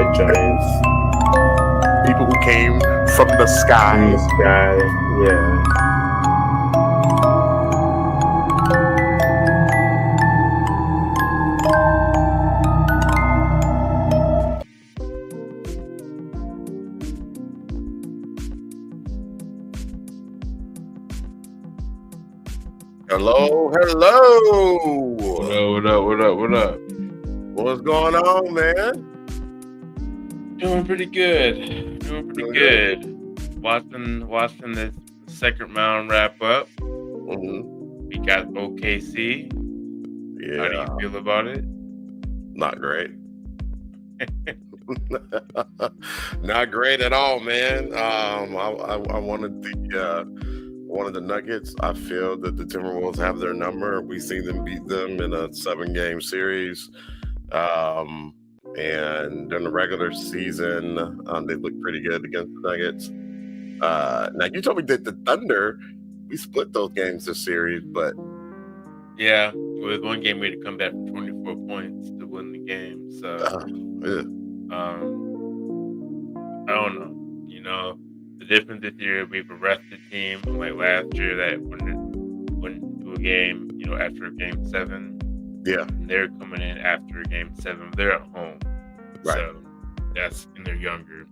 like giants People who came from the in sky. the sky. Yeah. Hello, hello. What up, what up, what up, what up? What's going on, man? Doing pretty good. Doing pretty Doing good. Watching this second round wrap up. Mhm. We got OKC. How do Yeah, you feel about it? not great. Not great at all, man. I wanted the Nuggets. I feel that the Timberwolves have their number. We seen them beat them in a 7-game series. And during the regular season, they looked pretty good against the Nuggets. Now you told me that the Thunder, we split those games this series, but Yeah, with one game we had to come back from 24 points to win the game. So yeah. I don't know. You know, the difference this year, we've arrested team like last year that went to a game, after game 7. Yeah. And they're coming in after game 7. They're at home. Right. So that's and they're younger.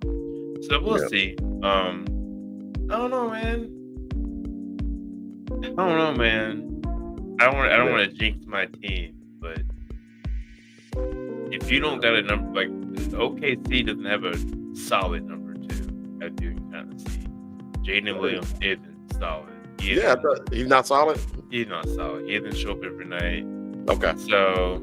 So we'll see. I don't know, man. I don't want to jinx my team, but if you don't got a number like OKC doesn't have a solid number 2, as you can kind of see. Jaden Williams isn't solid. I thought he's not solid. He's not solid. He doesn't show up every night. Okay. So,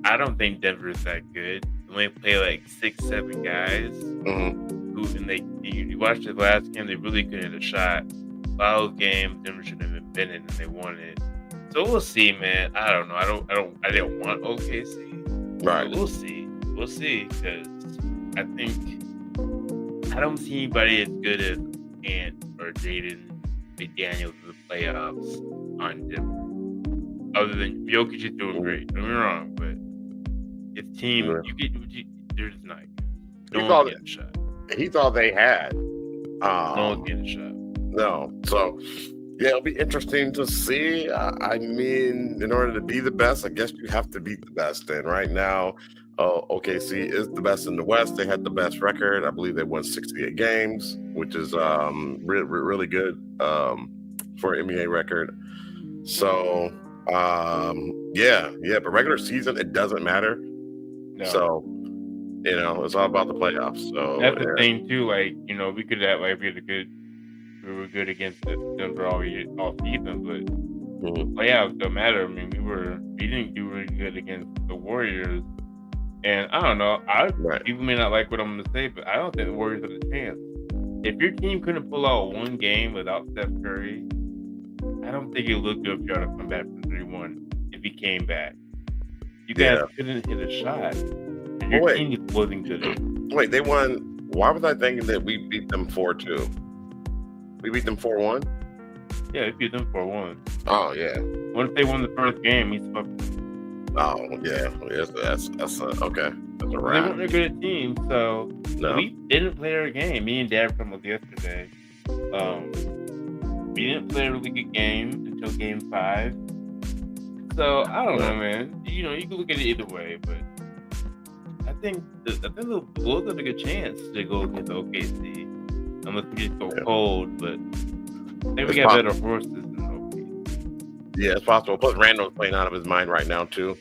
I don't think Denver's that good. They only play like 6-7 guys. Who, and you watched the last game, they really couldn't hit a shot. A lot of those games, Denver should have been in, and they won it. So we'll see, man. I don't know. I didn't want OKC. Right. But we'll see. We'll see, because I think I don't see anybody as good as Ant or Jaden McDaniels in the playoffs on Denver. Other than Jokic is doing great. Don't get me wrong, but his team, they're just not good. No one's getting a shot. He thought they had. No one's getting a shot. No. So, yeah, it'll be interesting to see. I mean, in order to be the best, I guess you have to beat the best. And right now, OKC is the best in the West. They had the best record. I believe they won 68 games, which is really good for an NBA record. So, but regular season, it doesn't matter. No. So, it's all about the playoffs. So that's the thing too. Like, we could have like we were good against Denver all season, but playoffs don't matter. I mean, we didn't do really good against the Warriors, and I don't know. People may not like what I'm gonna say, but I don't think the Warriors have a chance. If your team couldn't pull out one game without Steph Curry, I don't think it looked good for y'all to come back from 3-1 if he came back. You guys couldn't hit a shot. And your team wasn't good. Wait, they won. Why was I thinking that we beat them 4-2? We beat them 4-1? Yeah, we beat them 4-1. Oh, yeah. What if they won the first game? Oh, yeah. That's okay. That's a wrap. They weren't a good team, so we didn't play our game. Me and Dad from yesterday. We didn't play a really good game until game 5. So I don't know, man. You can look at it either way, but I think the Bulls have a good chance to go against OKC, unless we just go cold. But I think we got better horses than OKC. Yeah, it's possible. Plus, Randall's playing out of his mind right now too.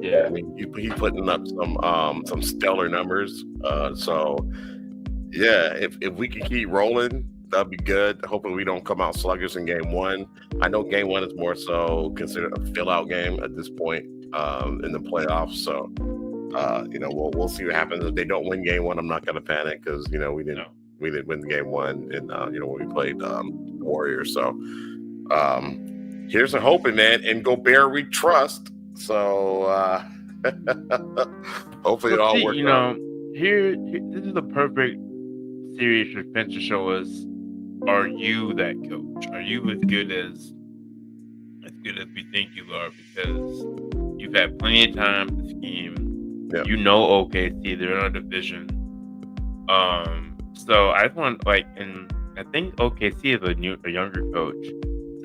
Yeah, I mean, he's putting up some stellar numbers. So yeah, if we can keep rolling, that'd be good. Hopefully we don't come out sluggish in game 1. I know game 1 is more so considered a fill-out game at this point in the playoffs. So, we'll see what happens. If they don't win game 1, I'm not going to panic because, we didn't win game 1 and, when we played the Warriors. So, here's to hoping, man. And go bear we trust. So, hopefully it all works out. This is the perfect series for Finch to show us. Are you that coach? Are you as good as we think you are? Because you've You've had plenty of time to scheme. Yep. You know OKC, they're in a division. So I just want and I think OKC is a younger coach.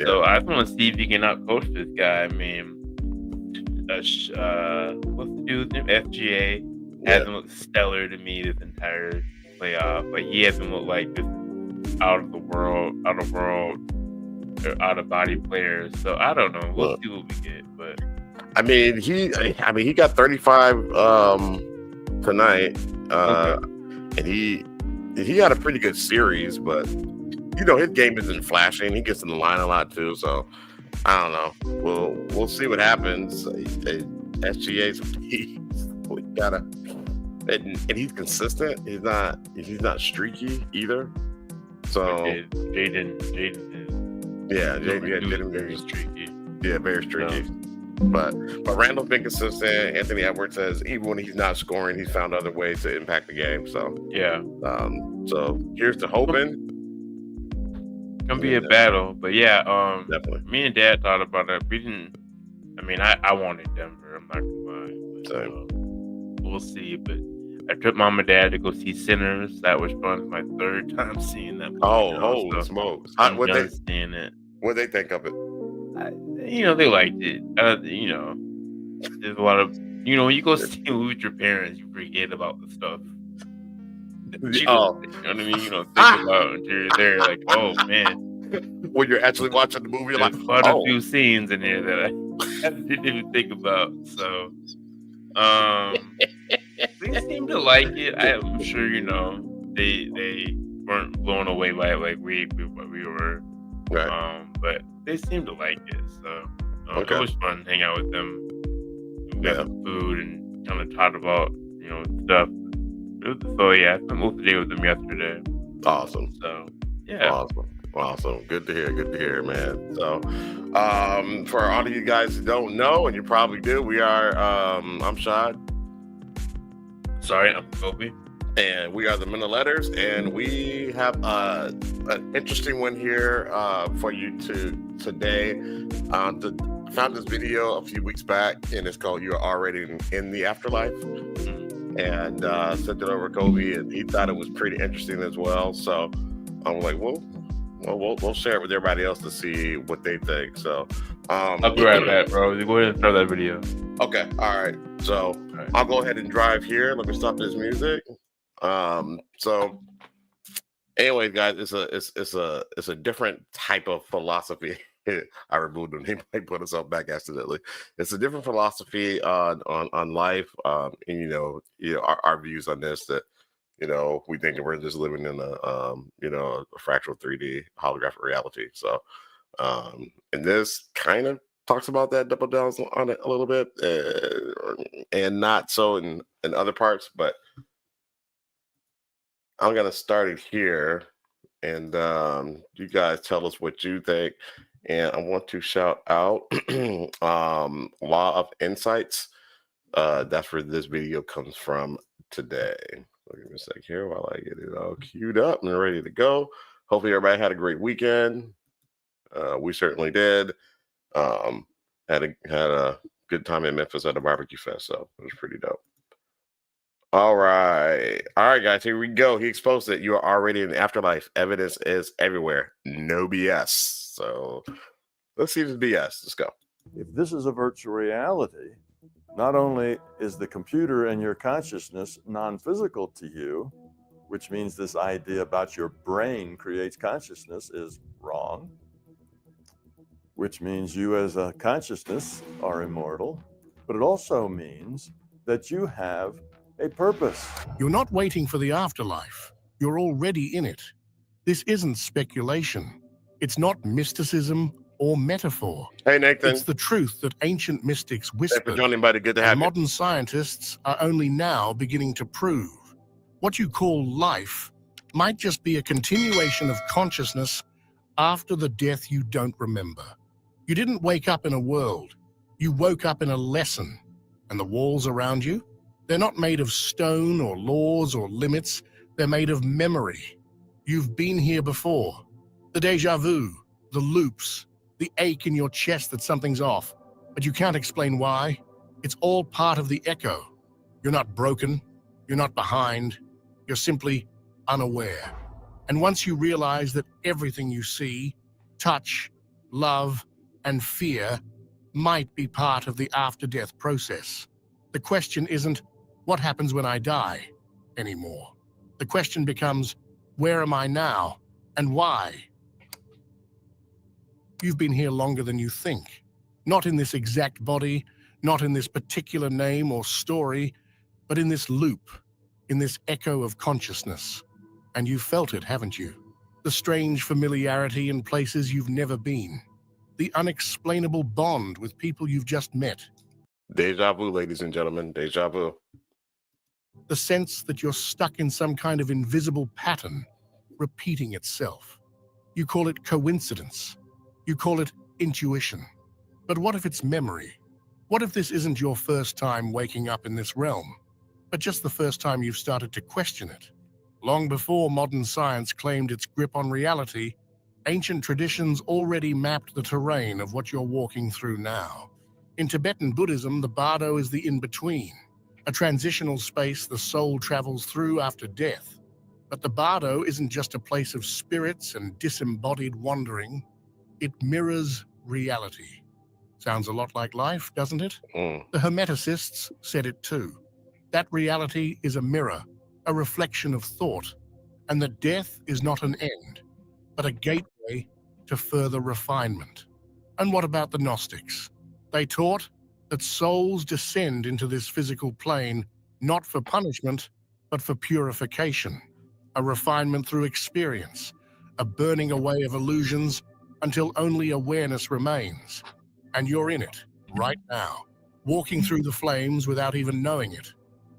So I just want to see if he can outcoach this guy. I mean, what's the dude's name? FGA hasn't looked stellar to me this entire playoff, but he hasn't looked like this out of body player. So I don't know. We'll see what we get. But I mean, he got 35 tonight, and he had a pretty good series, but his game isn't flashing. He gets in the line a lot too, so I don't know. We'll see what happens. SGA's we gotta, and he's consistent. He's not streaky either. So Jaden very streaky. Yeah, very streaky. But Randall's been consistent. Anthony Edwards says even when he's not scoring, he's found other ways to impact the game. So yeah. So here's to hoping. Gonna be a battle, but definitely. Me and Dad thought about it. We didn't. I mean, I wanted Denver. I'm not gonna lie. But, we'll see. But I took Mom and Dad to go see Sinners. That was fun. It's my third time seeing that movie. Holy smokes! What they seeing it? What they think of it? They liked it. There's a lot of when you go see a movie with your parents, you forget about the stuff. You know what I mean? You don't think about it until you're there. Like, oh man. When you're actually watching the movie, there's quite a few scenes in here that I didn't even think about. So, they seem to like it. I'm sure they weren't blown away by it like we were. Right. But they seem to like it. So it was fun to hang out with them. We got some food and kind of talked about stuff. So I spent most of the day with them yesterday. Awesome. So yeah. Awesome. Good to hear, man. So for all of you guys who don't know, and you probably do, we are I'm Shad. Sorry, I'm Kobe. And we are the Men of Letters, and we have an interesting one here for you today. Found this video a few weeks back, and it's called "You Are Already in the Afterlife." And sent it over to Kobe, and he thought it was pretty interesting as well. So I'm like, we'll share it with everybody else to see what they think. So I'll be right back, bro. Go ahead and start that video. Okay, all right. So I'll go ahead and drive here. Let me stop this music. So anyways, guys, it's a different type of philosophy. I removed them. They might put us up back accidentally. It's a different philosophy on life, and our views on this. That we think that we're just living in a fractal 3D holographic reality. So, and this kind of talks about that, double down on it a little bit, and not so in other parts. But I'm gonna start it here, and you guys tell us what you think. And I want to shout out Law of Insights. That's where this video comes from today. Give me a sec here while I get it all queued up and ready to go. Hopefully everybody had a great weekend. We certainly did. Had a good time in Memphis at the barbecue fest, so it was pretty dope. All right, guys, here we go. He exposed it. You are already in the afterlife. Evidence is everywhere. No BS. So let's see this BS. Let's go. If this is a virtual reality, not only is the computer and your consciousness non-physical to you, which means this idea about your brain creates consciousness is wrong, which means you as a consciousness are immortal, but it also means that you have a purpose. You're not waiting for the afterlife. You're already in it. This isn't speculation. It's not mysticism or metaphor. Hey, Nathan. It's the truth that ancient mystics whispered. Hey, for joining, buddy. Good to have you. Modern scientists are only now beginning to prove. What you call life might just be a continuation of consciousness after the death you don't remember. You didn't wake up in a world. You woke up in a lesson. And the walls around you? They're not made of stone or laws or limits. They're made of memory. You've been here before. The deja vu, the loops, the ache in your chest that something's off, but you can't explain why. It's all part of the echo. You're not broken. You're not behind. You're simply unaware. And once you realize that everything you see, touch, love, and fear might be part of the after-death process, the question isn't, what happens when I die, anymore. The question becomes, where am I now, and why? You've been here longer than you think. Not in this exact body, not in this particular name or story, but in this loop, in this echo of consciousness. And you've felt it, haven't you? The strange familiarity in places you've never been. The unexplainable bond with people you've just met. Deja vu, ladies and gentlemen. Deja vu. The sense that you're stuck in some kind of invisible pattern, repeating itself. You call it coincidence. You call it intuition. But what if it's memory? What if this isn't your first time waking up in this realm, but just the first time you've started to question it? Long before modern science claimed its grip on reality, ancient traditions already mapped the terrain of what you're walking through now. In Tibetan Buddhism, the bardo is the in-between, a transitional space the soul travels through after death. But the bardo isn't just a place of spirits and disembodied wandering. It mirrors reality. Sounds a lot like life, doesn't it? The Hermeticists said it too. That reality is a mirror, a reflection of thought, and that death is not an end, but a gateway to further refinement. And what about the Gnostics? They taught that souls descend into this physical plane not for punishment, but for purification, a refinement through experience, a burning away of illusions until only awareness remains. And you're in it, right now, walking through the flames without even knowing it.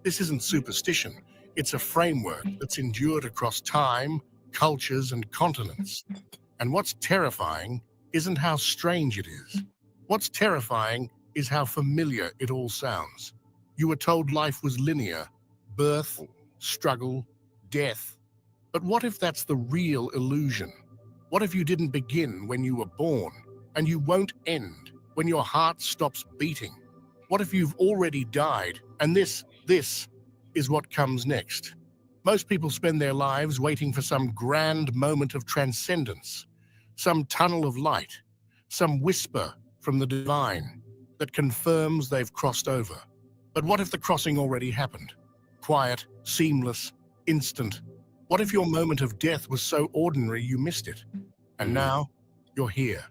This isn't superstition. It's a framework that's endured across time, cultures, and continents. And what's terrifying isn't how strange it is. What's terrifying is how familiar it all sounds. You were told life was linear, birth, struggle, death. But what if that's the real illusion? What if you didn't begin when you were born, and you won't end when your heart stops beating? What if you've already died, and this is what comes next? Most people spend their lives waiting for some grand moment of transcendence, some tunnel of light, some whisper from the divine that confirms they've crossed over. But what if the crossing already happened? Quiet, seamless, instant. What if your moment of death was so ordinary you missed it? And now, you're here,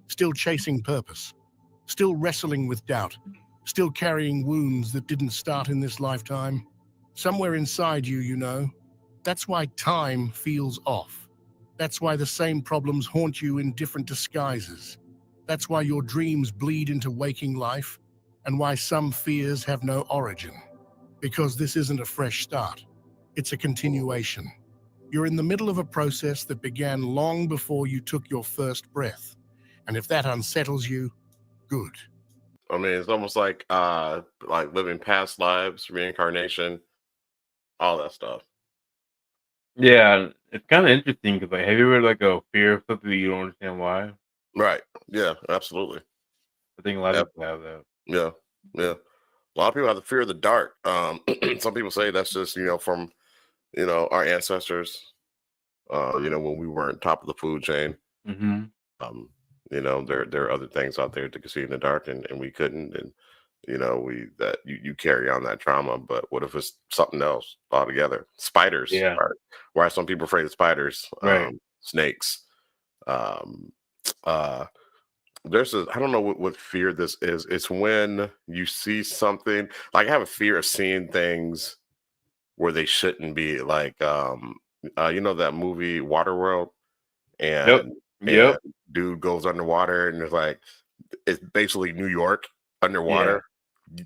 still chasing purpose, still wrestling with doubt, still carrying wounds that didn't start in this lifetime. Somewhere inside you, you know. That's why time feels off. That's why the same problems haunt you in different disguises. That's why your dreams bleed into waking life, and why some fears have no origin. Because this isn't a fresh start. It's a continuation. You're in the middle of a process that began long before you took your first breath. And if that unsettles you, good. I mean, it's almost like living past lives, reincarnation, all that stuff. Yeah, it's kind of interesting because, like, have you ever like a fear of something that you don't understand why? Right. Yeah, absolutely. I think a lot Yep. of people have that. Yeah. Yeah. A lot of people have the fear of the dark. Some people say that's just, from, our ancestors, when we weren't top of the food chain. Mm-hmm. There are other things out there to see in the dark, and we couldn't, and you carry on that trauma. But what if it's something else altogether? Spiders. Yeah. Why are some people afraid of spiders? Right. Snakes. There's I don't know what fear this is. It's when you see something, like I have a fear of seeing things where they shouldn't be, like that movie Waterworld, Yep. and dude goes underwater, and it's basically New York underwater.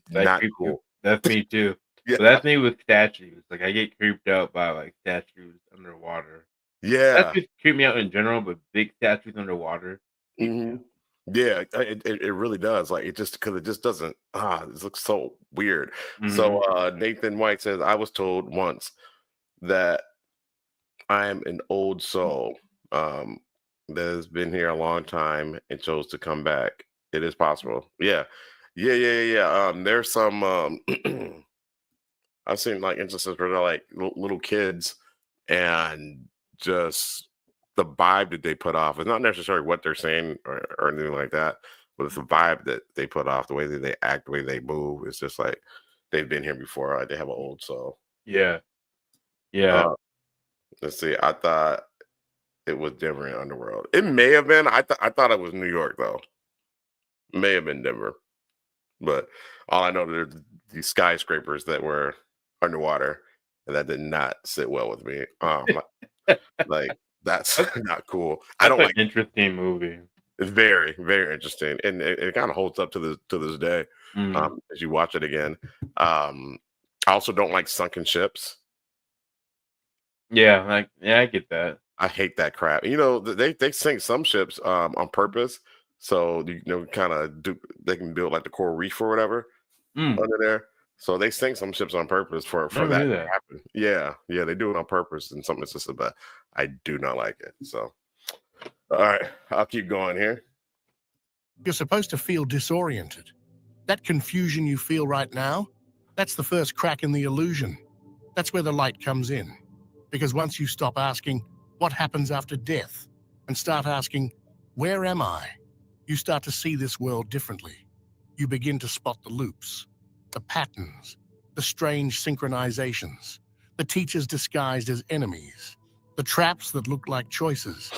Not cool. That's me too. Yeah. But that's me with statues. Like, I get creeped out by like statues underwater. Yeah. Statues creep me out in general, but big statues underwater. Mhm. Yeah, it really does. Like, it just, because it just doesn't. It looks so weird. So Nathan White says, I was told once that I'm an old soul that has been here a long time and chose to come back. It is possible. Yeah. Yeah. There's some I've seen like instances where they're like little kids, and just the vibe that they put off is not necessarily what they're saying or anything like that, but it's the vibe that they put off, the way that they act, the way they move. It's just like they've been here before. Like they have an old soul. Yeah. Yeah. Uh, let's see. I thought it was Denver and Underworld. It may have been. I thought it was New York though. May have been Denver, but all I know there's these skyscrapers that were underwater, and that did not sit well with me. Like that's not cool. I That's don't an like. interesting movie. It's very, very interesting, and it kind of holds up to this day as you watch it again. I also don't like sunken ships. Yeah, I get that. I hate that crap. You know, they sink some ships on purpose, so you know, kind of do. They can build like the coral reef or whatever under there. So they sink some ships on purpose for Never that knew to that. happen. Yeah, they do it on purpose in some instances, but I do not like it. So, all right, I'll keep going here. You're supposed to feel disoriented. That confusion you feel right now, that's the first crack in the illusion. That's where the light comes in. Because once you stop asking, what happens after death, and start asking, where am I? You start to see this world differently. You begin to spot the loops, the patterns, the strange synchronizations, the teachers disguised as enemies, the traps that look like choices,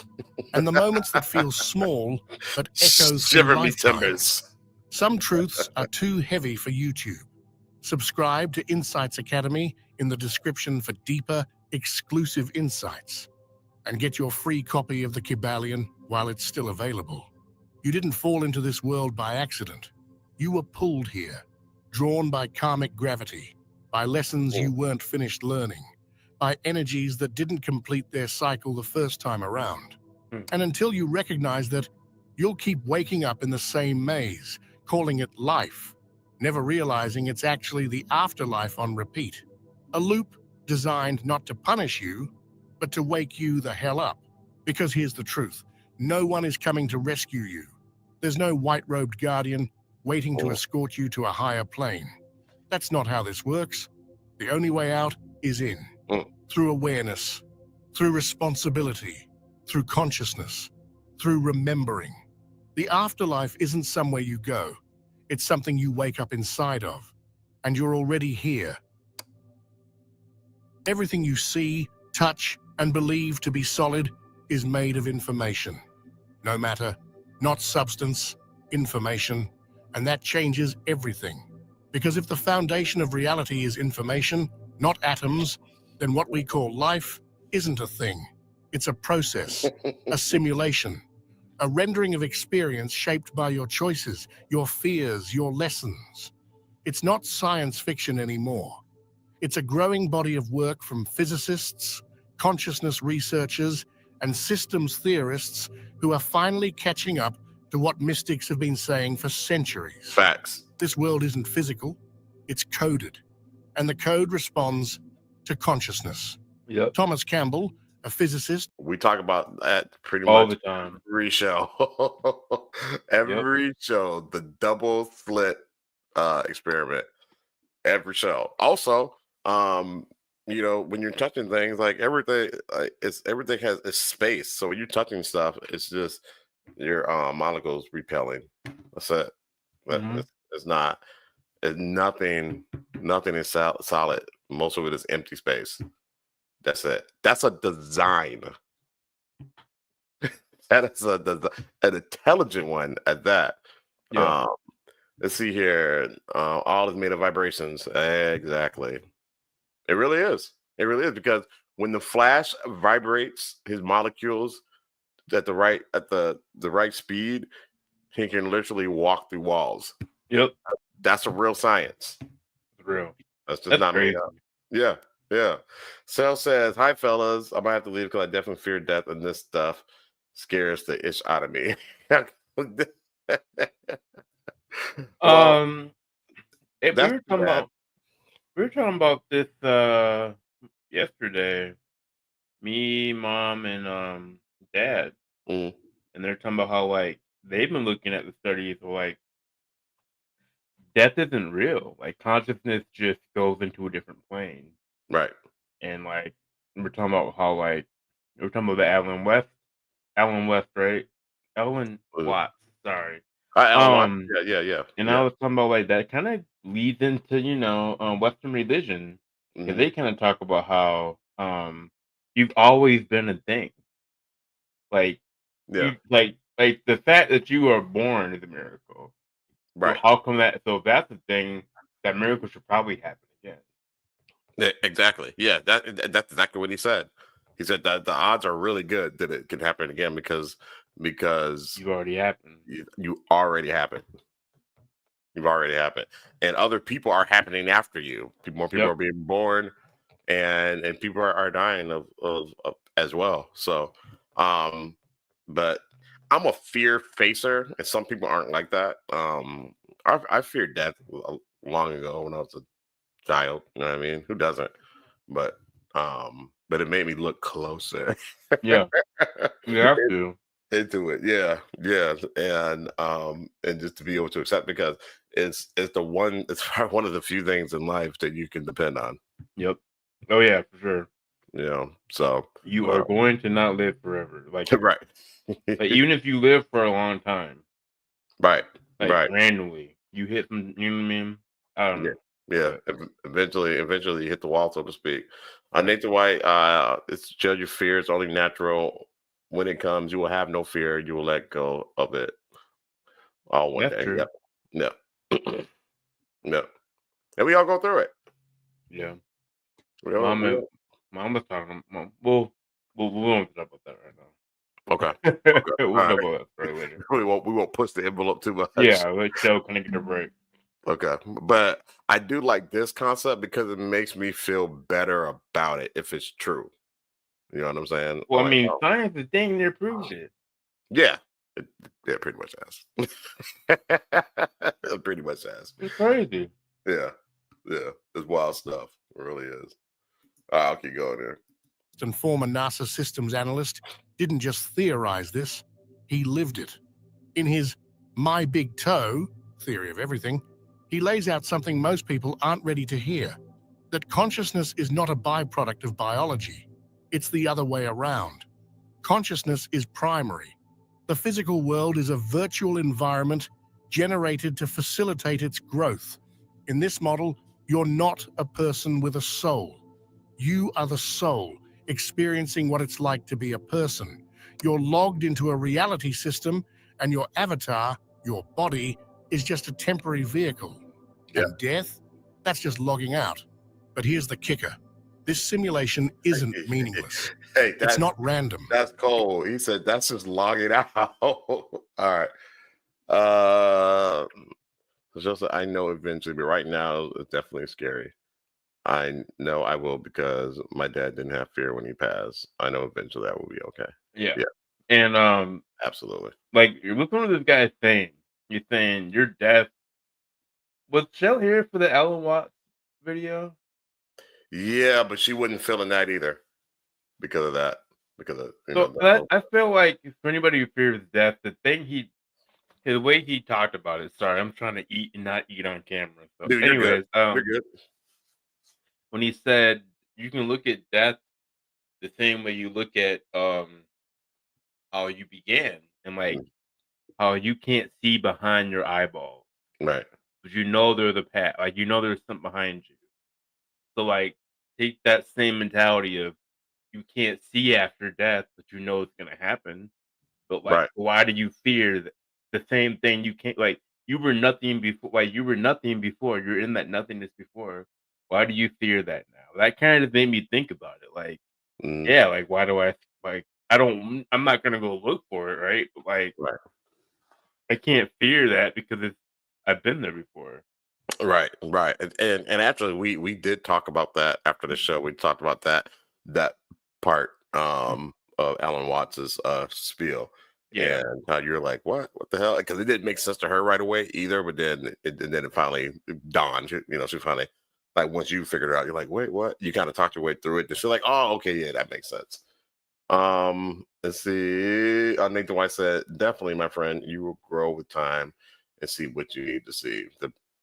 and the moments that feel small but echoes through Shiver me lifetimes. timbers. Some truths are too heavy for YouTube. Subscribe to Insights Academy in the description for deeper, exclusive insights. And get your free copy of The Kybalion while it's still available. You didn't fall into this world by accident. You were pulled here, drawn by karmic gravity, by lessons you weren't finished learning, by energies that didn't complete their cycle the first time around. And until you recognize that, you'll keep waking up in the same maze, calling it life, never realizing it's actually the afterlife on repeat. A loop designed not to punish you, but to wake you the hell up. Because here's the truth. No one is coming to rescue you. There's no white-robed guardian waiting to escort you to a higher plane. That's not how this works. The only way out is in. Through awareness, through responsibility, through consciousness, through remembering. The afterlife isn't somewhere you go. It's something you wake up inside of. And you're already here. Everything you see, touch, and believe to be solid is made of information. No matter, not substance, information, and that changes everything. Because if the foundation of reality is information, not atoms, then what we call life isn't a thing. It's a process, a simulation, a rendering of experience shaped by your choices, your fears, your lessons. It's not science fiction anymore. It's a growing body of work from physicists, consciousness researchers, and systems theorists who are finally catching up to what mystics have been saying for centuries. Facts. This world isn't physical, it's coded. And the code responds to consciousness. Yep. Thomas Campbell, a physicist. We talk about that pretty All much the time. every show. Every show, the double slit experiment. Every show. Also, you know, when you're touching things, like everything, everything has its space. So when you're touching stuff, it's just your molecules repelling. That's it. It's not. It's nothing. Nothing is solid. Most of it is empty space. That's it. That's a design. That is an intelligent one at that. Yeah. Let's see here. All is made of vibrations. Exactly. It really is. It really is, because when the Flash vibrates his molecules at the right speed, he can literally walk through walls. Yep. That's a real science. It's real. That's just That's not crazy. made up. Yeah. Yeah. Sel says, "Hi fellas. I might have to leave because I definitely fear death, and this stuff scares the ish out of me." Well, we that's were talking bad. about this yesterday. Me, mom, and dad, Mm. and they're talking about how like they've been looking at the studies of like death isn't real. Like consciousness just goes into a different plane. Right. And like we're talking about how like we're talking about the Alan West, right? Alan Uh, Watts, sorry. Alan Watts. Um, Yeah. and I was talking about like that kind of leads into Western religion because Mhm. they kind of talk about how you've always been a thing. Like Yeah. you like the fact that you are born is a miracle. So Right. how come that? So if that's the thing, that miracle should probably happen again. Yeah, exactly. Yeah, that's exactly what he said. He said that the odds are really good that it can happen again because You already happened. you already happened. You've already happened, and other people are happening after you. More people Yep. are being born, and people are dying of as well. So, but I'm a fear facer, and some people aren't like that. I feared death long ago when I was a child. You know what I mean? Who doesn't? But it made me look closer Yeah, you have to. into it. Yeah, yeah, and just to be able to accept because it's the one it's probably one of the few things in life that you can depend on. Yep. Oh yeah, for sure. You know, so You are going to not live forever. Like right, even if you live for a long time, right, like right. randomly, you hit some. You know what I mean? I don't Yeah, know. yeah. But Eventually, you hit the wall, so to speak. right. Nathan White, it's judge your fear. It's only natural. When it comes, you will have no fear. You will let go of it all one That's day. true. Yep. Yep. Yep. And we all go through it. Yeah. We all, Mom we and all, mom was talking. Mom, we won't talk about that right okay. now. Okay. We'll All talk right. about that story later. We won't push the envelope too much. Yeah, let Joe kind of get a break. Okay. But I do like this concept because it makes me feel better about it if it's true. You know what I'm saying? Well, I Like, mean, science is dang near proved it. yeah. It, yeah, pretty much has. It pretty much has. It's crazy. Yeah. Yeah. It's wild stuff. It really is. All right, I'll keep going here. And former NASA systems analyst didn't just theorize this, he lived it. In his My Big Toe theory of everything, he lays out something most people aren't ready to hear, that consciousness is not a byproduct of biology. It's the other way around. Consciousness is primary. The physical world is a virtual environment generated to facilitate its growth. In this model, you're not a person with a soul. You are the soul, experiencing what it's like to be a person. You're logged into a reality system, and your avatar, your body, is just a temporary vehicle. Yeah. And death? That's just logging out. But here's the kicker. This simulation isn't meaningless. Hey, It's not random. That's cold. He said that's just logging out. All right. Just I know eventually, but right now it's definitely scary. I know I will because my dad didn't have fear when he passed. I know eventually that will be okay. Yeah. Yeah. And Absolutely. like you're looking at this guy's saying, you're saying your death. Was Shell here for the Alan Watts video? Yeah, but she wasn't feeling that either because of that. Because of So I feel like for anybody who fears death, the way he talked about it. Sorry, I'm trying to eat and not eat on camera. So, dude, you're good. anyways, You're good. when he said you can look at death the same way you look at how you began and like how you can't see behind your eyeballs, Right. but you know there's a path, like you know there's something behind you. So like take that same mentality of you can't see after death, but you know it's gonna happen. But like, Right. why do you fear the same thing? You can't like you were nothing before. Like you were nothing before. You're in that nothingness before. Why do you fear that now? That kind of made me think about it. Like, Mm, yeah, like why do I like? I don't. I'm not gonna go look for it, right? But like, right. I can't fear that because I've been there before. Right, right, and actually, we did talk about that after the show. We talked about that part of Alan Watts's spiel, Yeah, and how you're like, what the hell? Because it didn't make sense to her right away either. But then it finally dawned. She finally like once you figured it out, you're like, wait, what? You kind of talked your way through it. And she's like, oh, okay, yeah, that makes sense. Let's see. Nathan White said, definitely, my friend, you will grow with time and see what you need to see.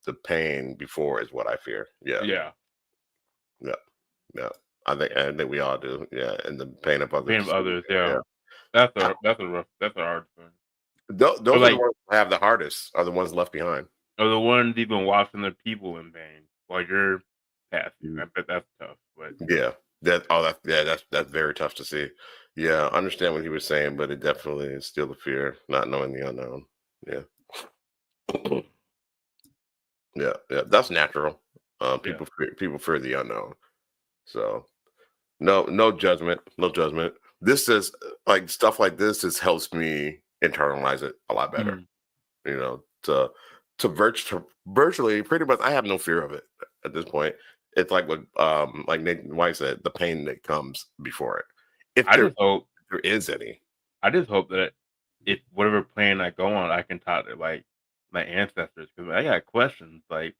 the pain before is what I fear. Yeah, Yeah. yeah. I think we all do. Yeah, and the pain of others. Pain of others. Yeah. Yeah. That's a hard thing. Those But are the like, ones who have the hardest. Are the ones left behind. are the ones even watching the people in pain while you're passing. I bet that's tough. But Yeah. That's very tough to see. Yeah, I understand what he was saying, but it definitely is still the fear, not knowing the unknown. Yeah. Yeah. That's natural. yeah. People fear the unknown. So no judgment. No judgment. This is like stuff like this just helps me internalize it a lot better. Mhm. You know, to virtually pretty much I have no fear of it at this point. It's like what like Nathan White said, the pain that comes before it. If I there, just hope there is any. I just hope that if whatever plane I go on, I can talk to like my ancestors because I got questions. Like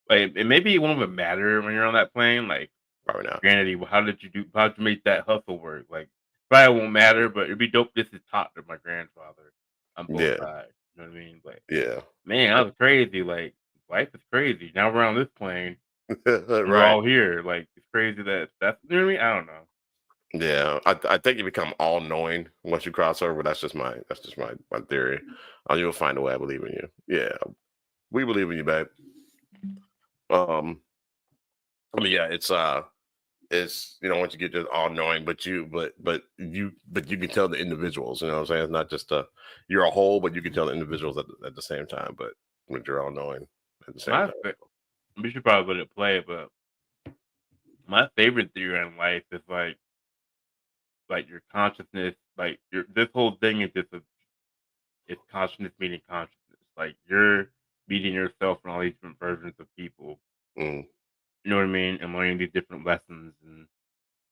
it maybe it won't even matter when you're on that plane. Like, Probably not. granted, how'd you make that hustle work? Like, probably won't matter, but it'd be dope just to talk to my grandfather on both Yeah. sides. You know what I mean? Like, Yeah. man, that was crazy. Like, life is crazy. Now we're on this plane. We're Right. all here. Like, it's crazy that's you know what I mean? I don't know. Yeah. I think you become all knowing once you cross over. That's just my theory. You'll find a way. I believe in you. Yeah. We believe in you, babe. I mean, yeah, it's once you get just all knowing, but you can tell the individuals, you know what I'm saying? It's not just you're a whole, but you can tell the individuals at the same time, but you're all knowing at the same My time. we should probably let it play, but my favorite theory in life is like your consciousness, like this whole thing is just it's consciousness meeting consciousness. Like you're meeting yourself and all these different versions of people. Mm, You know what I mean? And learning these different lessons, and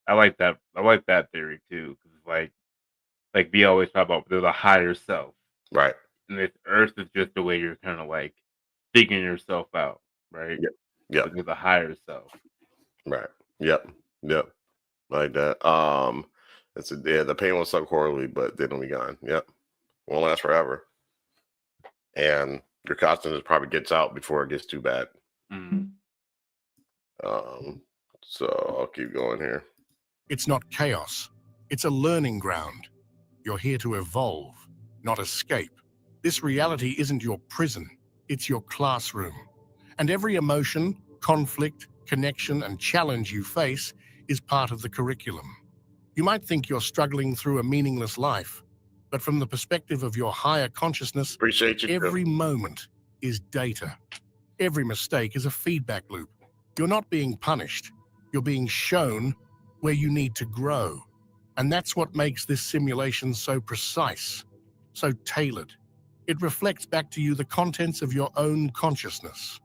I like that. I like that theory too, because like we always talk about, there's a higher self, right. and this Earth is just the way you're kind of like figuring yourself out, right? Yep. Yep. But there's a higher self. Right. Yep. Like that. The pain will suck horribly, but then it'll be gone. Yep. Won't last forever. And your consciousness probably gets out before it gets too bad. Mhm. So I'll keep going here. It's not chaos. It's a learning ground. You're here to evolve, not escape. This reality isn't your prison. It's your classroom. And every emotion, conflict, connection, and challenge you face is part of the curriculum. You might think you're struggling through a meaningless life, but from the perspective of your higher consciousness, Appreciate you too. every moment is data. Every mistake is a feedback loop. You're not being punished. You're being shown where you need to grow. And that's what makes this simulation so precise, so tailored. It reflects back to you the contents of your own consciousness.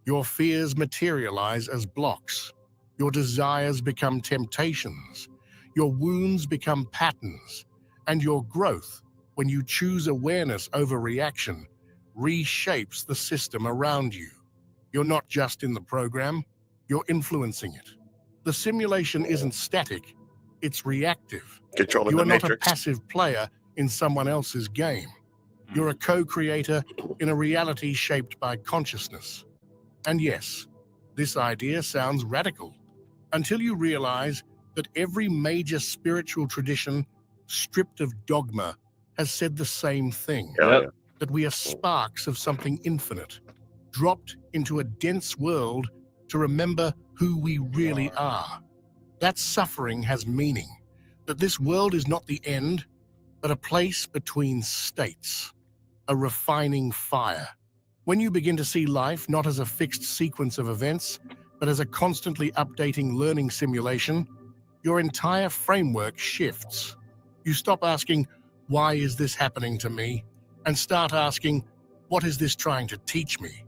Your fears materialize as blocks. Your desires become temptations. Your wounds become patterns. And your growth, when you choose awareness over reaction, reshapes the system around you. You're not just in the program, you're influencing it. The simulation isn't static, it's reactive. Controlling You the are not a matrix. passive player in someone else's game. You're a co-creator in a reality shaped by consciousness. And yes, this idea sounds radical until you realize that every major spiritual tradition, stripped of dogma, has said the same thing, Hell Yep. that we are sparks of something infinite, dropped into a dense world to remember who we really are. That suffering has meaning, that this world is not the end, but a place between states, a refining fire. When you begin to see life not as a fixed sequence of events, but as a constantly updating learning simulation, your entire framework shifts. You stop asking, why is this happening to me? And start asking, what is this trying to teach me?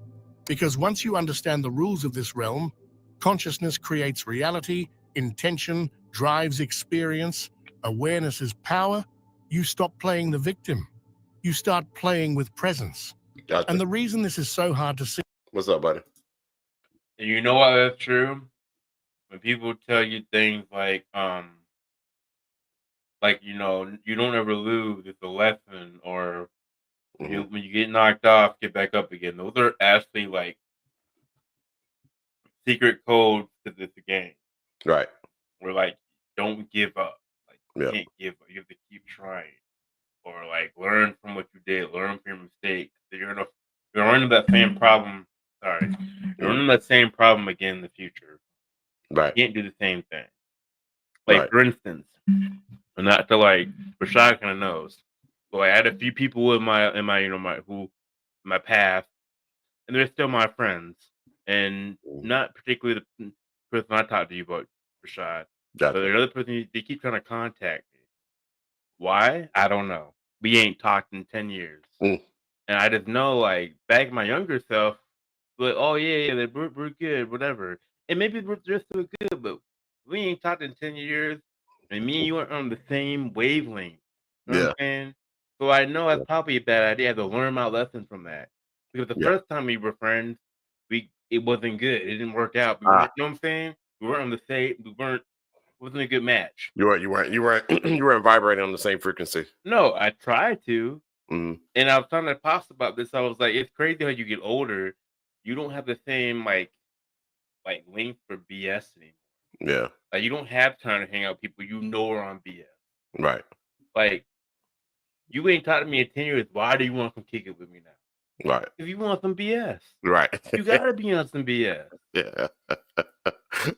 Because once you understand the rules of this realm, consciousness creates reality, intention drives experience, awareness is power, you stop playing the victim. You start playing with presence. Gotcha. And the reason this is so hard to see. What's up, buddy? And you know why that's true? When people tell you things like you don't ever lose, it's a lesson, or Mhm. when you get knocked off, get back up again. Those are actually like secret code to this game. Right. We're like, don't give up. Like, you Yeah. can't give up. You have to keep trying, or like learn from what you did, learn from your mistakes. You're running that same problem. Sorry, you're running that same problem again in the future. Right. You can't do the same thing. Like Right. for instance, and not to like Rashad kind of knows. So I had a few people in my my path, and they're still my friends, and not particularly the person I talked to you about, Rashad. But Gotcha. the other person, they keep trying to contact me. Why? I don't know. We ain't talked in 10 years. Mm. And I just know, like, back in my younger self, like, oh, yeah, we're good, whatever. And maybe they're still good, but we ain't talked in 10 years. And me and you aren't on the same wavelength. You know what I'm saying? So I know that's probably a bad idea. I have to learn my lesson from that. Because the first time we were friends, it wasn't good. It didn't work out. You know what I'm saying? We weren't on the same, it wasn't a good match. You weren't you weren't vibrating on the same frequency. No, I tried to. Mhm. And I was talking to Pops about this. I was like, it's crazy how you get older, you don't have the same like length for BS anymore. Yeah. Like you don't have time to hang out with people you know are on BS. Right. Like you ain't talked to me in 10 years. Why do you want to come kick it with me now? Right. If you want some BS, Right. you gotta be on some BS. Yeah.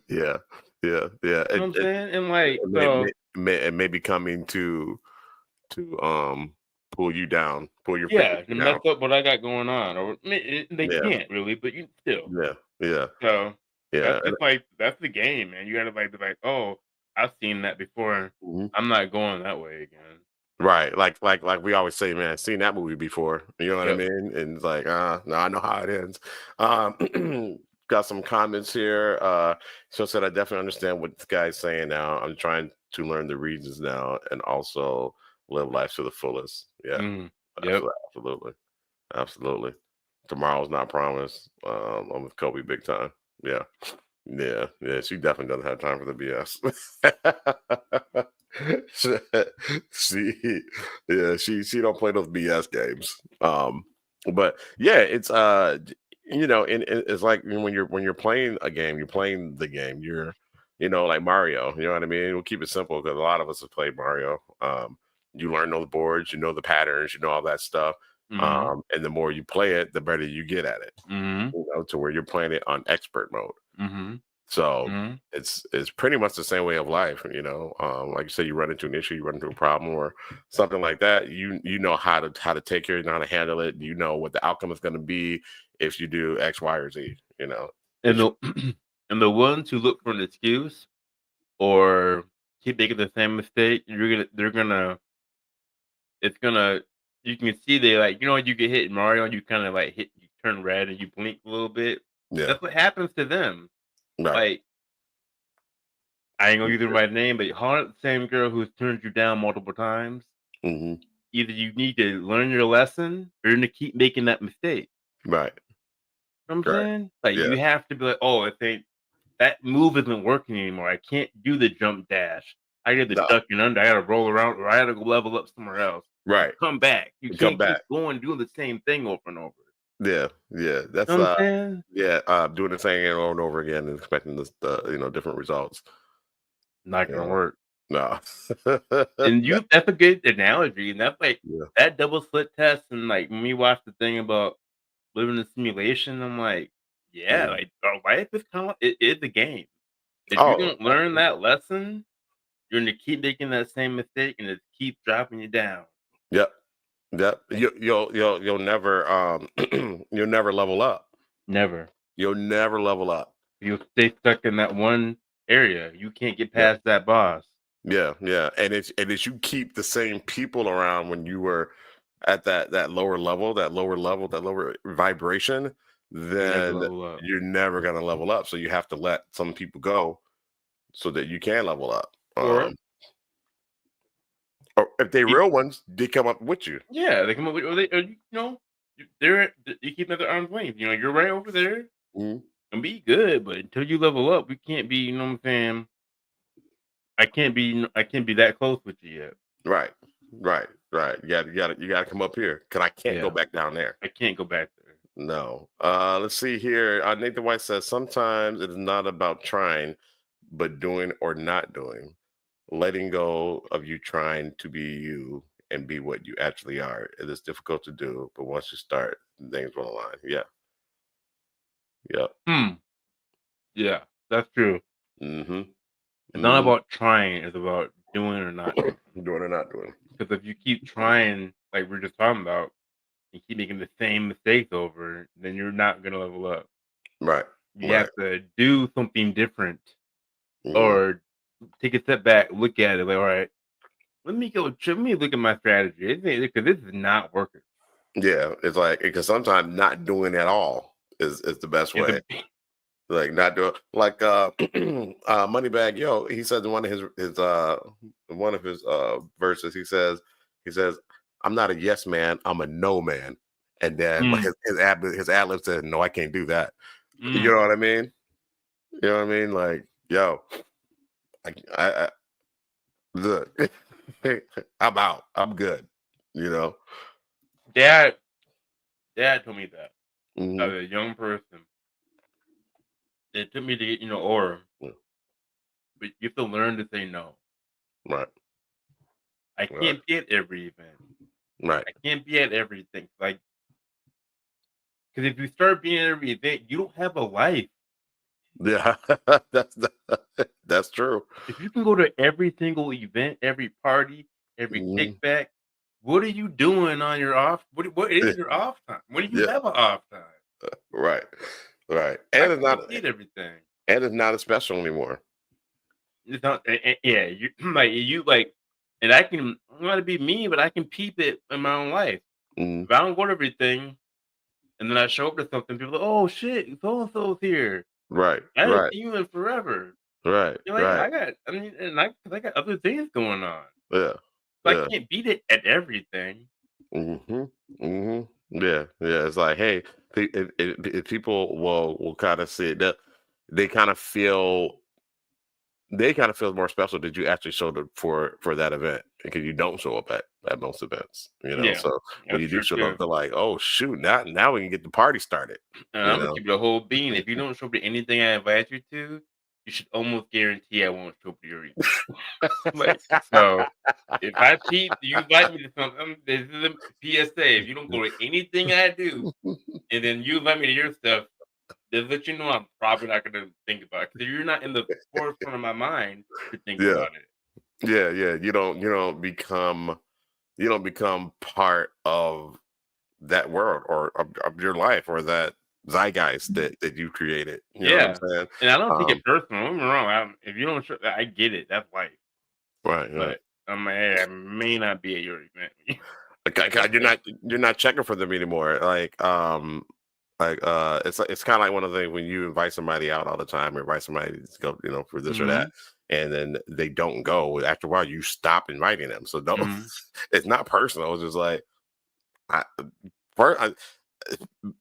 Yeah. Yeah. Yeah. You know what I'm saying? And like so It may be coming to pull you down, pull your yeah, frequency and down. that's what I got going on. Or they can't really, but you still. Yeah. Yeah. So Yeah. that's the game, man. You gotta be like, oh, I've seen that before. Mhm. I'm not going that way again. Right. Like we always say, man, I've seen that movie before. You know what I Yep. mean? And it's like, no, I know how it ends. Got some comments here. So said I definitely understand what this guy's saying now. I'm trying to learn the reasons now and also live life to the fullest. Yeah. Yep. Absolutely. Absolutely. Tomorrow's not promised. I'm with Kobe big time. Yeah. Yeah. Yeah. She definitely doesn't have time for the BS. she don't play those BS games. But yeah, it's it's like when you're playing a game, you're playing the game. You're like Mario. You know what I mean? We'll keep it simple because a lot of us have played Mario. You learn those boards, you know the patterns, you know all that stuff. And the more you play it, the better you get at it. To where you're playing it on expert mode. So it's pretty much the same way of life, like you said, you run into an issue, you run into a problem or something like that. You know how to take care, you know how to handle it. You know what the outcome is going to be if you do X, Y, or Z. And the ones who look for an excuse or keep making the same mistake, you can see they like, you get hit in Mario and you kind of like you turn red and you blink a little bit. Yeah, that's what happens to them. right. Like, I ain't gonna use the right name, but the same girl who's turned you down multiple times. Either you need to learn your lesson or you're gonna keep making that mistake. Right. You know what I'm saying? Like, you have to be like, oh, that move isn't working anymore. I can't do the jump dash. I got to duck and under. I got to roll around, or I got to go level up somewhere else. Right. Come back. You can't keep going doing the same thing over and over. Yeah. Yeah. That's You know what I'm saying? Doing the same over and over again and expecting different results. Not gonna work. No. And that's a good analogy. And that's like that double slit test. And like when we watched the thing about living in a simulation, I'm like, like our life is it is a game. If you don't learn that lesson, you're gonna keep making that same mistake and it keep dropping you down. Yep. You'll never you'll never level up. Never. You'll never level up. You'll stay stuck in that one area. You can't get past that boss. Yeah, yeah. And it's you keep the same people around when you were at that lower level, that lower vibration, then you're never gonna level up. So you have to let some people go so that you can level up. Or if they're real ones, they come up with you. Yeah, they come up with you keep at arm's length. You're right over there and be good, but until you level up, we can't be. You know what I'm saying? I can't be that close with you yet. Right. You gotta come up here because I can't go back down there. I can't go back there. No. Let's see here. Nathan White says sometimes it is not about trying, but doing or not doing. Letting go of you trying to be you and be what you actually are. It is difficult to do, but once you start, things will align. Yeah. Yep. Yeah, that's true. Mm-hmm. It's not about trying; it's about doing or not doing. Doing or not doing. Because if you keep trying, like we are just talking about, and keep making the same mistakes over, then you're not gonna level up. Right. You have to do something different, Mhm. or take a step back, look at it, like, all right, let me look at my strategy because this is not working. Yeah, it's like because sometimes not doing at all is the best It's way. a- Like not doing like Moneybag Yo. He says in one of his verses. He says I'm not a yes man. I'm a no man. And then Mm. his ad lib says no, I can't do that. You Mm. know what I mean? You know what I mean? Like yo, I look, I'm out. I'm good. You know. Dad told me that Mhm. as a young person. It took me to get older, Yeah. but you have to learn to say no. Right. I can't be at every event. Right. I can't be at everything. Like, because if you start being at every event, you don't have a life. Yeah, that's true. If you can go to every single event, every party, every Mhm. kickback, what are you doing on your off? What is your off time? When do you Yeah. have an off time? Right. I And it's not can't eat everything. and it's not as special anymore. It's not. Yeah, you like, and I can. I'm not to be mean, but I can peep it in my own life. Mhm. If I don't go to everything, and then I show up to something, people are like, "Oh shit, so and so's here. Right. I haven't Right. seen you in forever." Right. You're like, Right. I got other things going on. Yeah. So I Yeah. can't beat it at everything. Mm-hmm. Mm-hmm. Yeah. Yeah. It's like, hey, if people will kind of see that they kind of feel more special that you actually showed up for that event because you don't show up at most events, Yeah, So when that's you do true show too. up, they're like, oh shoot, now we can get the party started. And You I'm gonna know? keep the whole bean. If you don't show up to anything I invite you to, you should almost guarantee I won't show up to your event. Like, so if I cheat, you invite me to something. This is a PSA. If you don't go to anything I do, and then you invite me to your stuff, just let you know I'm probably not gonna think about it because you're not in the forefront of my mind to think Yeah. about it. Yeah. Yeah. You don't become part of that world or of your life or that zeitgeist that you created. You know what I'm Yeah, saying? and I don't take it personal. Don't get me wrong. If you don't show, I get it. That's life. Right. But I'm like, hey, I may not be at your event. God, you're not checking for them anymore. It's kind of like one of the things when you invite somebody out all the time, or invite somebody to go, for this or that, and then they don't go. After a while, you stop inviting them. So don't. It's not personal. It's just like,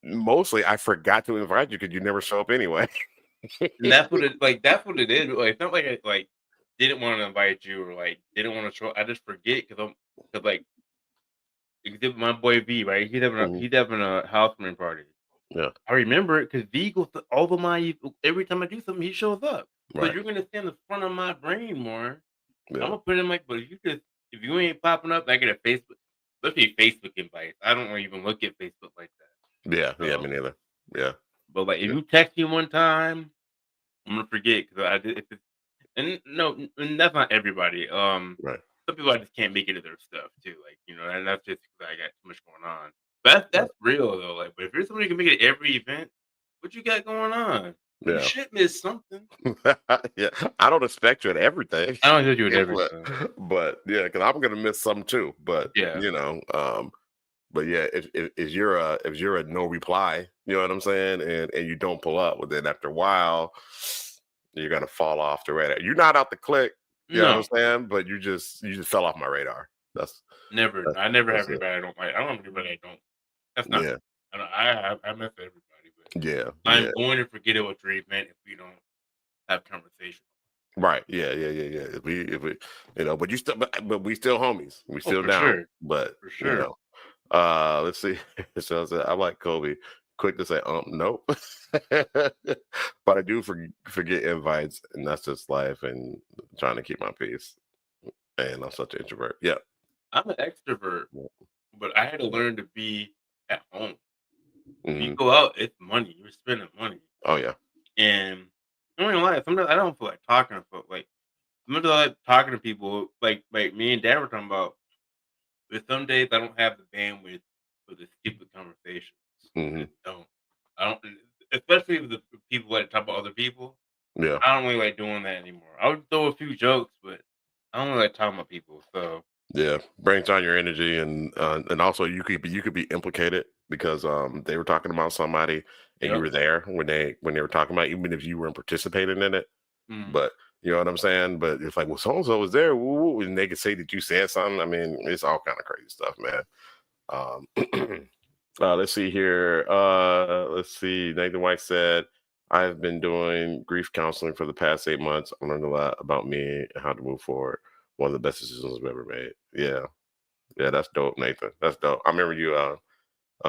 mostly I forgot to invite you because you never show up anyway. And that's what it like. That's what it is. Like, it's not like I didn't want to invite you or didn't want to show. I just forget because my boy V, right? He's having a housewarming party. Yeah. I remember it because V goes to all of my every time I do something, he shows up. So Right. you're gonna stay in the front of my brain more. Yeah. I'm gonna put in but if you ain't popping up, I get a Facebook, especially Facebook invites. I don't even look at Facebook like that. Yeah. So, Yeah. Me neither. Yeah. but if you text me one time, I'm gonna forget because I did. And no, and that's not everybody. Right. Some people I just can't make it to their stuff too. And that's just because I got too much going on. But that's real though. But if you're somebody who can make it to every event, what you got going on? Yeah. You should miss something. Yeah, I don't expect you at everything. I don't judge you at everything. But yeah, because I'm gonna miss some too. But Yeah. but yeah, if you're a no reply, you know what I'm saying, and you don't pull up, well then after a while, you're gonna fall off the radar. You're not out the click, you know what I'm saying, but you just fell off my radar. That's never. I never have anybody I don't like. I don't have anybody I don't. That's not. Yeah. I miss everybody, but Yeah. I'm going to forget about your event if we don't have conversation. Right. Yeah. If we, but we still homies. We still for down. sure. But For sure. let's see. So I like Kobe. quick to say, nope. But I do forget invites, and that's just life and trying to keep my peace. And I'm such an introvert. Yeah. I'm an extrovert, but I had to learn to be at home. When you Mhm. go out, it's money. You're spending money. Oh, yeah. And I'm not gonna lie, sometimes I don't feel like talking to folks. Like, I'm not like talking to people like me and Dad were talking about. There's some days I don't have the bandwidth for the stupid conversations. Mhm. I don't, especially with the people that talk about other people. Yeah. I don't really like doing that anymore. I would throw a few jokes, but I don't really like talking about people. So Yeah, brings down your energy, and also you could be implicated because they were talking about somebody and you Yep. were there when they were talking about it, even if you weren't participating in it. Mhm. But you know what I'm saying. But it's like, well, so and so was there, woo, woo, and they could say that you said something. I mean, it's all kind of crazy stuff, man. Let's see here. Let's see. Nathan White said, "I've been doing grief counseling for the past 8 months. I learned a lot about me and how to move forward. One of the best decisions I've ever made." Yeah. Yeah, that's dope, Nathan. That's dope. I remember you.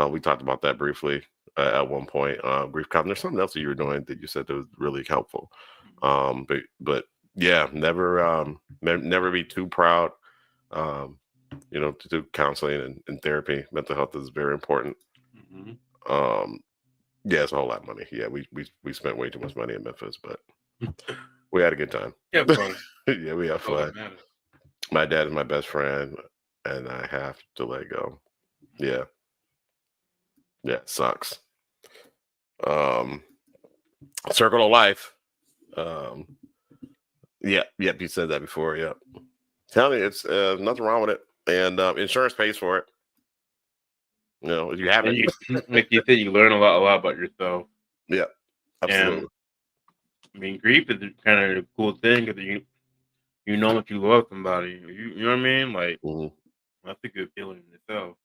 We talked about that briefly at one point. Grief counseling. There's something else that you were doing that you said that was really helpful. But yeah, never be too proud. To do counseling and therapy. Mental health is very important. Mhm. Yeah, it's a whole lot of money. Yeah, we spent way too much money in Memphis, but we had a good time. Yeah, fun. Yeah, we had That's all that fun. matters. My dad is my best friend, and I have to let go. Yeah. Yeah, it sucks. Circle of life. Yeah, you said that before. Yeah. Tell me, it's nothing wrong with it. And insurance pays for it. If you have And it. like you said, you learn a lot about yourself. Yeah, absolutely. And I mean, grief is kind of a cool thing because you know that you love somebody. You know what I mean? Like, Mhm. that's a good feeling in itself.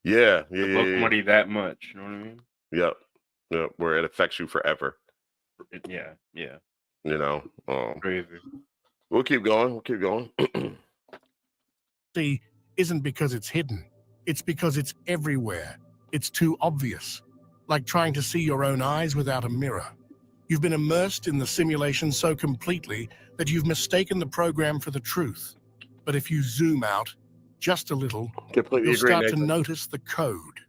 Yeah, To love somebody that much. You know what I mean? Yep. Where it affects you forever. Yeah. Crazy. Crazy. We'll keep going. We'll keep going. See, isn't because it's hidden. It's because it's everywhere. It's too obvious. Like trying to see your own eyes without a mirror. You've been immersed in the simulation so completely that you've mistaken the program for the truth. But if you zoom out just a little, Completely you'll agree, start to Nathan. notice the code,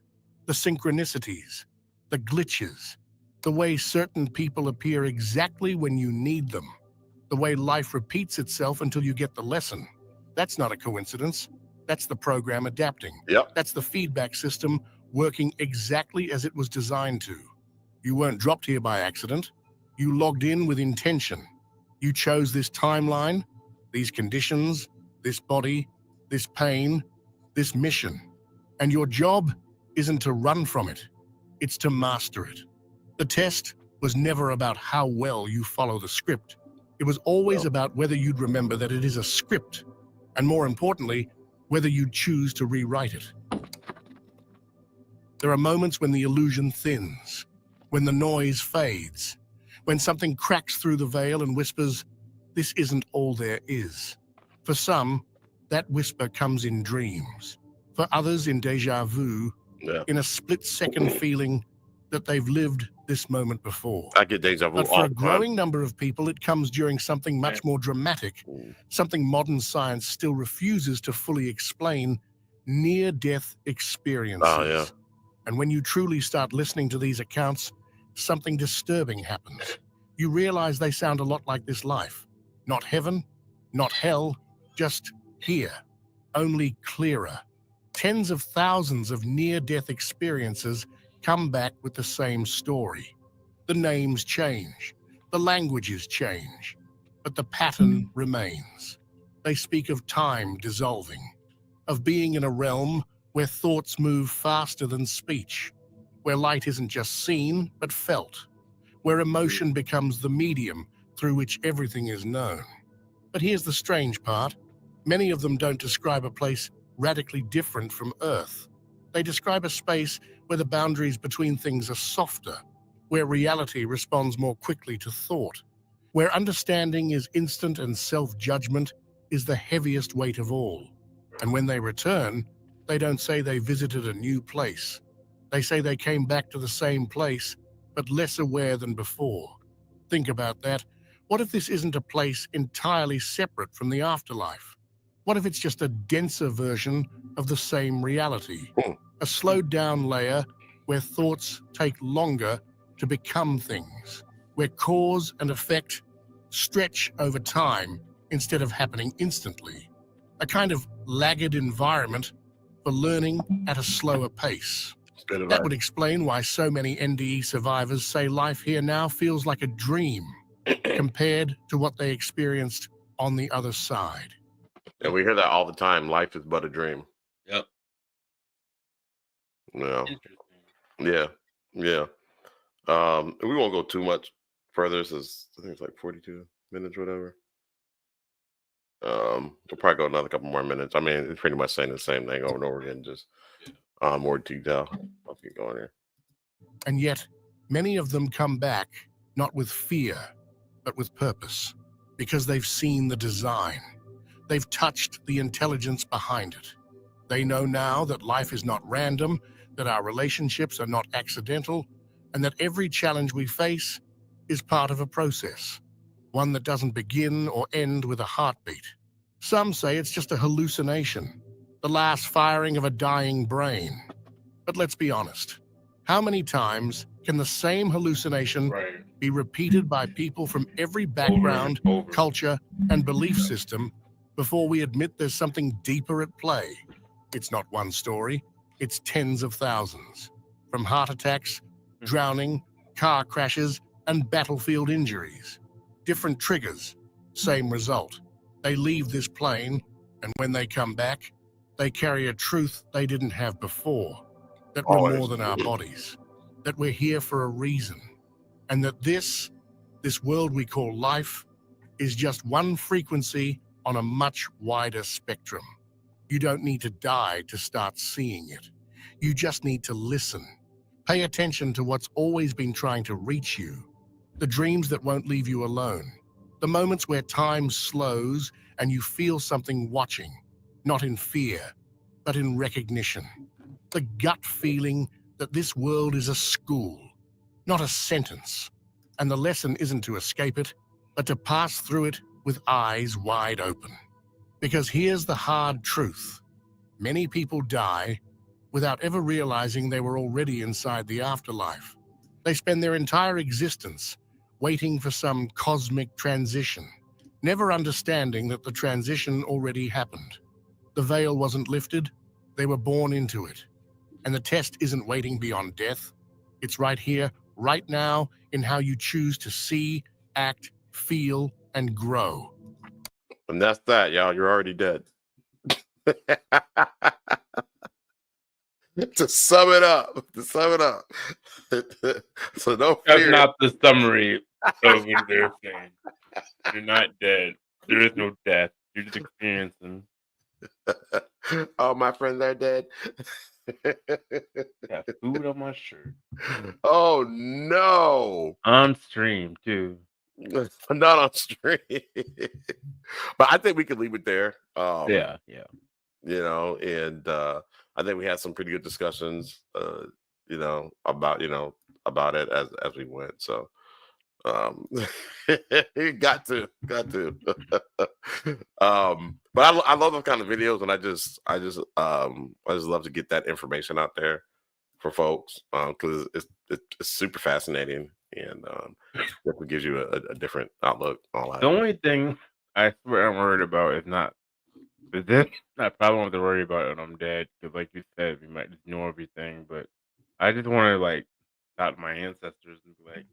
the synchronicities, the glitches, the way certain people appear exactly when you need them, the way life repeats itself until you get the lesson. That's not a coincidence. That's the program adapting. Yep. That's the feedback system working exactly as it was designed to. You weren't dropped here by accident. You logged in with intention. You chose this timeline, these conditions, this body, this pain, this mission. And your job isn't to run from it. It's to master it. The test was never about how well you follow the script. It was always about whether you'd remember that it is a script, and more importantly, whether you'd choose to rewrite it. There are moments when the illusion thins, when the noise fades, when something cracks through the veil and whispers, "This isn't all there is." For some, that whisper comes in dreams. For others, in déjà vu, Yeah. in a split-second feeling that they've lived this moment before. I get deja vu But for all a the time. growing number of people, it comes during something much more dramatic, something modern science still refuses to fully explain: near-death experiences. Oh, yeah. And when you truly start listening to these accounts, something disturbing happens. You realize they sound a lot like this life. Not heaven, not hell, just here, only clearer. Tens of thousands of near-death experiences come back with the same story. The names change, the languages change, but the pattern remains. They speak of time dissolving, of being in a realm where thoughts move faster than speech, where light isn't just seen, but felt, where emotion becomes the medium through which everything is known. But here's the strange part. Many of them don't describe a place radically different from Earth. They describe a space where the boundaries between things are softer, where reality responds more quickly to thought, where understanding is instant and self-judgment is the heaviest weight of all. And when they return, they don't say they visited a new place. They say they came back to the same place, but less aware than before. Think about that. What if this isn't a place entirely separate from the afterlife? What if it's just a denser version of the same reality? A slowed down layer where thoughts take longer to become things, where cause and effect stretch over time instead of happening instantly. A kind of laggard environment for learning at a slower pace. Good That advice. would explain why so many NDE survivors say life here now feels like a dream compared to what they experienced on the other side. And we hear that all the time. Life is but a dream. Yep. Yeah. Interesting. Yeah. We won't go too much further since I think it's like 42 minutes, whatever. We'll probably go another couple more minutes. I mean, it's pretty much saying the same thing over and over again, just more detail. I'll keep going here. And yet, many of them come back not with fear, but with purpose, because they've seen the design. They've touched the intelligence behind it. They know now that life is not random, that our relationships are not accidental, and that every challenge we face is part of a process, one that doesn't begin or end with a heartbeat. Some say it's just a hallucination, the last firing of a dying brain. But let's be honest. How many times can the same hallucination be repeated by people from every background, over. culture, and belief system before we admit there's something deeper at play? It's not one story, it's tens of thousands. From heart attacks, drowning, car crashes, and battlefield injuries. Different triggers, same result. They leave this plane, and when they come back, they carry a truth they didn't have before. That we're Always. more than our bodies, that we're here for a reason, and that this world we call life is just one frequency on a much wider spectrum. You don't need to die to start seeing it. You just need to listen. Pay attention to what's always been trying to reach you, the dreams that won't leave you alone, the moments where time slows and you feel something watching, not in fear, but in recognition. The gut feeling that this world is a school, not a sentence. And the lesson isn't to escape it, but to pass through it with eyes wide open. Because here's the hard truth. Many people die without ever realizing they were already inside the afterlife. They spend their entire existence waiting for some cosmic transition, never understanding that the transition already happened. The veil wasn't lifted, they were born into it. And the test isn't waiting beyond death. It's right here, right now, in how you choose to see, act, feel, and grow. And that's that, y'all. You're already dead. To sum it up. So no That's fear. not the summary of what they're saying. You're not dead. There is no death. You're just experiencing. All my friends are dead. Got food on my shirt. Oh no. On stream too. Not on stream. But I think we could leave it there. Yeah. You know, and I think we had some pretty good discussions about it as we went. So got to but I love those kind of videos, and I just love to get that information out there for folks, because it's super fascinating, and definitely gives you a different outlook on life. The only thing I swear I'm worried about is not to worry about when I'm dead, because like you said, we might just know everything. But I just want to like talk to my ancestors and be like,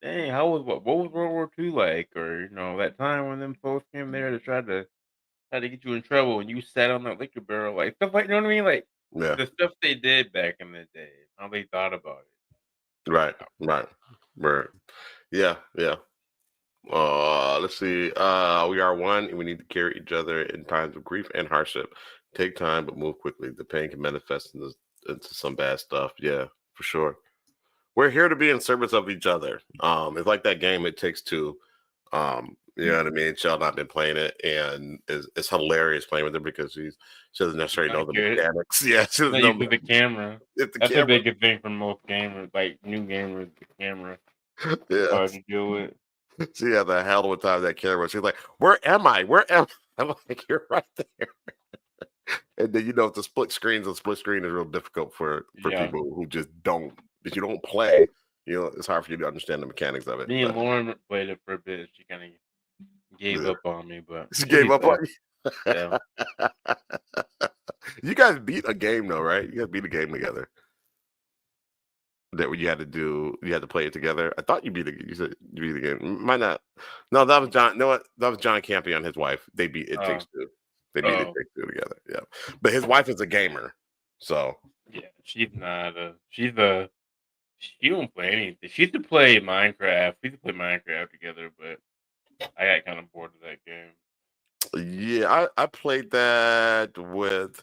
dang, what was World War II like? Or that time when them folks came there to try to get you in trouble and you sat on that liquor barrel, like stuff like, you know what I mean? Like Yeah. the stuff they did back in the day, how they thought about it. Right. Yeah. Let's see. We are one, and we need to carry each other in times of grief and hardship. Take time, but move quickly. The pain can manifest into some bad stuff. Yeah, for sure. We're here to be in service of each other. It's like that game It Takes Two. You know what I mean? Shell not been playing it, and it's hilarious playing with her because she doesn't necessarily know the Good. mechanics. Yeah, she doesn't Not know using the camera. if the That's a camera. biggest thing for most gamers, like new gamers. The camera Yeah, hard to deal with. she had the hell of a time with that camera. She's like, "Where am I? Where am I?" I'm like, "You're right there." And then the split screen is real difficult for Yeah. people who just don't. If you don't play, it's hard for you to understand the mechanics of it. Me and But Lauren played it for a bit. She kind of gave Yeah. up on me, but she she'll gave be up back. on Yeah. you. You guys beat a game though, right? You guys beat a game together. That you had to play it together. I thought you said you beat the game. Might not. No, that was John. No, what? That was John Campion and his wife. They beat It Takes Two. They beat It Takes Two together. Yeah, but his wife is a gamer, so Yeah, she's not she don't play anything. She used to play Minecraft. We used to play Minecraft together, but I got kind of bored of that game. yeah. I played that with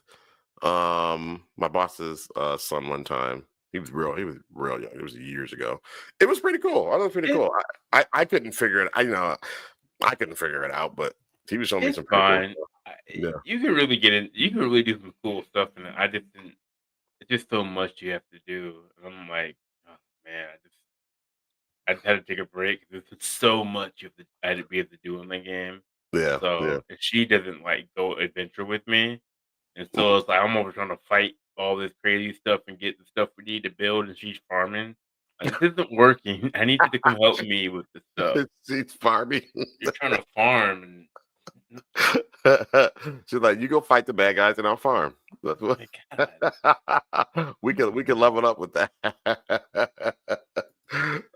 my boss's son one time. He was real young. It was years ago. It was pretty cool. I thought it was pretty It- cool. I couldn't figure it. I couldn't figure it out, but he was showing me It's some pretty cool fine. stuff. Yeah. You can really get in. You can really do some cool stuff in it. I just didn't. It's just so much you have to do. And I'm like, oh, man, I just had to take a break. There's so much I had to be able to do in the game. Yeah. So if she doesn't like go adventure with me, and so it's like I'm over trying to fight all this crazy stuff and get the stuff we need to build, and she's farming. Like, this isn't working. I need you to come help me with this stuff. She's farming. You're trying to farm, and She's like, you go fight the bad guys and I'll farm. That's what God. we can level up with that.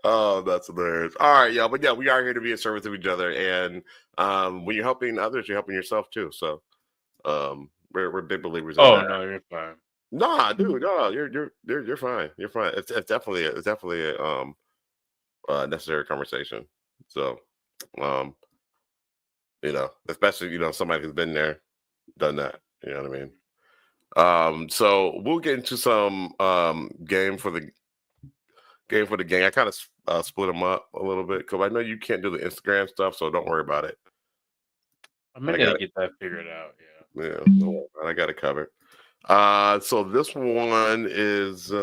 Oh, that's hilarious. All right, yeah, but yeah, we are here to be a service to each other, and when you're helping others, you're helping yourself too. So, we're big believers in Oh that. no, you're fine. Nah, dude, no, you're fine. You're fine. It's definitely a necessary conversation. So, especially somebody who's been there, done that. You know what I mean? So we'll get into some game for the gang. I kind of split them up a little bit because I know you can't do the Instagram stuff, so don't worry about it. I'm gonna get that figured out. Yeah, I got it covered. So this one is I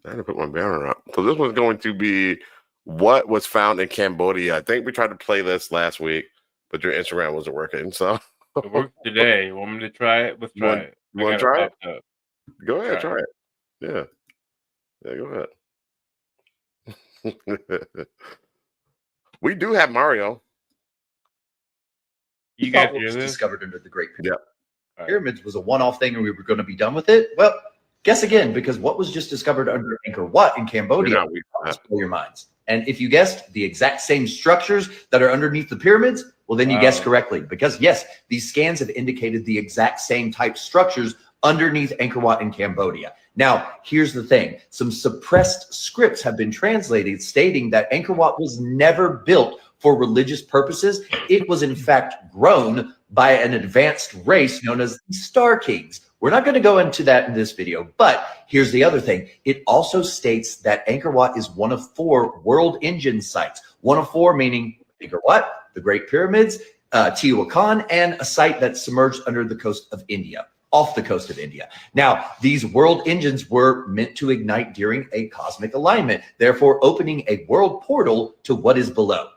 had to put my banner up. So this one's going to be what was found in Cambodia. I think we tried to play this last week, but your Instagram wasn't working. So It worked today. You want me to try it? Let's try it. You want to try it? Up. Go ahead, try it. Yeah, go ahead. We do have Mario. You guys thought what hear was this? discovered under the Great Yeah. Pyramids was a one-off thing and we were going to be done with it? Well, guess again, because what was just discovered under Angkor Wat in Cambodia will blow your minds. And if you guessed the exact same structures that are underneath the pyramids, well, then you guessed correctly. Because yes, these scans have indicated the exact same type structures underneath Angkor Wat in Cambodia. Now, here's the thing. Some suppressed scripts have been translated stating that Angkor Wat was never built for religious purposes. It was in fact grown by an advanced race known as the Star Kings. We're not going to go into that in this video, but here's the other thing. It also states that Angkor Wat is one of 4 world engine sites. One of 4 meaning Angkor Wat, the Great Pyramids, Teotihuacan, and a site that's submerged under the coast of India. Off the coast of India. Now, these world engines were meant to ignite during a cosmic alignment, therefore opening a world portal to what is below.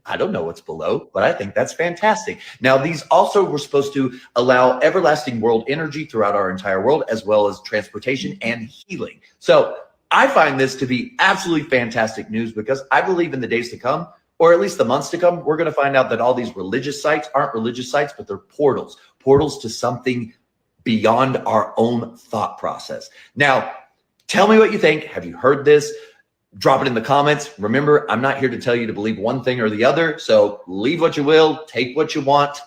I don't know what's below, but I think that's fantastic. Now, these also were supposed to allow everlasting world energy throughout our entire world, as well as transportation and healing. So I find this to be absolutely fantastic news because I believe in the days to come, or at least the months to come, we're going to find out that all these religious sites aren't religious sites, but they're portals to something beyond our own thought process. Now, tell me what you think. Have you heard this? Drop it in the comments. Remember, I'm not here to tell you to believe one thing or the other. So leave what you will, take what you want.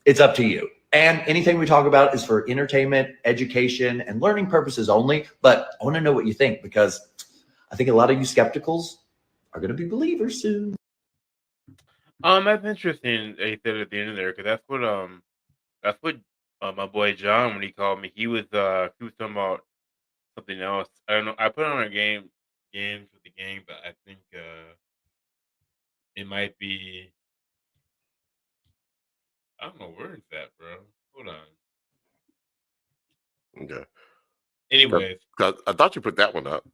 It's up to you. And anything we talk about is for entertainment, education, and learning purposes only. But I want to know what you think because I think a lot of you skepticals are going to be believers soon. That's interesting that you said at the end of there because that's what my boy John, when he called me, he was talking about something else. I don't know. I put on a games with the game, but I think it might be. I don't know where it's at, bro. Hold on. Okay. Anyways, I thought you put that one up.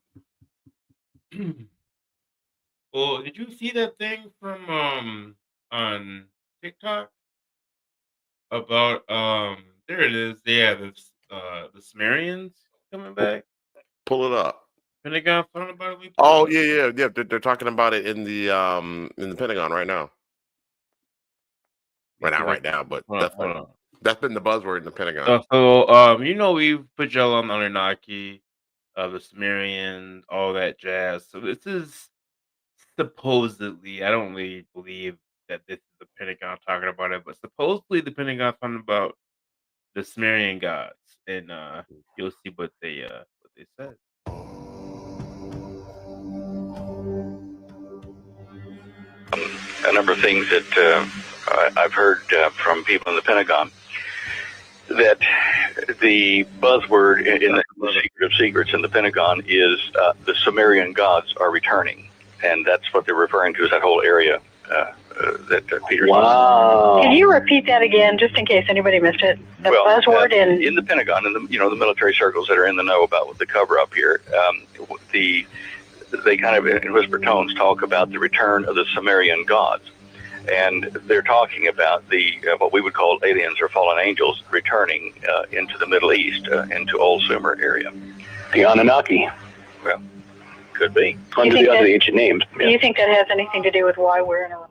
well, did you see that thing from on TikTok about there it is. Yeah, the Sumerians coming back. Pull it up. Pentagon found about it. Oh yeah. They're talking about it in the Pentagon right now. Well, not right now, but that's been the buzzword in the Pentagon. So we put y'all on the Anunnaki, the Sumerians, all that jazz. So this is supposedly, I don't really believe that this is the Pentagon talking about it, but supposedly the Pentagon talking about the Sumerian gods, and you'll see what they said. A number of things that I've heard from people in the Pentagon, that the buzzword in the secret of secrets in the Pentagon is the Sumerian gods are returning, and that's what they're referring to as that whole area that Peter's. Wow! Can you repeat that again, just in case anybody missed it? The buzzword in the Pentagon, in the military circles that are in the know about the cover up here, they kind of in whisper tones talk about the return of the Sumerian gods. And they're talking about the what we would call aliens or fallen angels returning into the Middle East, into Old Sumer area. The Anunnaki. Well, could be. Under the other ancient names. Do you think that has anything to do with why we're in a...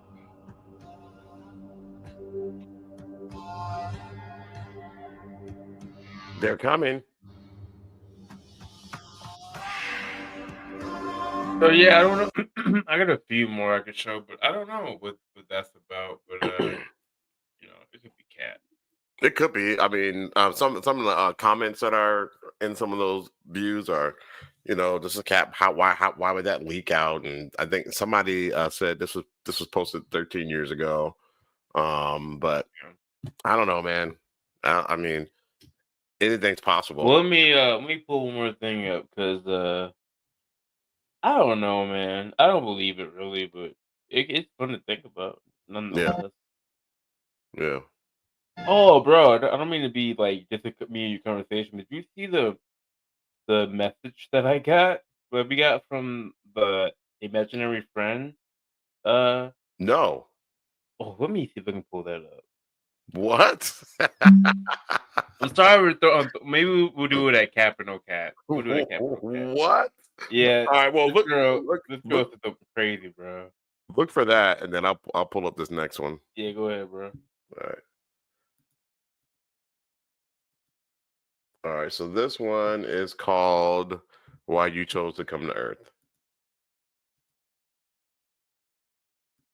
They're coming. So yeah, I don't know. I got a few more I could show, but I don't know what that's about. But it could be cat. It could be. I mean, some of the comments that are in some of those views are, this is cat. Why would that leak out? And I think somebody said this was posted 13 years ago. But I don't know, man. I mean, anything's possible. Well, let me pull one more thing up because I don't know, man. I don't believe it really, but it's fun to think about. Nonetheless. Yeah. Oh, bro, I don't mean to be like just me and your conversation, but did you see the message that I got? That we got from the imaginary friend? No. Oh, let me see if I can pull that up. What? I'm sorry. Maybe we'll do it at Cap or No Cap. We'll do it at Cap or No Cap. What? Yeah. All right. Well, look, crazy, bro. Look for that, and then I'll pull up this next one. Yeah, go ahead, bro. All right. So this one is called "Why You Chose to Come to Earth."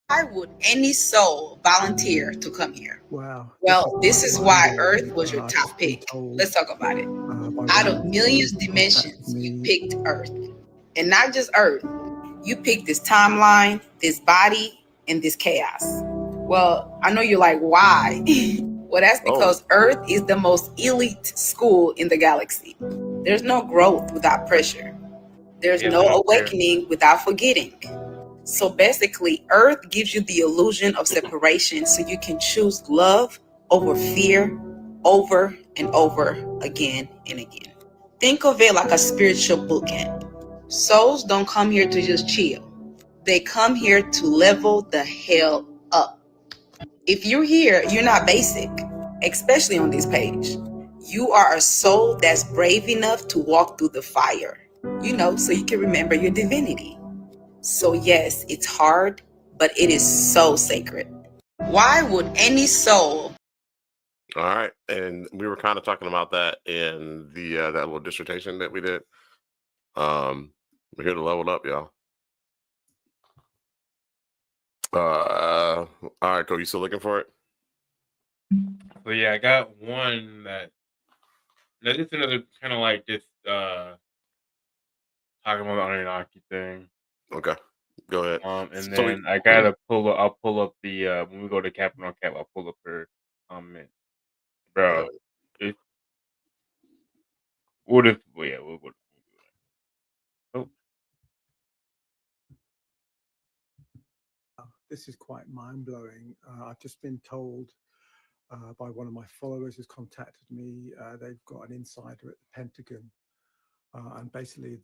Why would any soul volunteer to come here? Wow. Well, this is why Earth was your top pick. Let's talk about it. Out of millions of dimensions, you picked Earth. And not just Earth. You picked this timeline, this body, and this chaos. Well, I know you're like, why? Well, that's because Earth is the most elite school in the galaxy. There's no growth without pressure. There's no awakening without forgetting. So basically, Earth gives you the illusion of separation so you can choose love over fear over and over again and again. Think of it like a spiritual bootcamp. Souls don't come here to just chill. They come here to level the hell up. If you're here, you're not basic, especially on this page. You are a soul that's brave enough to walk through the fire, so you can remember your divinity. So yes, it's hard, but it is so sacred. Why would any soul... All right. And we were kind of talking about that in the that little dissertation that we did. We're here to level up, y'all. All right, Cole, you still looking for it? So yeah, I got one that it's another kind of like this talking about the Anunnaki thing. Okay, go ahead. And then I'll pull up the when we go to Cap on Cap, I'll pull up her comment. Bro, we'll go. Oh. this is quite mind-blowing. I've just been told by one of my followers who's contacted me, they've got an insider at the Pentagon. And basically,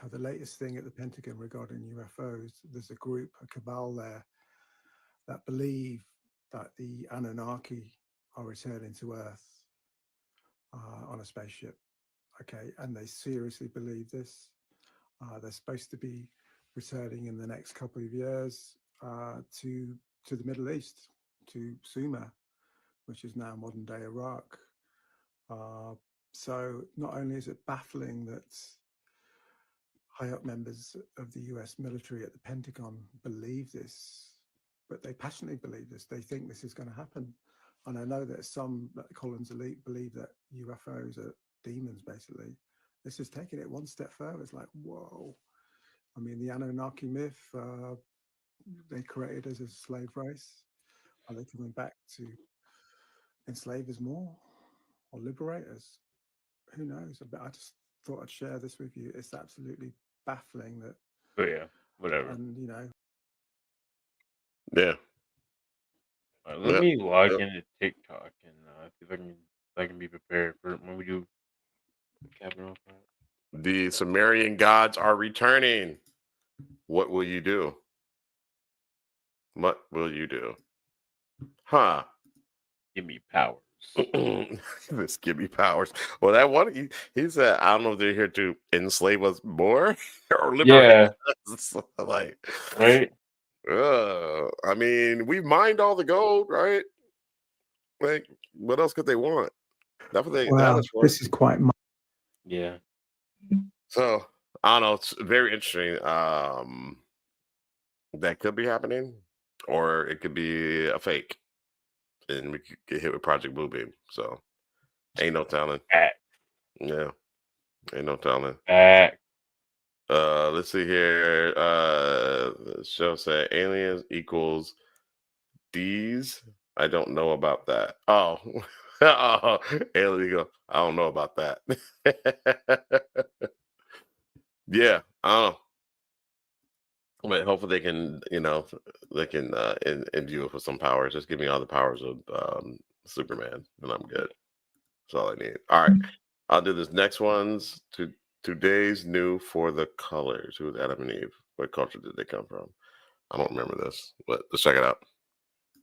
the latest thing at the Pentagon regarding UFOs, there's a group, a cabal there, that believe that the Anunnaki are returning to Earth on a spaceship. Okay, and they seriously believe this. They're supposed to be returning in the next couple of years to the Middle East, to Sumer, which is now modern day Iraq. So not only is it baffling that high up members of the US military at the Pentagon believe this, but they passionately believe this. They think this is going to happen. And I know that some, like Collins elite, believe that UFOs are demons, basically. This is taking it one step further. It's like, whoa. I mean, the Anunnaki myth, they created us as a slave race. Are they coming back to enslave us more or liberate us? Who knows? But I just thought I'd share this with you. It's absolutely baffling that. But yeah, whatever. And, you know. Yeah. Let me log into TikTok and see if I can be prepared for when we do capital. The Sumerian gods are returning. What will you do? What will you do? Huh? Give me powers. This give me powers. Well, that one he said, I don't know if they're here to enslave us more or liberate us. Like, right? I mean, we mined all the gold, right? Like, what else could they want? That's what they. Wow, this is quite. Yeah. So I don't know. It's very interesting. That could be happening, or it could be a fake, and we could get hit with Project Bluebeam. So ain't no telling. Yeah, ain't no telling. Let's see here. The show said aliens equals D's. I don't know about that. Oh, alien equal. I don't know about that. Yeah, I don't know. But hopefully they can, imbue it with some powers. Just give me all the powers of Superman, and I'm good. That's all I need. All right, I'll do this next one's today's new for the colors. Who was Adam and Eve? What culture did they come from? I don't remember this, but let's check it out.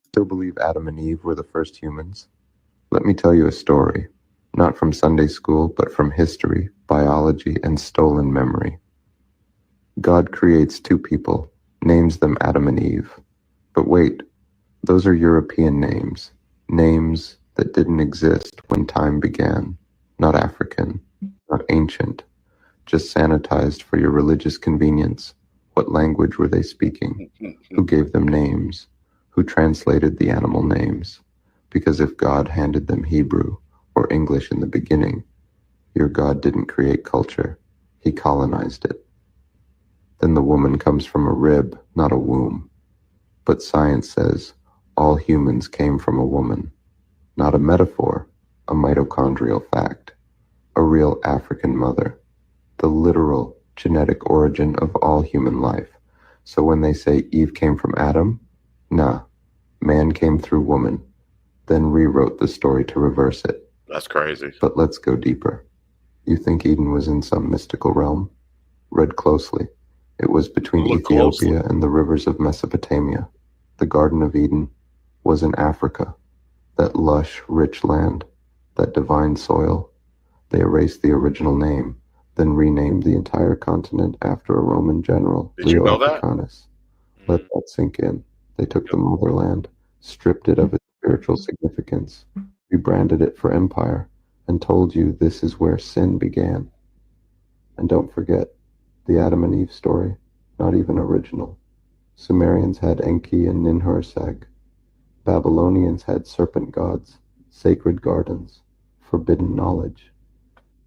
Still believe Adam and Eve were the first humans? Let me tell you a story, not from Sunday school, but from history, biology, and stolen memory. God creates two people, names them Adam and Eve. But wait, those are European names that didn't exist when time began, not African, not ancient, just sanitized for your religious convenience. What language were they speaking? Who gave them names? Who translated the animal names? Because if God handed them Hebrew or English in the beginning, your God didn't create culture, he colonized it. Then the woman comes from a rib, not a womb. But science says all humans came from a woman. Not a metaphor, a mitochondrial fact. A real African mother. The literal genetic origin of all human life. So when they say Eve came from Adam, nah, man came through woman, then rewrote the story to reverse it. That's crazy. But let's go deeper. You think Eden was in some mystical realm? Read closely. It was between Ethiopia and the rivers of Mesopotamia. The Garden of Eden was in Africa. That lush, rich land, that divine soil. They erased the original name, then renamed the entire continent after a Roman general, Leo Africanus. Let that sink in. They took the motherland, stripped it of its spiritual significance, rebranded it for empire, and told you this is where sin began. And don't forget, the Adam and Eve story, not even original. Sumerians had Enki and Ninhursag. Babylonians had serpent gods, sacred gardens, forbidden knowledge.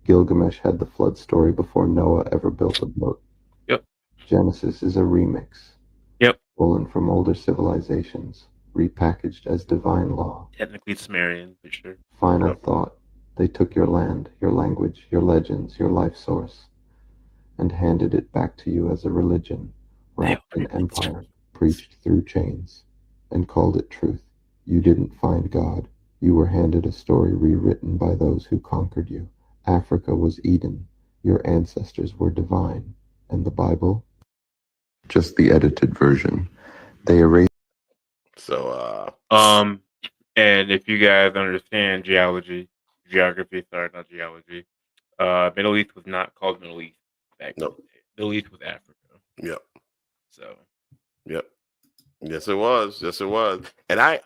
Gilgamesh had the flood story before Noah ever built a boat. Yep. Genesis is a remix. Yep. Stolen from older civilizations, repackaged as divine law. Technically Sumerian, for sure. Final thought. They took your land, your language, your legends, your life source, and handed it back to you as a religion, wrapped in empire, preached through chains and called it truth. You didn't find God. You were handed a story rewritten by those who conquered you. Africa was Eden. Your ancestors were divine. And the Bible? Just the edited version. They erased. So, and if you guys understand geography, sorry, not geology, Middle East was not called Middle East back then. Middle East was Africa. Yep. So. Yep. Yes, it was. Yes, it was. And I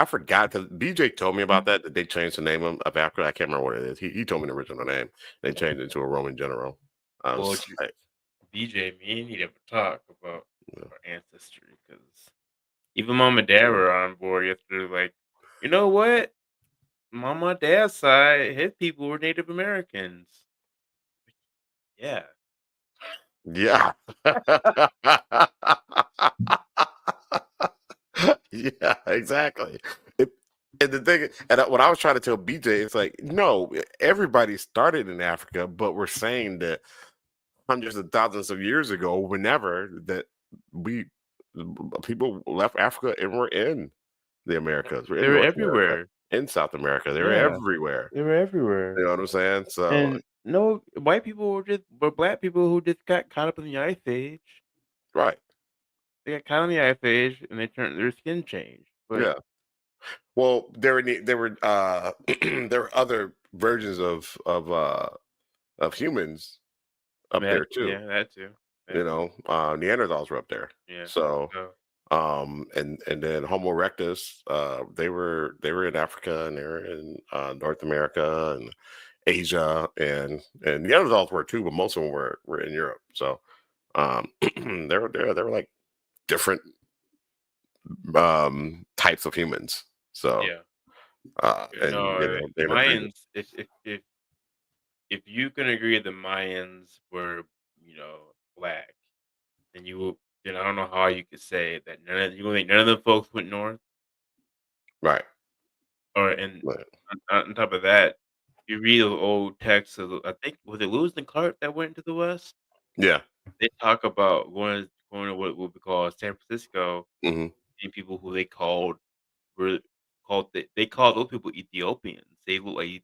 forgot because BJ told me about that they changed the name of Africa. I can't remember what it is. He told me the original name. They changed it to a Roman general. Well, BJ, me and he never talk about our ancestry because even Mom and Dad were on board yesterday. Like, you know what? Mom and Dad's side, his people were Native Americans. Yeah. Yeah. Yeah, exactly. And the thing, and what I was trying to tell BJ, it's like, no, everybody started in Africa, but we're saying that hundreds of thousands of years ago, whenever that people left Africa and were in the Americas. They were everywhere. America, in South America. They were everywhere. They were everywhere. You know what I'm saying? So, and no, white people were black people who just got caught up in the ice age. Right. They got caught in the ice age and their skin changed. But yeah. Well, there were there were other versions of humans up there too. Yeah, that too. You know, Neanderthals were up there. Yeah. So, and then Homo erectus, they were in Africa and they were in North America and Asia, and Neanderthals were too, but most of them were in Europe. So, they were like different types of humans. So yeah, the Mayans. If you can agree the Mayans were black, then then I don't know how you could say that none of the folks went north, right? On top of that, you read the old texts. I think was it Lewis and Clark that went to the west? Yeah, they talk about going to what we call San Francisco. Mm-hmm. And people who they called those people Ethiopians. They look like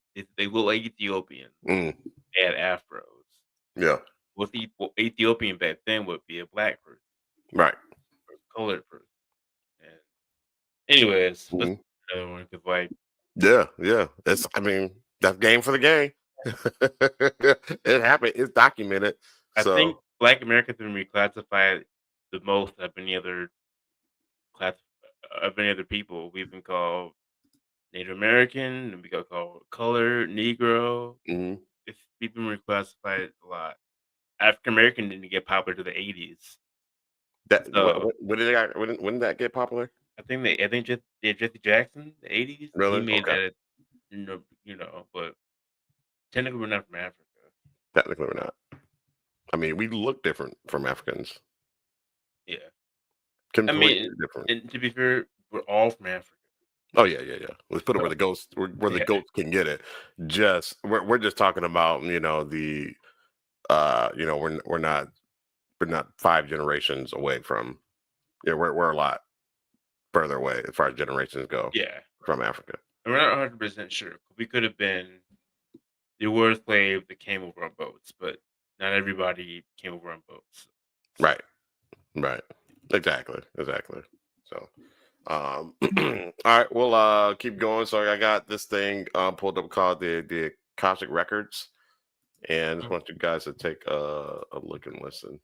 Ethiopians. Mm. They had afros. Yeah. What Ethiopian back then would be a black person, right? Or a colored person. And anyways, let's another one because yeah. That's game for the game. It happened. It's documented. I think Black Americans have been reclassified the most of any other class of any other people. We've been called Native American, and we got called colored, Negro. Mm-hmm. We've been reclassified a lot. African American didn't get popular to the 80s. When did that get popular? I think Jesse Jackson, the 80s. Really? He made that. But technically we're not from Africa. Technically we're not. I mean, we look different from Africans. Yeah. Completely different. And to be fair, we're all from Africa. Oh yeah. Let's put it where the goats the goats can get it. We're just talking about we're not 5 generations away from. We're a lot further away as far as generations go. Yeah. From Africa. And we're not 100% sure. We could have been. There were slaves that came over on boats, but not everybody came over on boats. Right. Exactly. So, all right, we'll keep going. So I got this thing pulled up called the Akashic Records, and I just want you guys to take a look and listen.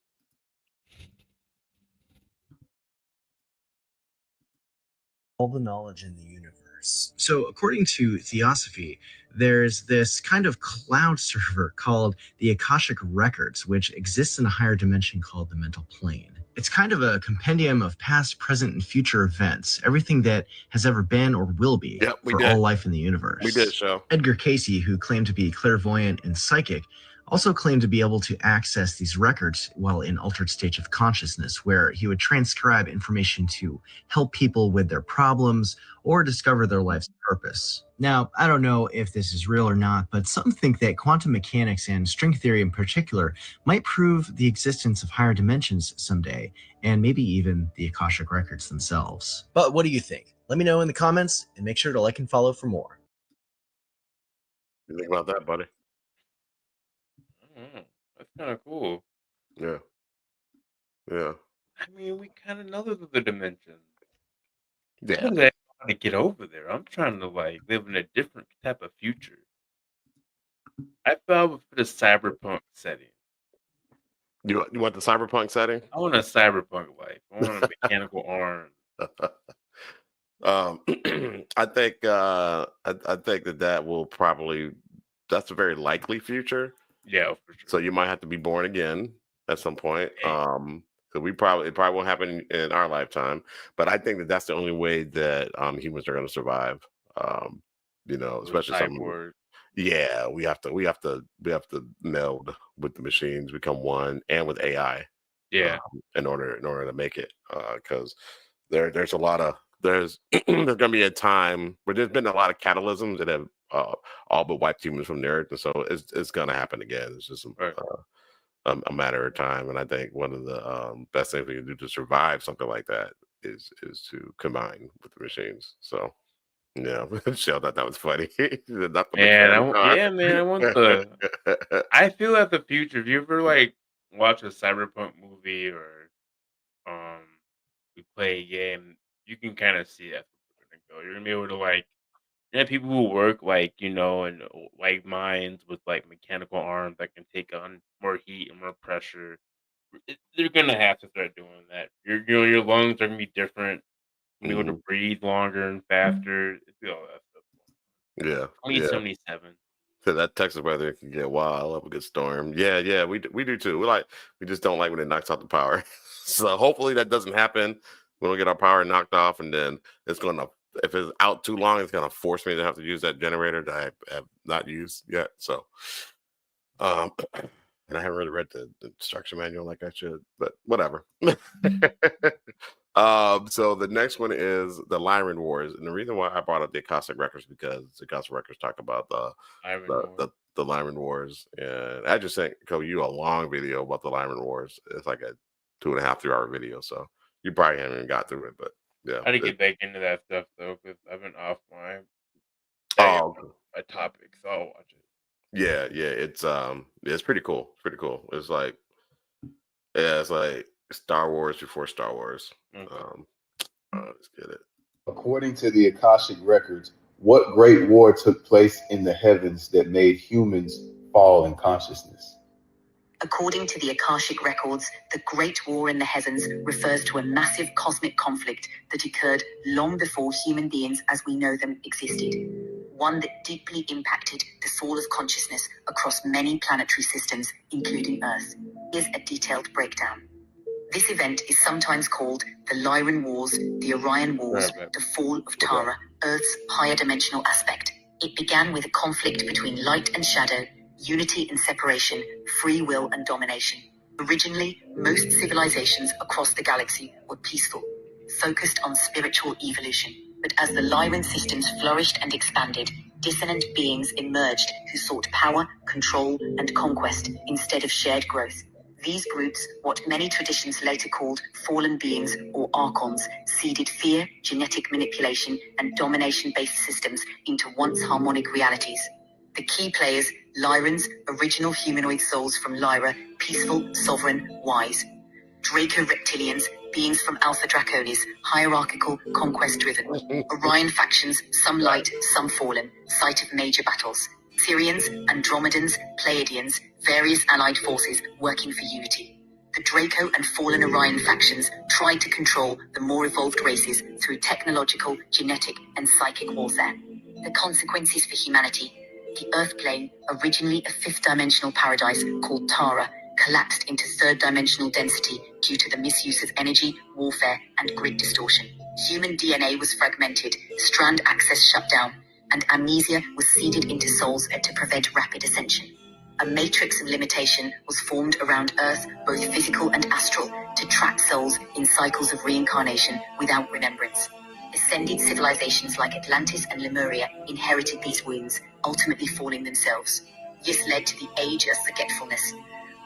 All the knowledge in the universe. So according to Theosophy, there's this kind of cloud server called the Akashic Records, which exists in a higher dimension called the mental plane. It's kind of a compendium of past, present, and future events, everything that has ever been or will be for all life in the universe. We did, so. Edgar Cayce, who claimed to be clairvoyant and psychic, also claimed to be able to access these records while in altered state of consciousness, where he would transcribe information to help people with their problems or discover their life's purpose. Now, I don't know if this is real or not, but some think that quantum mechanics and string theory in particular might prove the existence of higher dimensions someday, and maybe even the Akashic records themselves. But what do you think? Let me know in the comments, and make sure to like and follow for more. You think about that, buddy? That's kind of cool. Yeah. Yeah. I mean, we kind of know there's a dimension. Yeah. I don't know how to get over there. I'm trying to like live in a different type of future. I fell for the cyberpunk setting. You want the cyberpunk setting? I want a cyberpunk life. I want a mechanical arm. I think that will probably, that's a very likely future. Yeah, for sure. So you might have to be born again at some point. So it probably won't happen in our lifetime, but I think that that's the only way that humans are going to survive. Especially some. Yeah, we have to meld with the machines, become one, and with AI. Yeah. In order to make it, because there's a lot of there's going to be a time where there's been a lot of catalysms that have all but wiped humans from the earth, and so it's going to happen again. It's just a matter of time, and I think one of the best things we can do to survive something like that is to combine with the machines. So. Yeah, Michelle thought that was funny. Man, I want the. I feel like the future. If you ever like watch a cyberpunk movie or we play a game, you can kind of see that's where we're gonna go. You're gonna be able to like, people who work like in like mines with like mechanical arms that can take on more heat and more pressure. They're gonna have to start doing that. Your lungs are gonna be different. Be able to breathe longer and faster. All that stuff. Yeah. 2077. So that Texas weather can get wild. I love a good storm. Yeah, we do too. We just don't like when it knocks out the power. So hopefully that doesn't happen. We don't get our power knocked off, and then it's gonna, if it's out too long, it's gonna force me to have to use that generator that I have not used yet. So, and I haven't really read the instruction manual like I should, but whatever. So the next one is the Lyran Wars, and the reason why I brought up the Akashic records because the Akashic records talk about the Lyran Wars, and I just sent you a long video about the Lyran Wars. It's like a 2.5-3 hour video, so you probably haven't even got through it, but yeah. I didn't get back into that stuff though because I've been off my topic, so I'll watch it. Yeah, it's pretty cool. It's like Star Wars before Star Wars. Let's get it. According to the Akashic records, what great war took place in the heavens that made humans fall in consciousness? According to the Akashic records, the Great War in the Heavens refers to a massive cosmic conflict that occurred long before human beings as we know them existed. One that deeply impacted the fall of consciousness across many planetary systems, including Earth. Here's a detailed breakdown. This event is sometimes called the Lyran Wars, the Orion Wars, the fall of Tara, Earth's higher dimensional aspect. It began with a conflict between light and shadow, unity and separation, free will and domination. Originally, most civilizations across the galaxy were peaceful, focused on spiritual evolution. But as the Lyran systems flourished and expanded, dissonant beings emerged who sought power, control, and conquest instead of shared growth. These groups, what many traditions later called fallen beings or archons, seeded fear, genetic manipulation, and domination-based systems into once harmonic realities. The key players, Lyrans, original humanoid souls from Lyra, peaceful, sovereign, wise. Draco reptilians, beings from Alpha Draconis, hierarchical, conquest-driven. Orion factions, some light, some fallen, site of major battles. Syrians, Andromedans, Pleiadians, various allied forces working for unity. The Draco and fallen Orion factions tried to control the more evolved races through technological, genetic, and psychic warfare. The consequences for humanity. The Earth plane, originally a fifth-dimensional paradise called Tara, collapsed into third-dimensional density due to the misuse of energy, warfare, and grid distortion. Human DNA was fragmented, strand access shut down, and amnesia was seeded into souls to prevent rapid ascension. A matrix of limitation was formed around Earth, both physical and astral, to trap souls in cycles of reincarnation without remembrance. Ascended civilizations like Atlantis and Lemuria inherited these wounds, ultimately falling themselves. This led to the Age of Forgetfulness,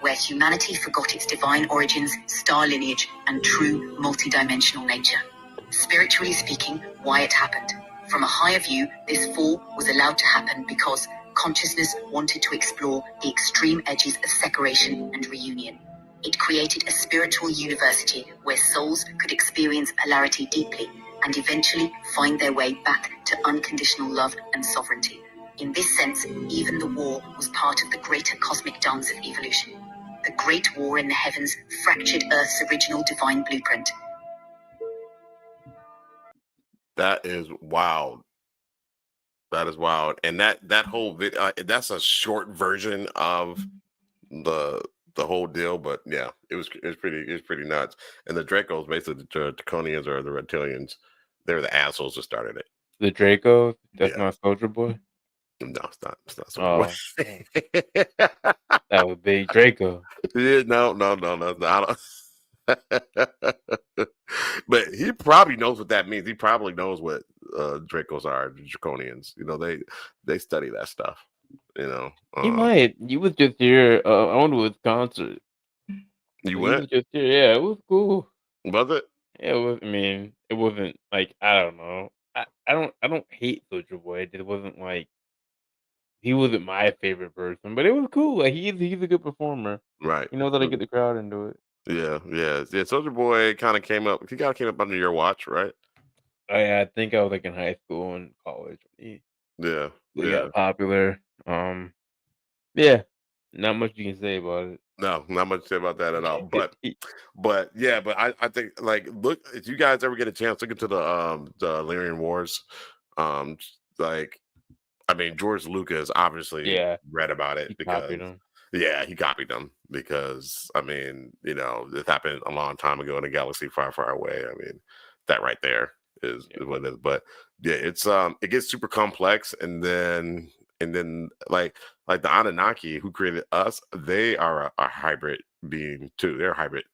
where humanity forgot its divine origins, star lineage, and true multidimensional nature. Spiritually speaking, why it happened. From a higher view, this fall was allowed to happen because consciousness wanted to explore the extreme edges of separation and reunion. It created a spiritual university where souls could experience polarity deeply and eventually find their way back to unconditional love and sovereignty. In this sense, even the war was part of the greater cosmic dance of evolution. The Great War in the heavens fractured Earth's original divine blueprint. That is wild. That is wild. And that whole video, that's a short version of the whole deal, but yeah, it was pretty nuts. And the Dracos, basically the Draconians or the reptilians, they're the assholes that started it. The Draco? That's not Soldier Boy? No, it's not Soldier Boy. That would be Draco. Yeah, no, I don't. But he probably knows what that means. He probably knows what Dracos are, the Draconians. You know, they study that stuff. You know, He might. You was just here. I went to his concert. You went? Was just here. Yeah, it was cool. Was it? Yeah, it was. I mean, it wasn't like, I don't know. I don't hate Soldier Boy. It wasn't like he wasn't my favorite person, but it was cool. Like he's a good performer. Right. You know that I get the crowd into it. Yeah. Soldier Boy kind of came up. He kind of came up under your watch, right? I think I was like in high school and college. He got popular. Yeah, not much you can say about it. No, not much to say about that at all. But I think, like, look, if you guys ever get a chance, look into the Lyrian Wars. Like, I mean, George Lucas obviously read about it because he copied them because, I mean, you know, this happened a long time ago in a galaxy far, far away. I mean, that right there is what it is. But yeah, it's it gets super complex, and then like the Anunnaki who created us, they are a hybrid being too. They're a hybrid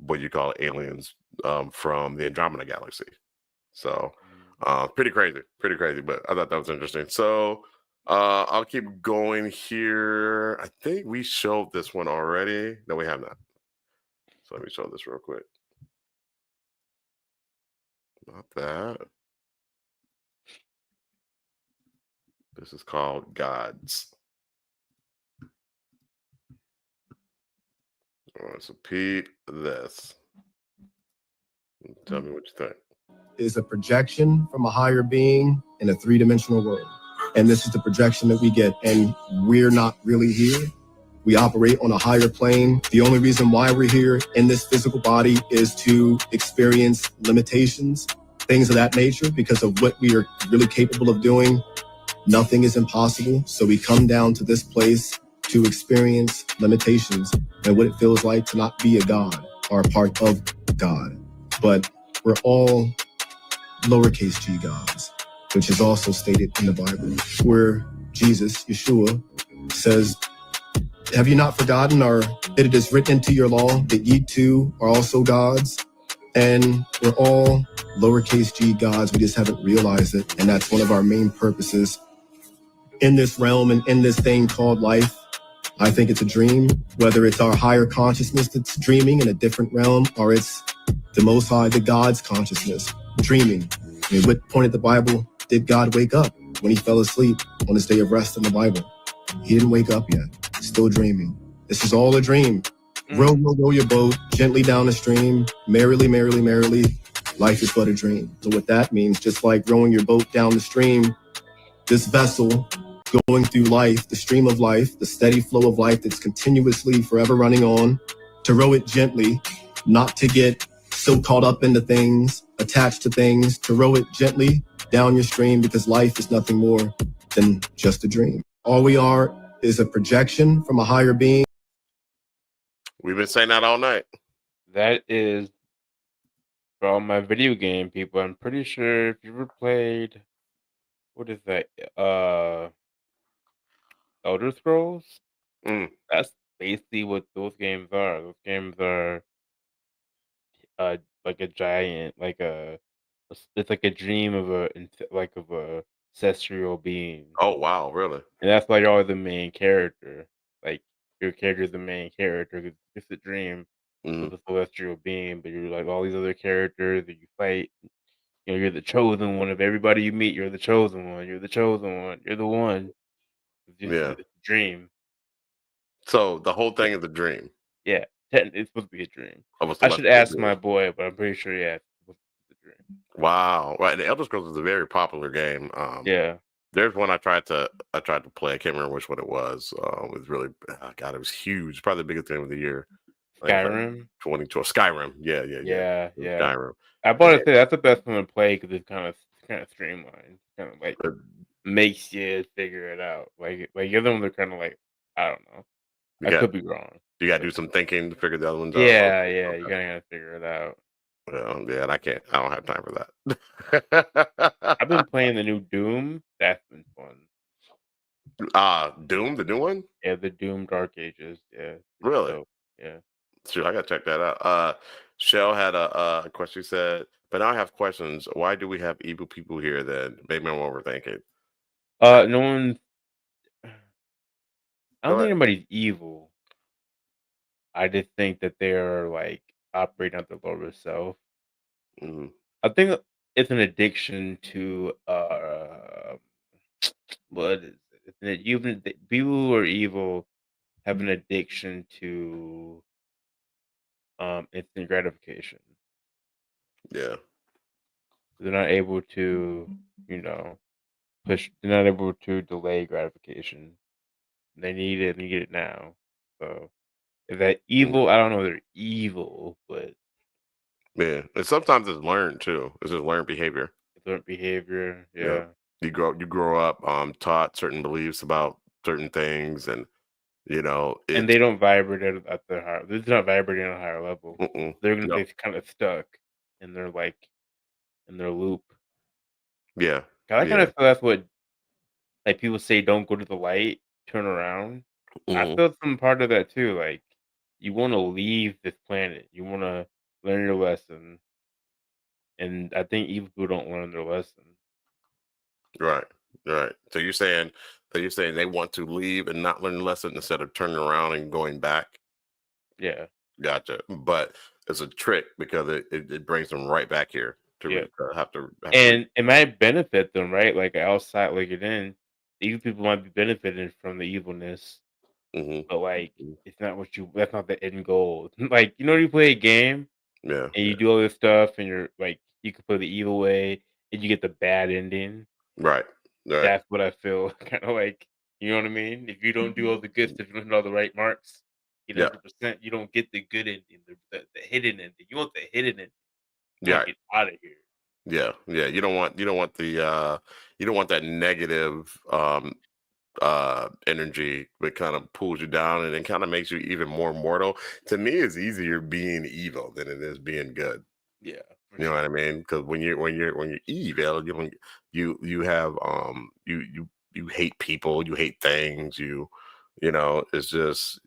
what you call aliens from the Andromeda galaxy. So pretty crazy, but I thought that was interesting. So I'll keep going here. I think we showed this one already. No, we have not. So let me show this real quick. Not that. This is called Gods. All right, so Pete, this. Tell me what you think. Is a projection from a higher being in a three-dimensional world. And this is the projection that we get. And we're not really here. We operate on a higher plane. The only reason why we're here in this physical body is to experience limitations, things of that nature, because of what we are really capable of doing. Nothing is impossible. So we come down to this place to experience limitations and what it feels like to not be a god or a part of God. But we're all lowercase g gods, which is also stated in the Bible, where Jesus, Yeshua, says, have you not forgotten, or that it is written into your law that ye too are also gods? And we're all lowercase g gods. We just haven't realized it. And that's one of our main purposes in this realm and in this thing called life. I think it's a dream, whether it's our higher consciousness that's dreaming in a different realm, or it's the Most High, the God's consciousness, dreaming. I mean, what point of the Bible did God wake up when he fell asleep on his day of rest in the Bible? He didn't wake up yet, still dreaming. This is all a dream. Row your boat gently down the stream, merrily, merrily, merrily. Life is but a dream. So what that means, just like rowing your boat down the stream, this vessel going through life, the stream of life, the steady flow of life that's continuously forever running on, to row it gently, not to get so caught up into things, attached to things, to row it gently down your stream, because life is nothing more than just a dream. All we are is a projection from a higher being. We've been saying that all night. That is, for all my video game people, I'm pretty sure if you ever played what is that? Elder Scrolls. That's basically what those games are. Those games are like a giant, it's like a dream of of a ancestral being. Oh wow, really? And that's why you're the main character. Like your character is the main character 'cause it's a dream of a celestial being, but you're like all these other characters that you fight. You know, you're the chosen one of everybody you meet. You're the chosen one. You're the chosen one. You're the one. Yeah. It's a dream. So the whole thing is a dream. Yeah, it's supposed to be a dream. Of a I should celestial ask being. my boy, but I'm pretty sure it's supposed to be a dream. Wow. Right. The Elder Scrolls is a very popular game. Yeah. There's one I tried to play. I can't remember which one it was. It was really God, it was huge. Probably the biggest game of the year. I think it's like Skyrim? 2012. Skyrim. Yeah. Yeah, It was yeah. Skyrim. I bought it. That's the best one to play because it's kind of streamlined. Kind of like makes you figure it out. Like the other ones are kind of like I don't know. I could be wrong. You got to do some thinking to figure the other ones out. Yeah, yeah. You gotta figure it out. Well, yeah, and I don't have time for that. I've been playing the new Doom. That's been fun. Doom, the new one? Yeah, the Doom Dark Ages. Yeah. Really? So, yeah. Sure, I gotta check that out. Shell had a question. She said, "But now I have questions. Why do we have evil people here? Then maybe I'm overthinking." No one. I don't Go think ahead. anybody's evil. I just think that they're like operating at their lower self. I think it's an addiction to what is it? It's even people who are evil have an addiction to instant gratification. Yeah. They're not able to, they're not able to delay gratification. They need it now. So is that evil? I don't know if they're evil, but Yeah, and sometimes it's learned too. It's just learned behavior. learned behavior. Yeah. Yeah. You grow up taught certain beliefs about certain things, and And they don't vibrate at their higher. They're not vibrating at a higher level. They're gonna Nope. be kind of stuck in their loop. Yeah. I kind of feel that's what like people say. Don't go to the light. Turn around. I feel some part of that too. Like you want to leave this planet. You want to learn your lesson. And I think evil people don't learn their lesson. Right. So you're saying they want to leave and not learn the lesson instead of turning around and going back? Yeah. Gotcha. But it's a trick because it brings them right back here to have to. And it might benefit them, right? Like outside, like evil people might be benefiting from the evilness, but like it's not that's not the end goal. Like you play a game, and you do all this stuff, and you're like you can play the evil way, and you get the bad ending. Right. That's what I feel kind of like. You know what I mean? If you don't do all the good stuff, you don't hit all the right marks, you 100%. You don't get the good ending, the hidden ending. You want the hidden ending. Yeah. Get out of here. Yeah. You don't want that negative energy that kind of pulls you down and it kind of makes you even more mortal. To me, it's easier being evil than it is being good. Yeah. You know what I mean? Because when you're evil, you have you hate people, you hate things, it's just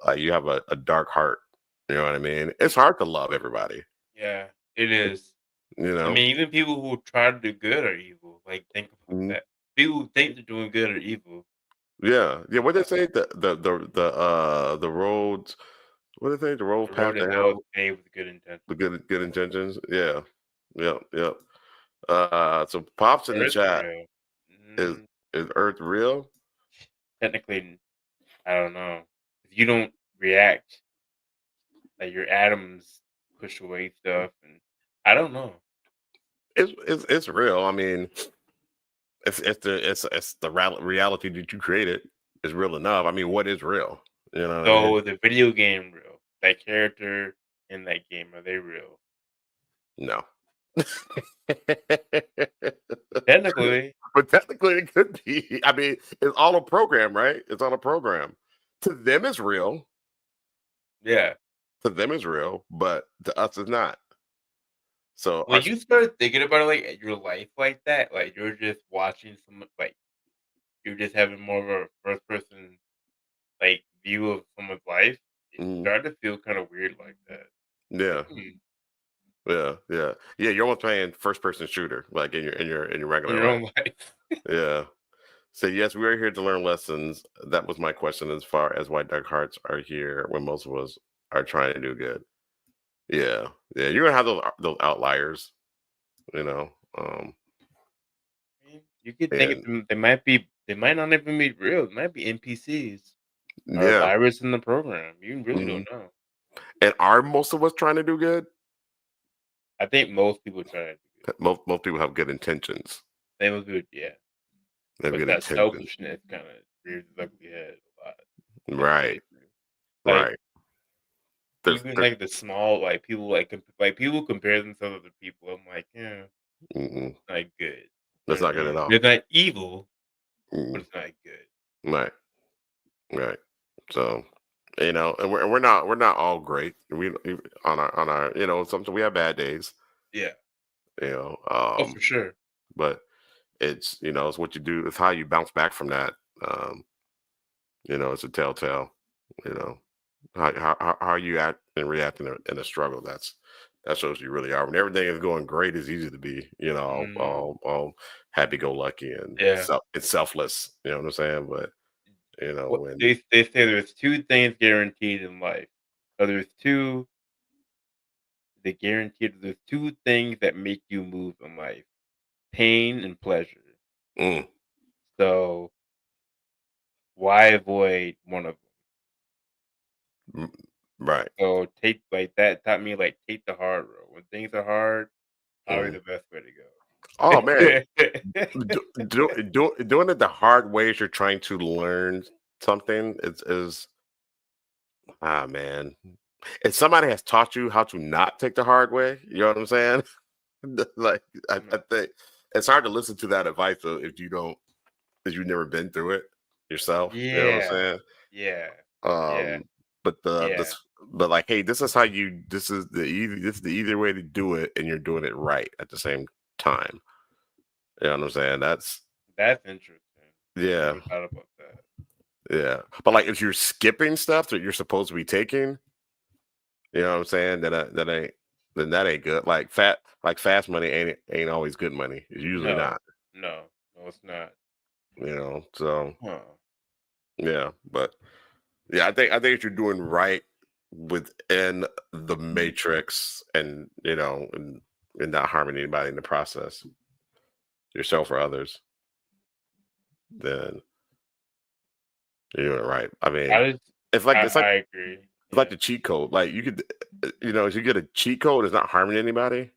like you have a dark heart. You know what I mean? It's hard to love everybody. Yeah, it is. I mean, even people who try to do good are evil. Like think about that. People who think they're doing good are evil. Yeah. What they say the roads. What do they say? The road path to hell with good intentions. The good intentions. Yeah. Yep. So Pops in the chat. Is Earth real? Technically, I don't know. If you don't react, like your atoms push away stuff, and I don't know. It's real. I mean, it's the reality that you created is real enough. I mean, what is real? So the video game real? That character in that game, are they real? No. Technically. But technically it could be. I mean, it's all a program, right? It's all a program. To them it's real. Yeah. To them it's real, but to us it's not. So when you start thinking about it, like your life like that, like you're just watching someone, like you're just having more of a first person like view of someone's life, it started to feel kind of weird like that. yeah, yeah. You're almost playing first person shooter, like in your In regular your life. own life. Yeah. So yes, we are here to learn lessons. That was my question as far as why dark hearts are here when most of us are trying to do good. Yeah, yeah. You're gonna have those outliers, you know. You could think And it, they might not even be real. It might be NPCs or a yeah. virus in the program. You really Mhm. don't know. And are most of us trying to do good? I think most people try to do good. Most people have good intentions. They will do it, yeah. They have But good that intentions. selfishness kind of rears its ugly head a lot. Right. Like Right. There's even there, like the small like people like people compare themselves to other people. I'm like, yeah, mm-mm. not good. That's not good at all. They're not evil, but Mm-mm. it's not good. Right. Right. So, and we're not all great. We on our sometimes we have bad days. Yeah. You know, Oh, for sure. but it's it's what you do. It's how you bounce back from that. Um, it's a telltale. You know, how you act and react in a struggle. That shows you really are. When everything is going great, it's easy to be all happy go lucky and Yeah. it's selfless. You know what I'm saying? But What when they say there's two things guaranteed in life. So there's two things that make you move in life: pain and pleasure. mm, So why avoid one of them? right. So take like that taught me like take the hard road. When things are hard, probably Mhm. the best way to Oh man, go. doing it the hard way as you're trying to learn something is man. If somebody has taught you how to not take the hard way, you know what I'm saying? Like I think it's hard to listen to that advice though if you've never been through it yourself. You know what I'm Yeah. saying? Yeah. Yeah. Um, but Yeah. but like, hey, this is the easier way to do it, and you're doing it right at the same time. You know what I'm saying? That's interesting. Yeah, Never thought about that. yeah. But like, if you're skipping stuff that you're supposed to be taking, you know what I'm saying? Then that ain't good. Like fast money ain't always good money. It's usually No. not. No. No, it's not. So Huh. yeah, but yeah, I think if you're doing right within the matrix and and not harming anybody in the process, yourself or others, then you're doing it right. I mean, I just it's like I agree. it's like the cheat code. Like you could, if you get a cheat code, it's not harming anybody.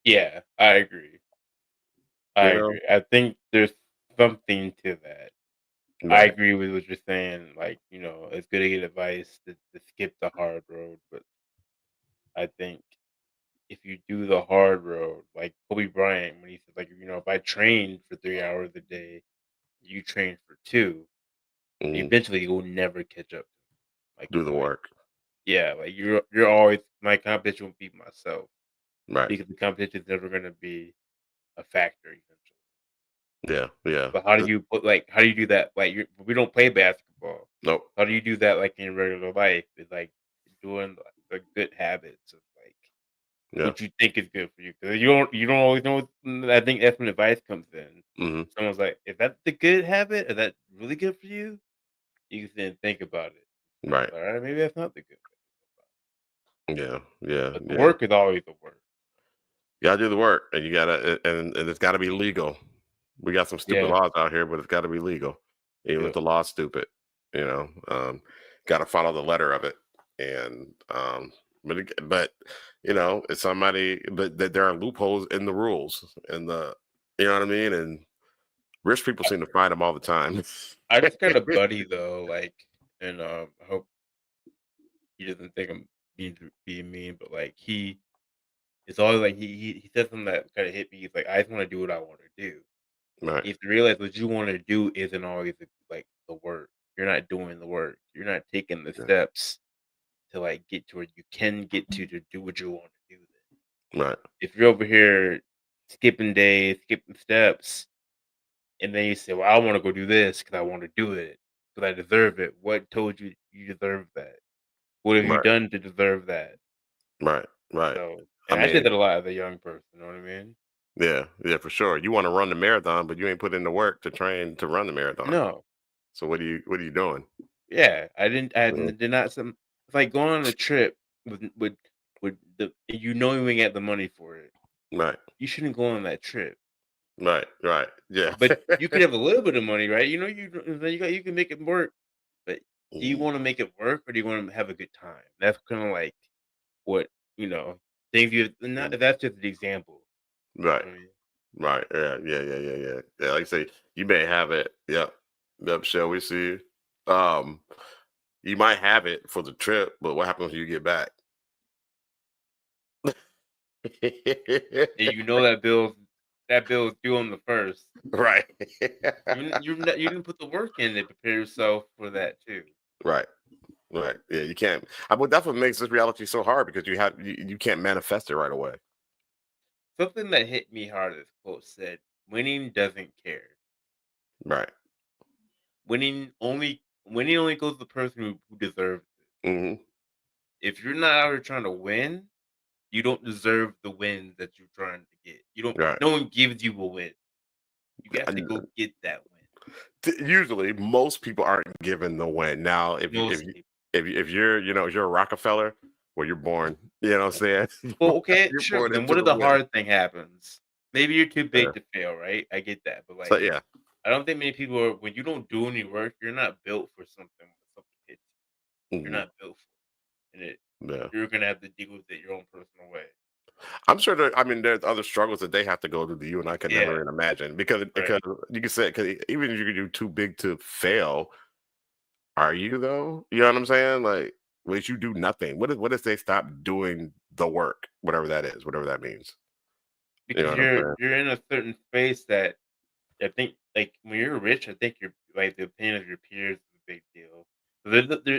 Yeah, I agree. I You know, agree. I think there's something to that. I right? agree with what you're saying. Like, it's good to get advice to skip the hard road, but I think if you do the hard road, like Kobe Bryant, when he said, like, if I trained for 3 hours a day, you train for two, Mm, eventually you'll never catch up. Like, do the work, yeah, like you're always my competition will be myself right? because the competition is never gonna be a factor eventually. Yeah, yeah. But how do you do that? Like we don't play basketball. Nope. How do you do that like in regular life? It's like doing the good habits of like Yeah. what you think is good for you. Because you don't always know. I think that's when advice comes in. Hmm. Someone's like, "Is that the good habit? Is that really good for you?" You can then think about it. Right. All right, maybe that's not the good. Yeah. Yeah. But the Yeah. work is always the work. You gotta do the work, and you gotta, and it's gotta be legal. We got some stupid Yeah. laws out here, but it's gotta be legal, even if Yep. the law's stupid. Gotta follow the letter of it, and but it's somebody, but that there are loopholes in the rules, and you know what I mean, and rich people seem to find them all the time. I just got a buddy though, like, and I hope he doesn't think I'm being mean, but like it's always like he said something that kind of hit me. He's like, I just want to do what I want to do. Right. You have to realize what you want to do isn't always like the work. You're not doing the work. You're not taking the steps to like get to where you can get to do what you want to do. Right. If you're over here skipping days, skipping steps, and then you say, "Well, I want to go do this because I want to do it because I deserve it." What told you you deserve that? What have you Right. done to deserve that? Right. Right. So, I and I say mean, that a lot as a young person. You know what I mean? yeah, for sure. You want to run the marathon, but you ain't put in the work to train to run the marathon. No. So what are you doing? Yeah, I didn't. Mhm. Did not. Some. It's like going on a trip with the you know you ain't got the money for it. Right. You shouldn't go on that trip. Right. Right. Yeah. But you could have a little bit of money, right? You know, you can make it work. But do you Mhm. want to make it work or do you want to have a good time? That's kind of like what things you. Not Mhm. that's just an example. Right. I mean, Right. Yeah. Yeah. Yeah. Yeah. Yeah. Yeah. Like I say, you may have it. Yep. Yep. Shall we see? Um, you might have it for the trip, but what happens when you get back? and you know that bill is due on the first. Right. You didn't put the work in to prepare yourself for that too. Right. Right. Yeah. You can't. That's what makes this reality so hard because you can't manifest it right away. Something that hit me hard, this quote said, "Winning doesn't care. Right. Winning only goes to the person who deserves it. Hmm. If you're not out here trying to win, you don't deserve the wins that you're trying to get. You don't. Right. No one gives you a win. You got to And, go get that win. usually, most people aren't given the win. Now, Most people. if you're if you're a Rockefeller, well, you're born. You know what I'm saying? Well, okay, You're sure. born But then into what if the the win. hard thing happens? Maybe you're too Yeah. big to fail, right? I get that, but So like, yeah. I don't think many people are. When you don't do any work, you're not built for something. Hits you. You're Hmm. not built for it. And Yeah. you're gonna have to deal with it your own personal way. I'm sure there's other struggles that they have to go through that you and I could never Yeah. even imagine because Right. you can say because even if you're too big to fail, are you though? You know what I'm saying? Like, which you do nothing. What if they stop doing the work, whatever that is, whatever that means? You know Because what I'm saying? you're in a certain space that I think, like, when you're rich, I think you're like the opinion of your peers is a big deal. So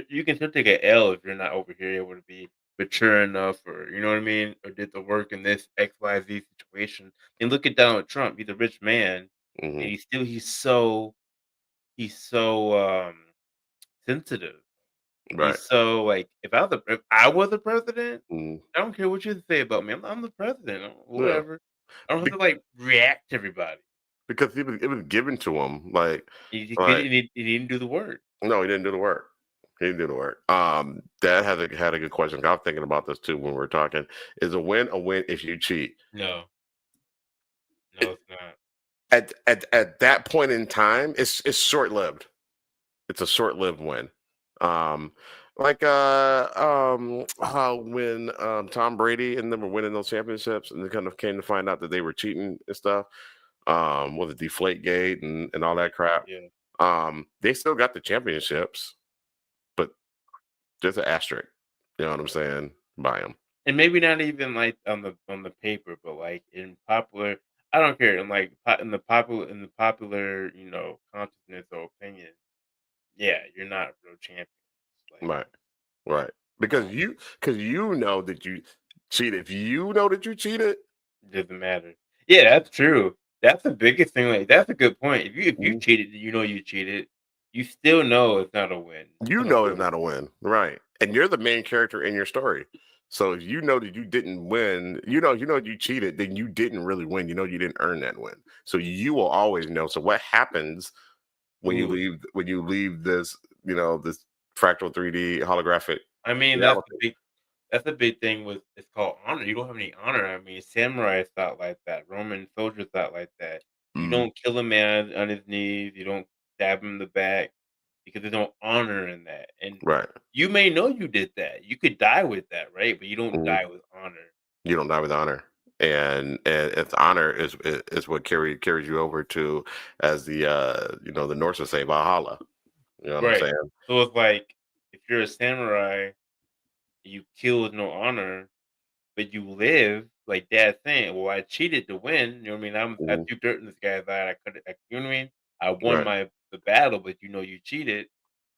you can still take an L if you're not over here able to be mature enough, or you know what I mean, or did the work in this XYZ situation. And look at Donald Trump; he's a rich man, and Hmm. he's so sensitive. Right. He's so like, if I was the president, Mhm. I don't care what you say about me. I'm the president. Yeah. Whatever. I don't have to Be- like react to everybody. because it was given to him. Like, He didn't do the work. no, he didn't do the work. He didn't do the work. Dad had a good question. I was thinking about this too when we were talking. Is a win if you cheat? No, no, it's not. At that point in time, it's short lived. It's a short lived win. Um, like how when Tom Brady and them were winning those championships, and they kind of came to find out that they were cheating and stuff. With the Deflate Gate and all that crap. Yeah. They still got the championships, but there's an asterisk. You know what I'm saying? By them. And maybe not even like on the paper, but like in popular, I don't care. In like in the popular, consciousness or opinion. Yeah, you're not a real champion. Like, Right. Right. Because you know that you cheated. If you know that you cheated, it doesn't matter. Yeah, that's true. That's the biggest thing. Like, that's a good point. If you Mhm. cheated, you know you cheated. You still know it's not a win. you It's not a know it's win. not a win. Right. And you're the main character in your story. So if you know that you didn't win, you know you cheated, then you didn't really win. You know you didn't earn that win. So you will always know. So what happens when you Ooh. leave this, this fractal 3D holographic I mean, reality? that's the big thing with it's called honor. You don't have any honor. I mean, samurais thought like that. Roman soldiers thought like that. You Mhm. don't kill a man on his knees. You don't stab him in the back because there's no honor in that. And Right. you may know you did that. You could die with that, right? But you don't Mhm. die with honor. You don't die with honor. And it's honor is what carries you over to, as the Norse would say, Valhalla. You know what I'm Right. saying? So it's like if you're a samurai, you kill with no honor, but you live like Dad saying, "Well, I cheated to win." You know what I mean? I Mhm. threw dirt in this guy's eye. You know what I mean? I won Right. the battle, but you cheated.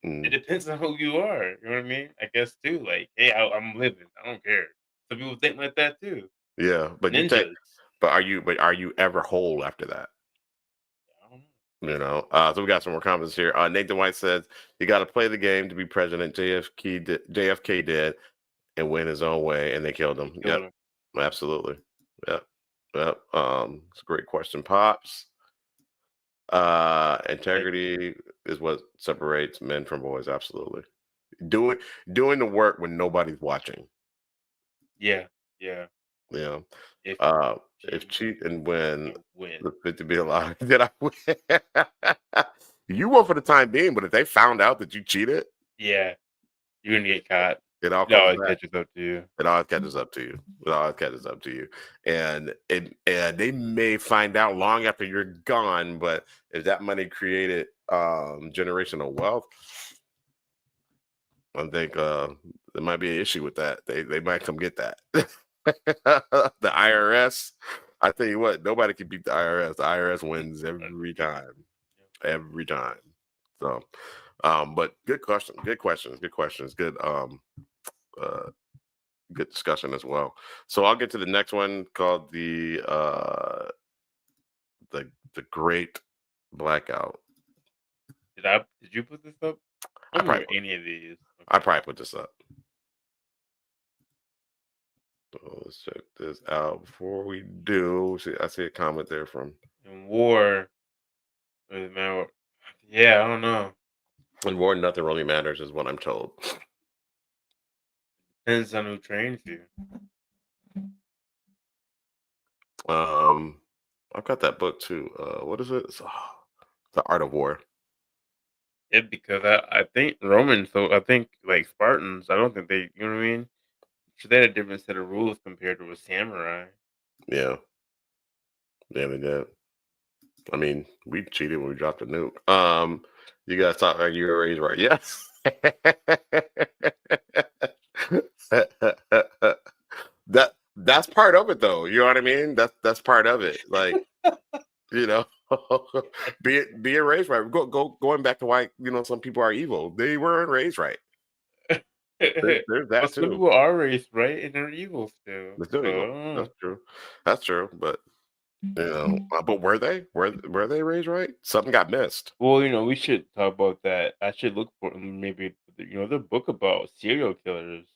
It Mhm. depends on who you are. You know what I mean? I guess too. Like, hey, I'm living. I don't care. Some people think like that too. Yeah, but you take. But are you ever whole after that? You know. So we got some more comments here. Nathan White says you got to play the game to be president. JFK did, and went his own way, and they killed him. Yep, absolutely. Yep. It's a great question, Pops. Integrity is what separates men from boys. Absolutely. Doing the work when nobody's watching. Yeah. If cheat and win, the fit to be alive, did I win? You won for the time being, but if they found out that you cheated, yeah, you're gonna get caught. It all catches up to you. It always catches up to you. It always catches up to you. And they may find out long after you're gone, but if that money created generational wealth, I think there might be an issue with that. They might come get that. The IRS, I tell you what, nobody can beat the IRS. The IRS wins every time. Every time. So but good questions. Good good discussion as well. So I'll get to the next one called the Great Blackout. Did you put this up? I don't remember any of these. Okay. I probably put this up. So let's check this out before we do. See, I see a comment there from in war. Yeah, I don't know. In war, nothing really matters, is what I'm told. Depends on who trains you. I've got that book too. What is it? It's, The Art of War. Yeah, because I think Romans, so I think like Spartans, I don't think they, you know what I mean? So they had a different set of rules compared to a samurai. Yeah. Yeah, they did. I mean, we cheated when we dropped a nuke. You guys thought you were raised right. Yes. That's part of it though. You know what I mean? That's part of it. Like, you know, being raised right. Going back to why, you know, some people are evil. They weren't raised right. There's that too. Some people are raised right and they're evil still. They're still evil. That's true. That's true. But you know, but were they raised right? Something got missed. Well, you know, we should talk about that. I should look for maybe, you know, the book about serial killers.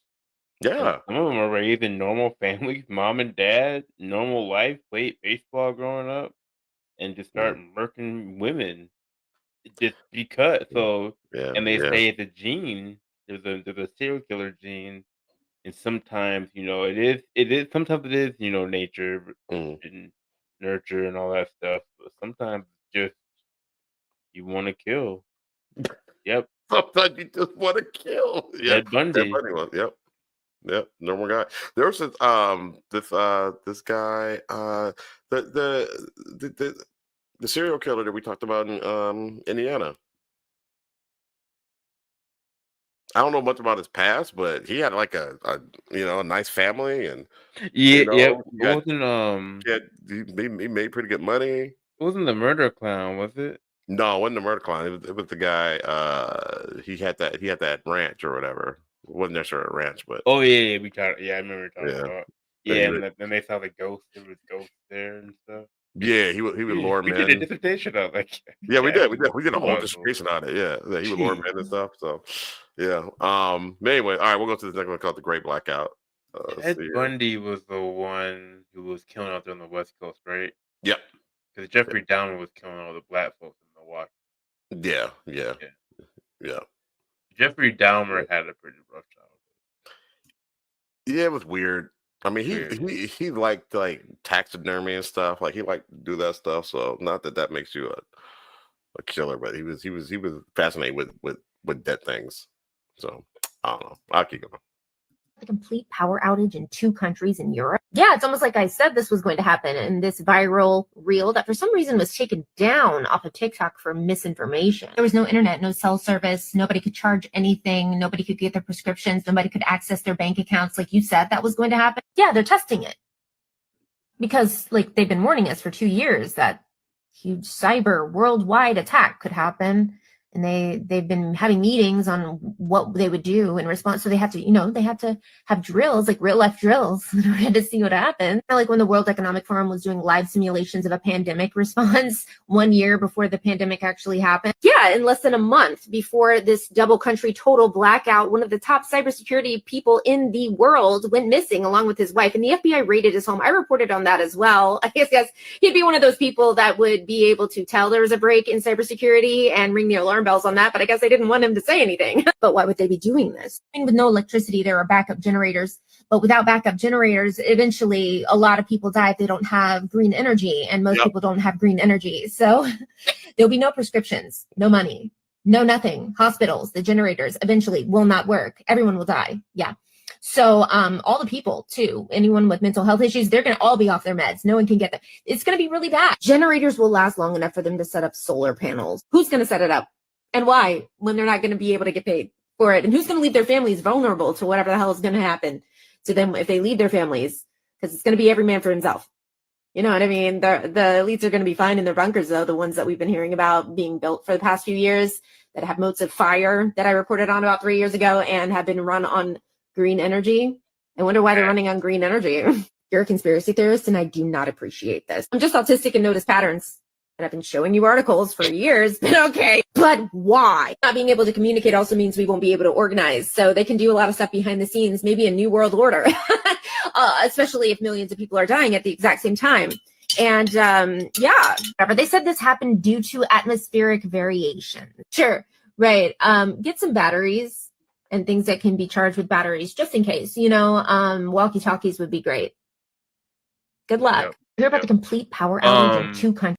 Yeah. Some of them are raised in normal families, mom and dad, normal life, played baseball growing up, and just start murking women just because. So, and they say it's a gene. There's a serial killer gene, and sometimes, you know, it is sometimes it is, you know, nature and nurture and all that stuff, but sometimes just you want to kill. Yep. Sometimes you just want to kill. Ted Bundy. Ted Bundy was. Yep. Normal guy. There was this this guy, the serial killer that we talked about in Indiana. I don't know much about his past, but he had like a you know, a nice family and he made pretty good money. It wasn't the murder clown, was it? No, it wasn't the murder clown. It was the guy. He had that ranch or whatever. It wasn't necessarily a ranch, but I remember talking about. Yeah, and then they saw the ghost. There was ghosts there and stuff. Yeah, he would lure men. We did a dissertation on that. Yeah, we did a whole dissertation on it. Yeah, he would lure men and stuff. So, yeah. Anyway, all right, we'll go to the next one called the Great Blackout. Ted Bundy was the one who was killing out there on the West Coast, right? Yep. Because Jeffrey Dahmer was killing all the black folks in Milwaukee. Yeah. Jeffrey Dahmer had a pretty rough childhood. Yeah, it was weird. I mean, he liked like taxidermy and stuff. Like he liked to do that stuff. So not that makes you a killer, but he was fascinated with dead things. So I don't know. I'll keep going. A complete power outage in 2 countries in Europe. Yeah, it's almost like I said this was going to happen. And this viral reel that for some reason was taken down off of TikTok for misinformation. There was no internet, no cell service. Nobody could charge anything. Nobody could get their prescriptions. Nobody could access their bank accounts. Like you said, that was going to happen. Yeah, they're testing it. Because like they've been warning us for 2 years that huge cyber worldwide attack could happen. And they've been having meetings on what they would do in response. So they have to have drills, like real life drills, in order to see what happens. Like when the World Economic Forum was doing live simulations of a pandemic response 1 year before the pandemic actually happened. Yeah, in less than a month before this double country total blackout, one of the top cybersecurity people in the world went missing along with his wife, and the FBI raided his home. I reported on that as well. I guess he'd be one of those people that would be able to tell there was a break in cybersecurity and ring the alarm bells on that, but I guess they didn't want him to say anything. But why would they be doing this? And with no electricity, there are backup generators, but without backup generators, eventually a lot of people die if they don't have green energy, and most people don't have green energy. So there'll be no prescriptions, no money, no nothing. Hospitals, the generators eventually will not work. Everyone will die. Yeah. So all the people too, anyone with mental health issues, they're going to all be off their meds. No one can get them. It's going to be really bad. Generators will last long enough for them to set up solar panels. Who's going to set it up? And why, when they're not going to be able to get paid for it? And who's going to leave their families vulnerable to whatever the hell is going to happen to them if they leave their families? Because it's going to be every man for himself. You know what I mean? The elites are going to be fine in their bunkers, though, the ones that we've been hearing about being built for the past few years that have moats of fire that I reported on about 3 years ago and have been run on green energy. I wonder why they're running on green energy. You're a conspiracy theorist, and I do not appreciate this. I'm just autistic and notice patterns. And I've been showing you articles for years, but okay. But why? Not being able to communicate also means we won't be able to organize. So they can do a lot of stuff behind the scenes, maybe a new world order, especially if millions of people are dying at the exact same time. And yeah, but they said this happened due to atmospheric variation. Sure, right. Get some batteries and things that can be charged with batteries just in case, walkie-talkies would be great. Good luck. Hear about the complete power outage in 2 countries.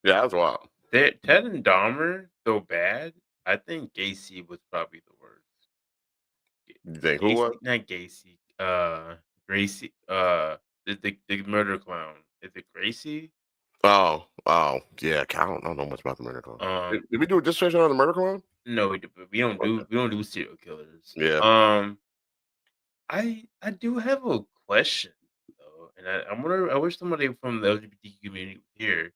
Yeah, that's wild. Ted and Dahmer, so bad. I think Gacy was probably the worst. You think who was? Not Gacy. Gracie. The murder clown. Is it Gracie? Oh, yeah. I don't know much about the murder clown. Did we do a dissertation on the murder clown? No, we don't do serial killers. Yeah. I do have a question though, and I wish somebody from the LGBT community was here.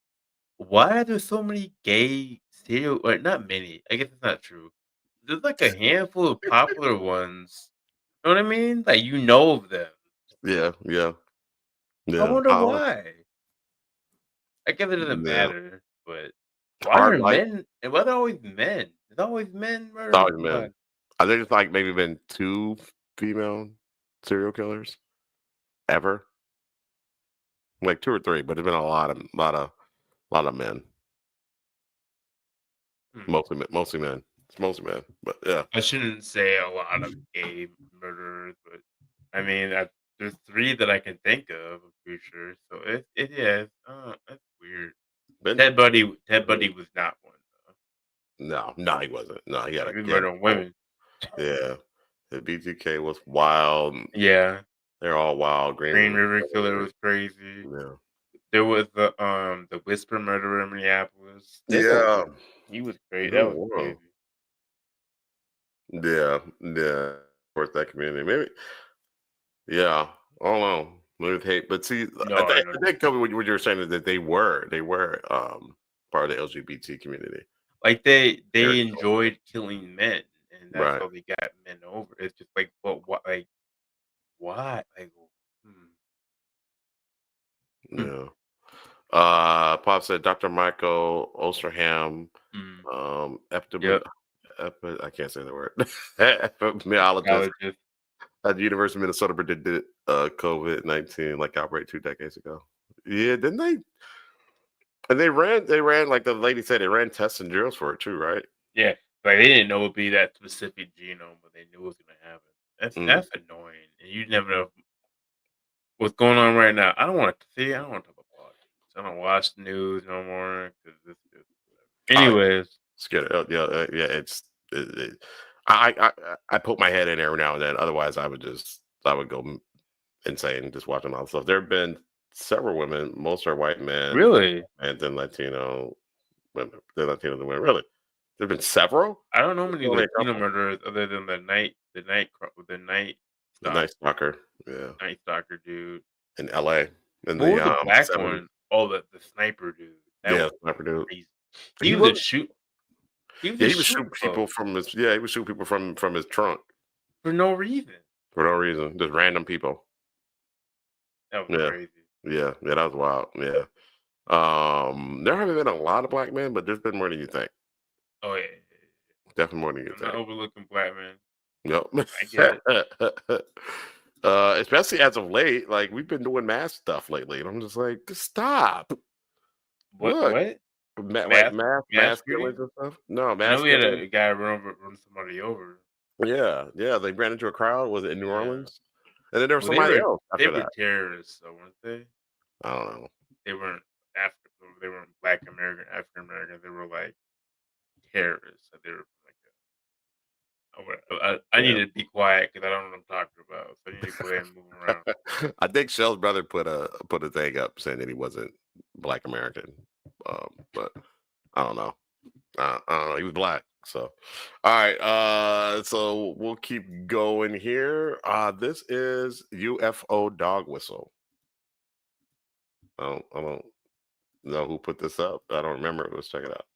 Why are there so many gay serial, or not many? I guess it's not true. There's like a handful of popular ones. You know what I mean? Like of them. Yeah. I wonder why. I guess it doesn't matter, but why are men? And why are there always men? There's always men murdering. It's always men. I think it's like maybe been 2 female serial killers ever, like 2 or 3, but there's been a lot of men. Mostly men. It's mostly men, but yeah. I shouldn't say a lot of gay murderers, but I mean, there's 3 that I can think of. I'm pretty sure. So it is. That's weird. Ted Bundy was not one though. No, he wasn't. No, he had a murder on women. Yeah, the BTK was wild. Yeah, they're all wild. Green River Killer was crazy. Yeah. There was the Whisper murderer in Minneapolis. Yeah, he was great. That was crazy. Yeah. Of that community, maybe. Yeah, I don't know. With hate, but see, I think what you were saying is that they were part of the LGBT community. Like they enjoyed killing men, and that's how they got men over. It's just like, but what? Like, why? Like, Yeah. Pop said Dr. Michael Osterham, I can't say the word. Epidemiologist at the University of Minnesota predicted COVID-19 outbreak 2 decades ago. Yeah, didn't they? And they ran like the lady said, they ran tests and drills for it too, right? Yeah, like they didn't know it would be that specific genome, but they knew it was going to happen. That's annoying, and you never know what's going on right now. I don't want to talk about politics. I don't watch the news no more because it's just whatever. Anyways, scared. Yeah. I poke my head in every now and then. Otherwise, I would go insane just watching all the stuff. There have been several women, most are white men, really, and then Latino women. The Latino women, really. There've been several. I don't know many Latino murderers other than the night stalker. Yeah, night stalker dude in L.A. And what was the black 70s one? Oh, the sniper dude. Sniper dude. He was a shoot. He was shooting people from his. Yeah, he was shooting people from his trunk for no reason. For no reason, just random people. That was crazy. Yeah, that was wild. Yeah. There haven't been a lot of black men, but there's been more than you think. Oh yeah. Definitely more than you I'm think. not overlooking black men. Yep. I get it. Especially as of late, like we've been doing mass stuff lately, and I'm just like, stop. What? Look, What? like mass killings and stuff. No, mass. I know we had a guy run somebody over. Yeah, they ran into a crowd. Was it in New Orleans? And then there was Well, somebody else after they were that. terrorists, though, weren't they? I don't know. They weren't African. They weren't African American. They were like terrorists. They were like I need to be quiet because I don't know what I'm talking about. So I need to go ahead and move around. I think Shell's brother put a thing up saying that he wasn't Black American, but I don't know. I don't know. He was black. So, all right. So we'll keep going here. This is UFO dog whistle. I don't know who put this up. I don't remember. Let's check it out.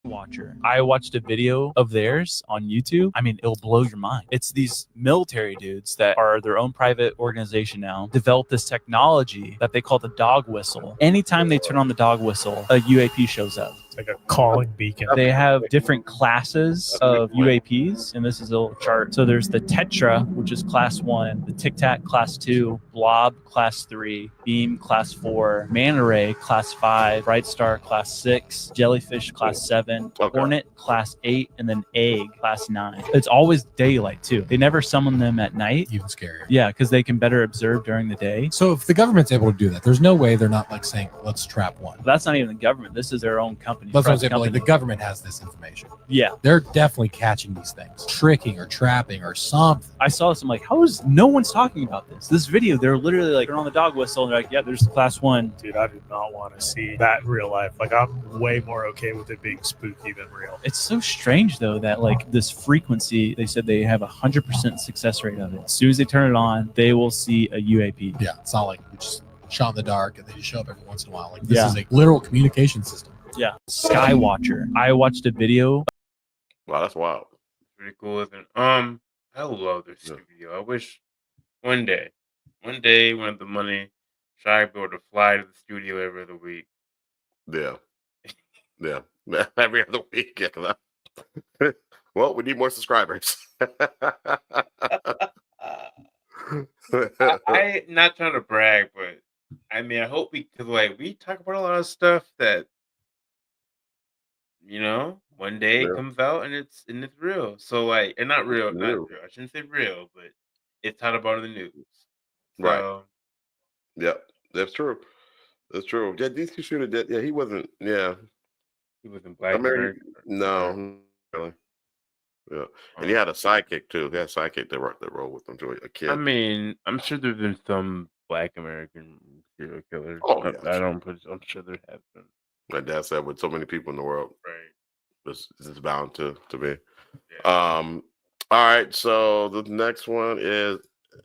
Watcher. I watched a video of theirs on YouTube. I mean, it'll blow your mind. It's these military dudes that are their own private organization now, developed this technology that they call the dog whistle. Anytime they turn on the dog whistle, a UAP shows up. It's like a calling beacon. They have different classes of UAPs, and this is a little chart. So there's the Tetra, which is class 1, the Tic Tac class 2, Blob class 3, Beam class 4, Manta Ray class 5, Bright Star class 6, Jellyfish class 7, Hornet class 8, and then Egg class 9. It's always daylight too. They never summon them at night. Even scarier. Yeah, because they can better observe during the day. So if the government's able to do that, there's no way they're not like saying, let's trap one. That's not even the government. This is their own company. That's what I'm saying. Like the government has this information. Yeah. They're definitely catching these things, tricking or trapping or something. I saw this. I'm like, how is no one's talking about this? This video, they're literally like, turn on the dog whistle. And they're like, yeah, there's class 1. Dude, I do not want to see that in real life. Like, I'm way more okay with it being spooky than real. It's so strange, though, that like this frequency, they said they have 100% success rate of it. As soon as they turn it on, they will see a UAP. Yeah. It's not like we just shot in the dark and they just show up every once in a while. Like, this is a literal communication system. Yeah. Skywatcher. I watched a video. Wow, that's wild. Pretty cool, isn't it? I love their studio. I wish one day when the money, try to be able to fly to the studio every other week. Yeah. Every other week. Yeah. Well, we need more subscribers. I not trying to brag, but I mean, I hope because like we talk about a lot of stuff that one day it comes out and it's real. So like, and not real. I shouldn't say real, but it's talked about in the news. So, right. Yep, that's true. That's true. Yeah, DC Shooter did. Yeah, he wasn't. Yeah, he wasn't Black American. No, really. Yeah, and he had a sidekick too. He had a sidekick that rolled with him too. A kid. I mean, I'm sure there's been some Black American serial killers. Oh, yeah. I'm sure there have been. My dad said, with so many people in the world, right? This is bound to be. Yeah. All right. So the next one is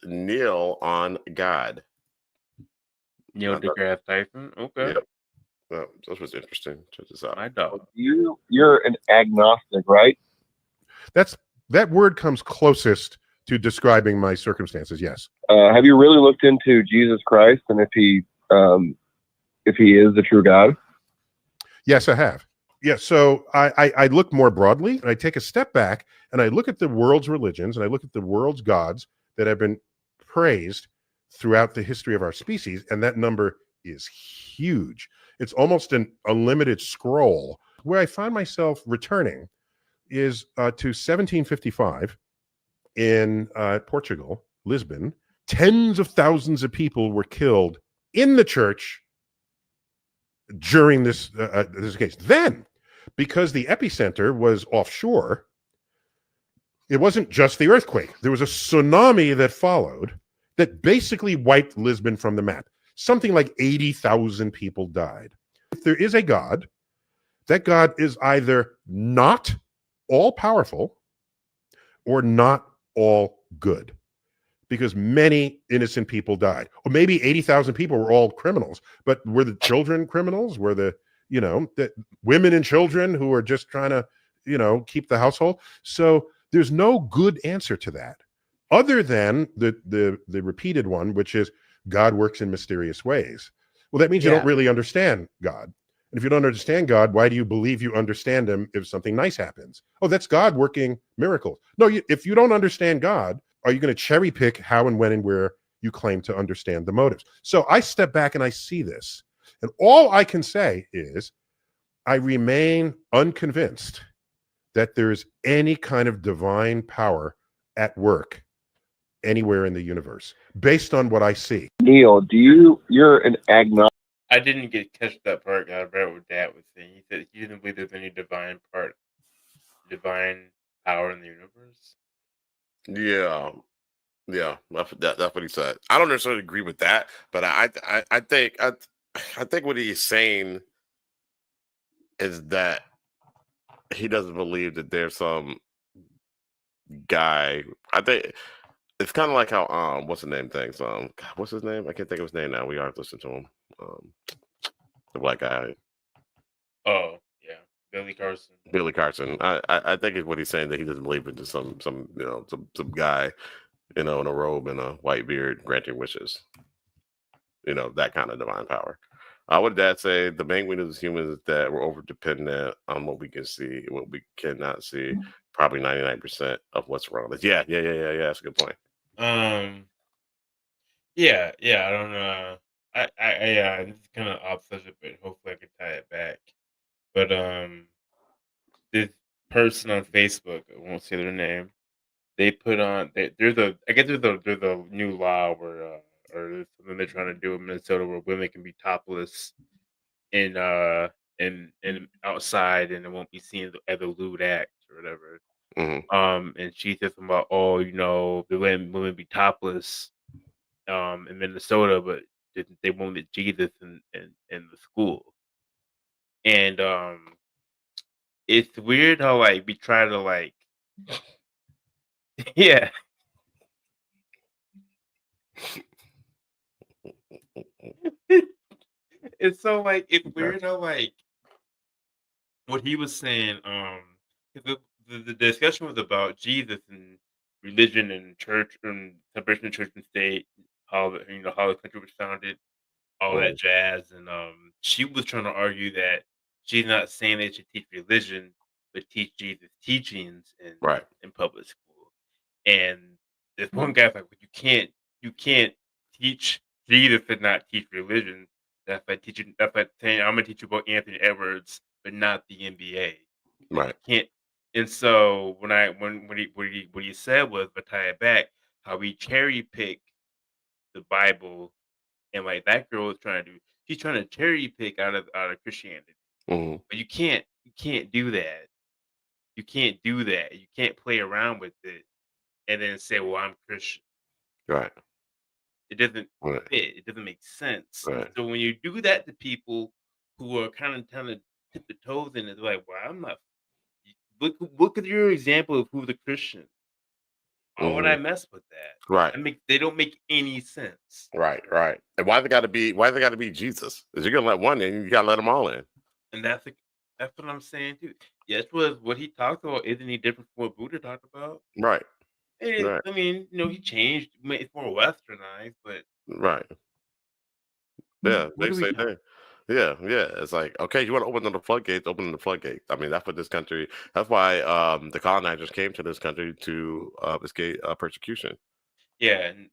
Neil on God. Neil deGrasse Tyson. Okay. Yeah. That was interesting. Check this out. My dog. You're an agnostic, right? That word comes closest to describing my circumstances. Yes. Have you really looked into Jesus Christ and if he is the true God? Yes, I have. Yeah, so I look more broadly, and I take a step back, and I look at the world's religions, and I look at the world's gods that have been praised throughout the history of our species, and that number is huge. It's almost an unlimited scroll. Where I find myself returning is to 1755 in Portugal, Lisbon. Tens of thousands of people were killed in the church during this case. Then, because the epicenter was offshore, it wasn't just the earthquake. There was a tsunami that followed that basically wiped Lisbon from the map. Something like 80,000 people died. If there is a God, that God is either not all-powerful or not all good, because many innocent people died. Or maybe 80,000 people were all criminals, but were the children criminals? Were the that women and children who are just trying to, keep the household. So there's no good answer to that other than the repeated one, which is God works in mysterious ways. Well, that means you don't really understand God. And if you don't understand God, why do you believe you understand him if something nice happens? Oh, that's God working miracles. No, if you don't understand God, are you going to cherry pick how and when and where you claim to understand the motives? So I step back and I see this. And all I can say is I remain unconvinced that there's any kind of divine power at work anywhere in the universe based on what I see. Neil, you're an agnostic. I didn't catch that part. I read what Dad was saying. He said he didn't believe there's any divine power in the universe. Yeah, that's what he said. I don't necessarily agree with that, but I think what he's saying is that he doesn't believe that there's some guy. I think it's kind of like how what's the name things what's his name? I can't think of his name now. We are listening to him. The black guy. Oh yeah, Billy Carson. I think it's what he's saying, that he doesn't believe in just some guy, in a robe and a white beard granting wishes. That kind of divine power. What did Dad say? The main weakness of humans is that we're over dependent on what we can see, what we cannot see. Probably 99% of what's around us. Yeah. That's a good point. Yeah. I don't know. It's kind of off subject, but hopefully I can tie it back. But this person on Facebook, I won't say their name. They put on there's a new law where or there's something they're trying to do in Minnesota where women can be topless in outside and it won't be seen as a lewd act or whatever. And she said something about the women be topless in Minnesota, but they won't let Jesus in the school. And it's weird how we try to yeah. It's so it's weird how what he was saying. The discussion was about Jesus and religion and church and separation of church and state, how how the country was founded, all that jazz, and she was trying to argue that she's not saying they should teach religion, but teach Jesus' teachings in public school. And this one guy's like, well, you can't teach Jesus and not teach religion. That's like saying I'm gonna teach you about Anthony Edwards, but not the NBA. Right. Can't. And so what he said was, but tie it back, how we cherry pick the Bible, and that girl was trying to do. She's trying to cherry pick out of Christianity, but you can't do that. You can't do that. You can't play around with it and then say, "Well, I'm Christian." Right. It doesn't fit. It doesn't make sense. Right. So when you do that to people who are kind of trying to tip the toes in, it's like, well, I'm not. Look at your example of who's a Christian. Why would I mess with that? Right. They don't make any sense. Right. And why they got to be Jesus? Is you're gonna let one in, you gotta let them all in. And that's what I'm saying too. Yes, what he talked about isn't any different from what Buddha talked about. Right. I mean, he changed. It's more westernized, but right. Yeah, they say that. Yeah. It's like, okay, you want to open the floodgates, open the floodgates. I mean, that's what this country. That's why the colonizers came to this country to escape persecution. Yeah, and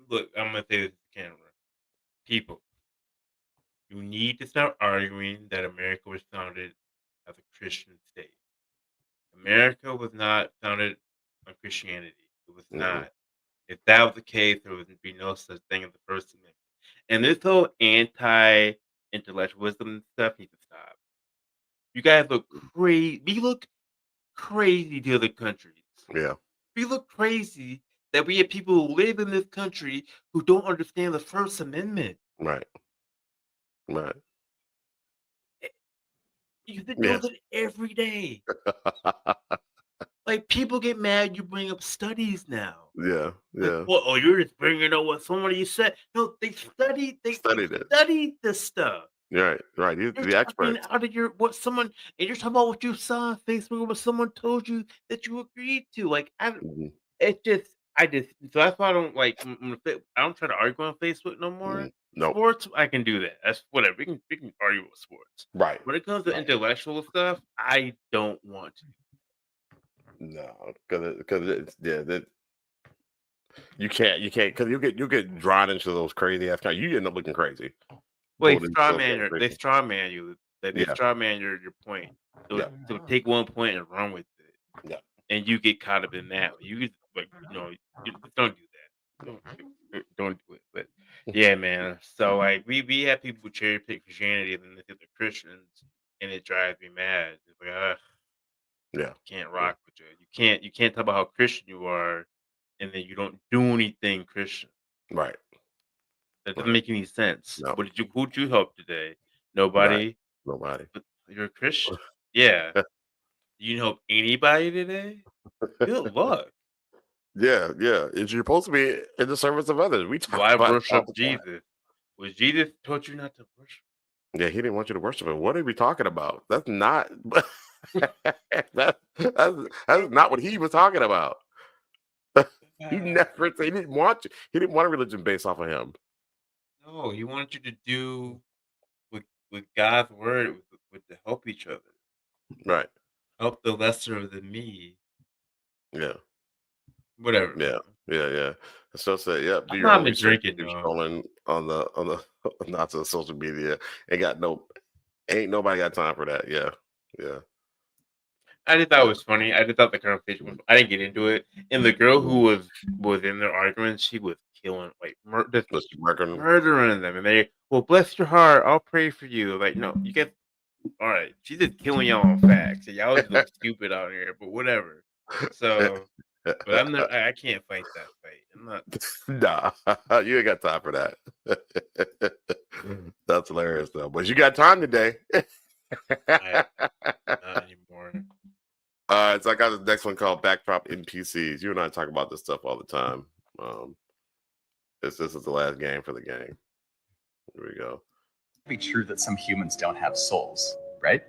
look, I'm gonna say this to the camera. People, you need to start arguing that America was founded as a Christian state. America was not founded on Christianity. It was not. If that was the case, there would be no such thing as the First Amendment. And this whole anti-intellectualism stuff needs to stop. You guys look crazy. We look crazy to other countries. Yeah. We look crazy that we have people who live in this country who don't understand the First Amendment. Right. You deal with it every day. People get mad you bring up studies now. Yeah. You're just bringing up what somebody said. No, they studied this stuff. Right. He's You're the talking expert. out of your what someone and you're talking about what you saw on Facebook or what someone told you that you agreed to. Like Mhm. I just so that's why I don't like I don't try to argue on Facebook no more. Nope. Sports, I can do that. That's whatever. We can argue with sports. Right. When it comes to intellectual stuff, I don't want to. No, because it's that you can't because you get drawn into those crazy ass kind. You end up looking crazy. Wait, Voting straw so man damn they crazy. straw man you. They Yeah. straw man your point. So Yeah. so take one point and run with it. Yeah. And you get caught up in that. You like don't do that. Don't do it. But yeah, man. So like we have people cherry pick Christianity and then they think they're Christians and it drives me mad. It's like Yeah. can't rock with you. You can't talk about how Christian you are and then you don't do anything Christian. Right. That doesn't make any sense. No. Who'd you help today? Right. Nobody. Nobody. But you're a Christian. Yeah. You didn't help anybody today? Good luck. Yeah. You're supposed to be in the service of others. We talk Why about it all worship the time. Jesus? Was Jesus told you not to worship? Yeah, he didn't want you to worship him. What are we talking about? That's not that's not what he was talking about. He didn't want you. He didn't want a religion based off of him. No, he wanted you to do with God's word with to help each other. Right. Help the lesser than me. Yeah. Whatever. Yeah. So say, yeah, do I'm your not own been research. drinking, Keep though. scrolling on the not to social media. Ain't nobody got time for that. Yeah. I just thought it was funny. I just thought the conversation was. I didn't get into it. And the girl who was in their argument, she was killing, like murdering them. And they, well, bless your heart, I'll pray for you. Like, no, you get all right. She's just killing y'all on facts. And y'all just look stupid out here, but whatever. So, but I'm not. I can't fight that fight. I'm not. Nah, you ain't got time for that. That's hilarious though. But you got time today. Not anymore. So I got the next one called Backdrop NPCs. You and I talk about this stuff all the time. This is the last game for the game. Here we go. Be true that some humans don't have souls, right?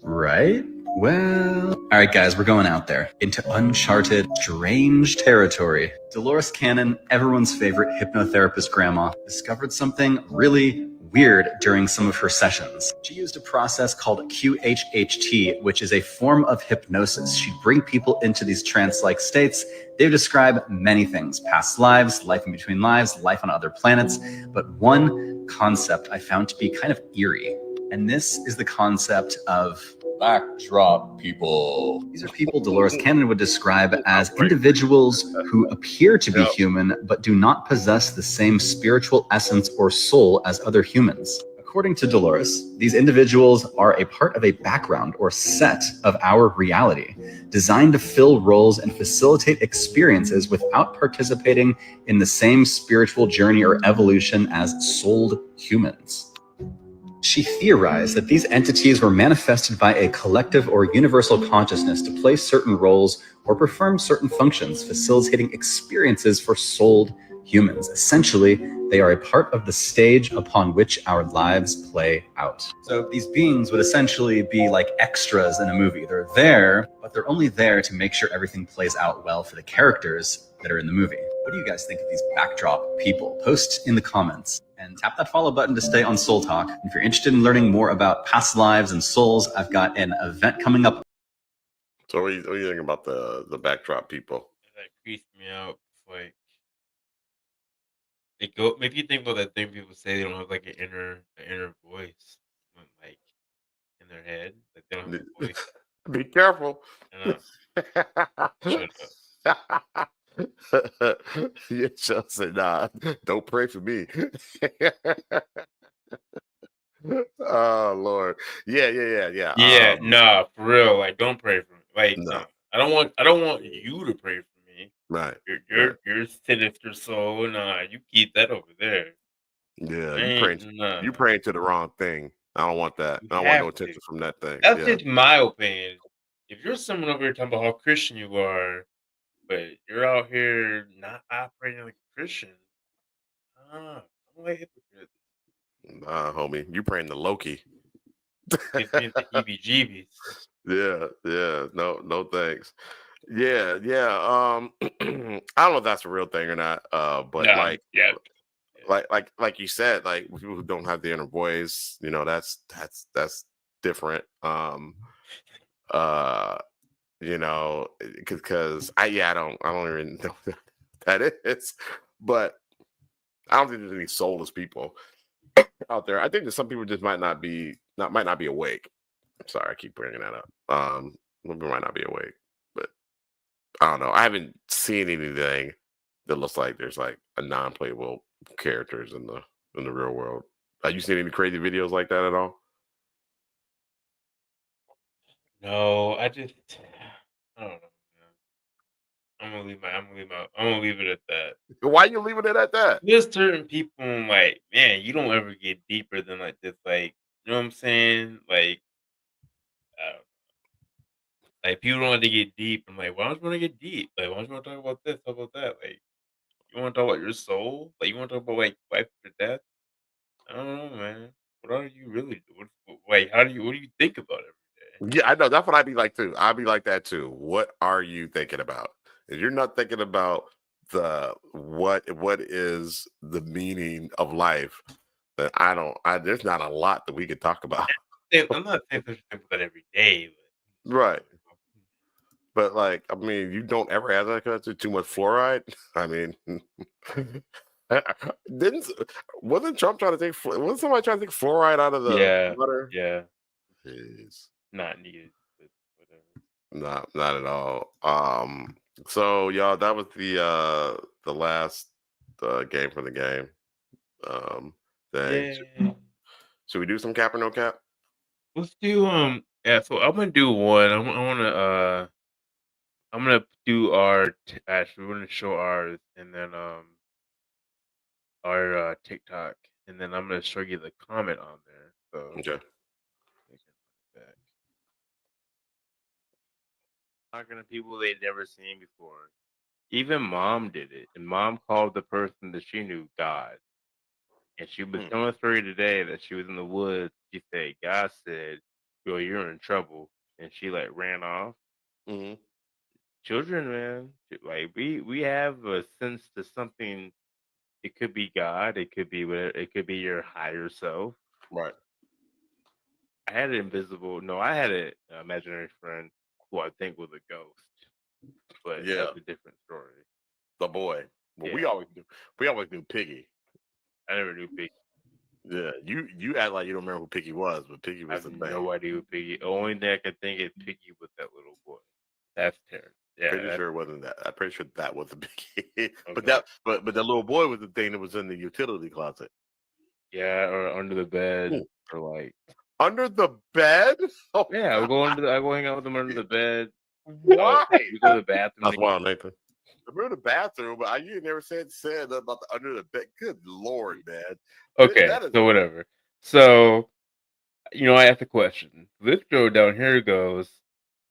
Right? Well, all right, guys, we're going out there into uncharted, strange territory. Dolores Cannon, everyone's favorite hypnotherapist grandma, discovered something really weird during some of her sessions. She used a process called QHHT, which is a form of hypnosis. She'd bring people into these trance-like states. They would describe many things: past lives, life in between lives, life on other planets. But one concept I found to be kind of eerie. And this is the concept of backdrop people. These are people Dolores Cannon would describe as individuals who appear to be human, but do not possess the same spiritual essence or soul as other humans. According to Dolores, these individuals are a part of a background or set of our reality, designed to fill roles and facilitate experiences without participating in the same spiritual journey or evolution as souled humans. She theorized that these entities were manifested by a collective or universal consciousness to play certain roles or perform certain functions, facilitating experiences for souled humans. Essentially, they are a part of the stage upon which our lives play out. So these beings would essentially be like extras in a movie. They're there, but they're only there to make sure everything plays out well for the characters that are in the movie. What do you guys think of these backdrop people? Post in the comments. And tap that follow button to stay on Soul Talk. If you're interested in learning more about past lives and souls, I've got an event coming up. So what do you think about the backdrop people? That creeps me out. Like they go. Maybe you think about that thing people say they don't have like an inner voice, like in their head. Like they don't have a voice. Be careful. Shut up. You just said, nah, don't pray for me. Oh Lord. Yeah. Nah, for real. Like, don't pray for me. Like, No. I don't want you to pray for me. Right. Your sinister soul. Nah, you keep that over there. Yeah, you praying to the wrong thing. I don't want that. I don't want no attention from that thing. That's just my opinion. If you're someone over here talking about how Christian you are, but you're out here not operating like a Christian, I'm like hypocrite. Nah, homie, you praying to Loki. Gives me the heebie-jeebies. Yeah. No thanks. Yeah. I don't know if that's a real thing or not. But Nah, like, yeah. like you said, like people who don't have the inner voice, you know, that's different. You know, because I don't even know what that is, but I don't think there's any soulless people out there. I think that some people just might not be awake. I'm sorry, I keep bringing that up. People might not be awake, but I don't know. I haven't seen anything that looks like there's like a non-playable characters in the real world. Have you seen any crazy videos like that at all? No, I don't know. I'm gonna leave it at that. Why you leaving it at that? There's certain people I'm like, man, you don't ever get deeper than like this, like, you know what I'm saying? Like people don't want to get deep. I'm like, why don't you want to get deep? Like, why don't you want to talk about this? Talk about that? Like, you want to talk about your soul? Like, you want to talk about like life after death? I don't know, man. What are you really doing? Like, what do you think about it? Yeah, I know. That's what I'd be like too. I'd be like that too. What are you thinking about? If you're not thinking about what is the meaning of life, then there's not a lot that we could talk about. I'm not saying there's think about every day, Right. But like, I mean, you don't ever have that because too much fluoride. I mean, wasn't Trump trying to take? Wasn't somebody trying to take fluoride out of the water? Yeah. Jeez. Not needed. Not at all. So y'all, that was the last game for the game. Thing. Yeah. Should we do some cap or no cap? Let's do yeah. So I'm gonna do one. I'm gonna do our. Actually, we're gonna show ours, and then our TikTok, and then I'm gonna show you the comment on there. So okay. Talking to people they'd never seen before. Even mom did it, and mom called the person that she knew God. And she was telling a story today that she was in the woods. She said, God said, "Girl, you're in trouble," and she like ran off. Mm-hmm. Children, man, like we have a sense to something. It could be God. It could be whatever. It could be your higher self. Right. I had I had an imaginary friend who I think was a ghost, but that's a different story. The boy. Well, we always knew Piggy. I never knew Piggy. Yeah, you act like you don't remember who Piggy was, but Piggy was the man. No idea who Piggy. The only thing I can think is Piggy with that little boy. That's terrible. Yeah, pretty sure it wasn't that. I'm pretty sure that was the Piggy. But that little boy was the thing that was in the utility closet. Yeah, or under the bed, or like under the bed. Oh, yeah, I go hang out with them under the bed. Why? We go to the bathroom. That's wild, Nathan. I remember the bathroom, but you never said about the under the bed. Good Lord, man. Okay, so whatever. So, I asked a question. This girl down here goes,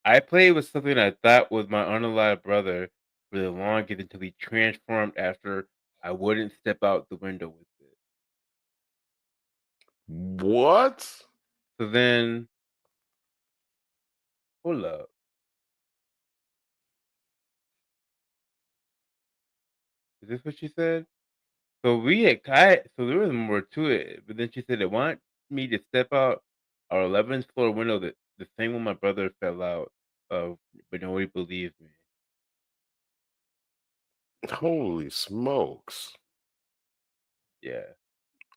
I played with something I thought was my unalive brother for the longest until he transformed after I wouldn't step out the window with it. What? So then, hold up. Is this what she said? So so there was more to it, but then she said it wanted me to step out our 11th floor window, the same one my brother fell out of, but nobody believed me. Holy smokes! Yeah.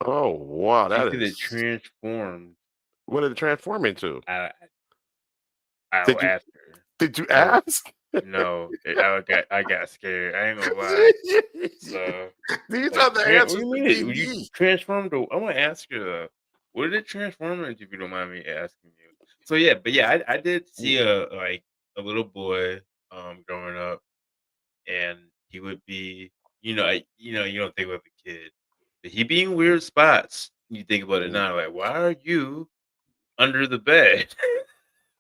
Oh wow, She said it transformed. What did it transform into? I'll Did ask her. Did you ask? No, I got scared. I ain't gonna lie. These are the answers. What do you mean? You transformed? I want to ask you. What did it transform into? If you don't mind me asking you. So yeah, but yeah, I did see a little boy growing up, and he would be, you don't think about the kid, but he'd be in weird spots. You think about it now, like, why are you under the bed?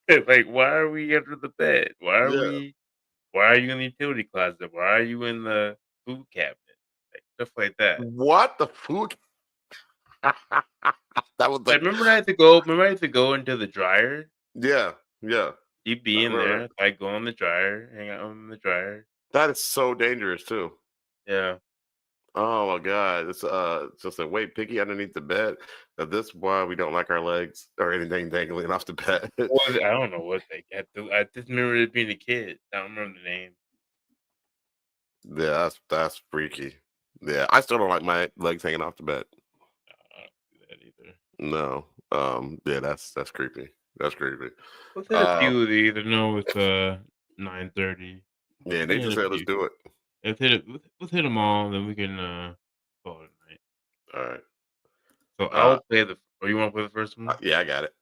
Like, why are we under the bed? Why are you in the utility closet? Why are you in the food cabinet? Like, stuff like that. What the food? That was I remember I had to go. Remember I had to go into the dryer. Yeah. You'd be I in remember there. that. I go in the dryer, hang out in the dryer. That is so dangerous too. Yeah. Oh my god! It's just a wait piggy underneath the bed. This is why we don't like our legs or anything dangling off the bed. I don't know what they had to. I just remember it being a kid. I don't remember the name. Yeah, that's freaky. Yeah, I still don't like my legs hanging off the bed. I don't do that either. No. Yeah, that's creepy. That's creepy. Let's hit a few. They either know it's 9:30. Yeah, they just said let's do it. Let's hit it. Let's hit them all, then we can call it a night. All right. So I'll play the. Oh, you want to play the first one? Yeah, I got it.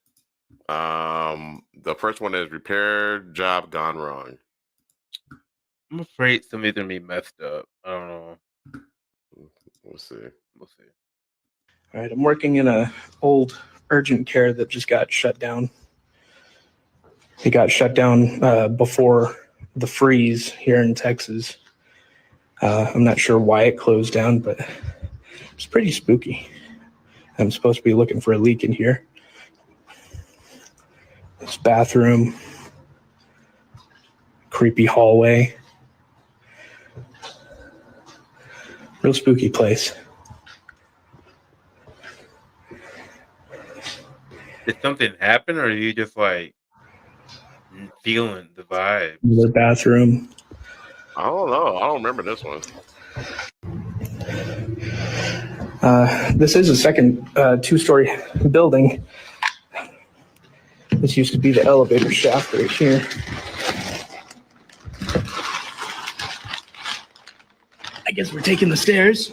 The first one is repair job gone wrong. I'm afraid somebody's gonna be messed up. I don't know. We'll see. We'll see. All right, I'm working in a old urgent care that just got shut down. It got shut down before the freeze here in Texas. I'm not sure why it closed down, but it's pretty spooky. I'm supposed to be looking for a leak in here. This bathroom, creepy hallway. Real spooky place. Did something happen, or are you just like feeling the vibe? The bathroom. I don't know. I don't remember this one. This is a second two-story building. This used to be the elevator shaft right here. I guess we're taking the stairs.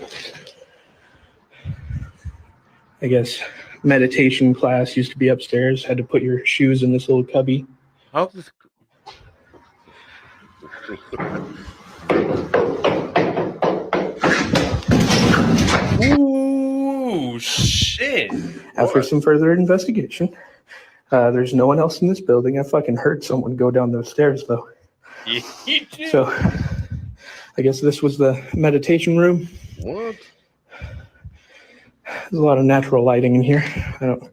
I guess meditation class used to be upstairs. Had to put your shoes in this little cubby. How's this? Ooh, shit. After some further investigation, there's no one else in this building. I fucking heard someone go down those stairs, though. You did? So, I guess this was the meditation room. What? There's a lot of natural lighting in here.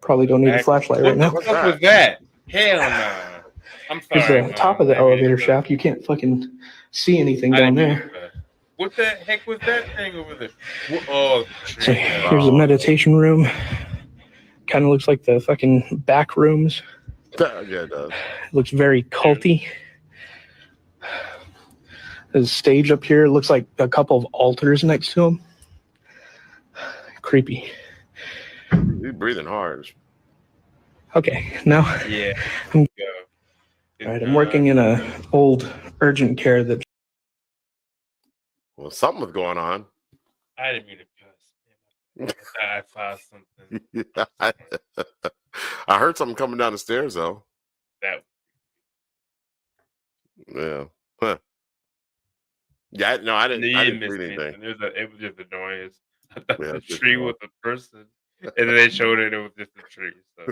Probably don't need a flashlight right now. What up with that? Hell no. I'm sorry. There's the top of the elevator shaft. You can't fucking see anything down there. What the heck was that thing over there? Oh, So here's a meditation room. Kind of looks like the fucking back rooms. Yeah, it does. It looks very culty. There's a stage up here. It looks like a couple of altars next to him. Creepy. You're breathing hard. Okay, now. Yeah. All right, I'm working in a old urgent care that. Well, something was going on. I didn't mean to cuss. I saw something. I heard something coming down the stairs, though. That. Yeah. Huh. Yeah, no, I didn't miss see anything. It was just a noise. I thought the tree was a person, and then they showed it was just a tree. So,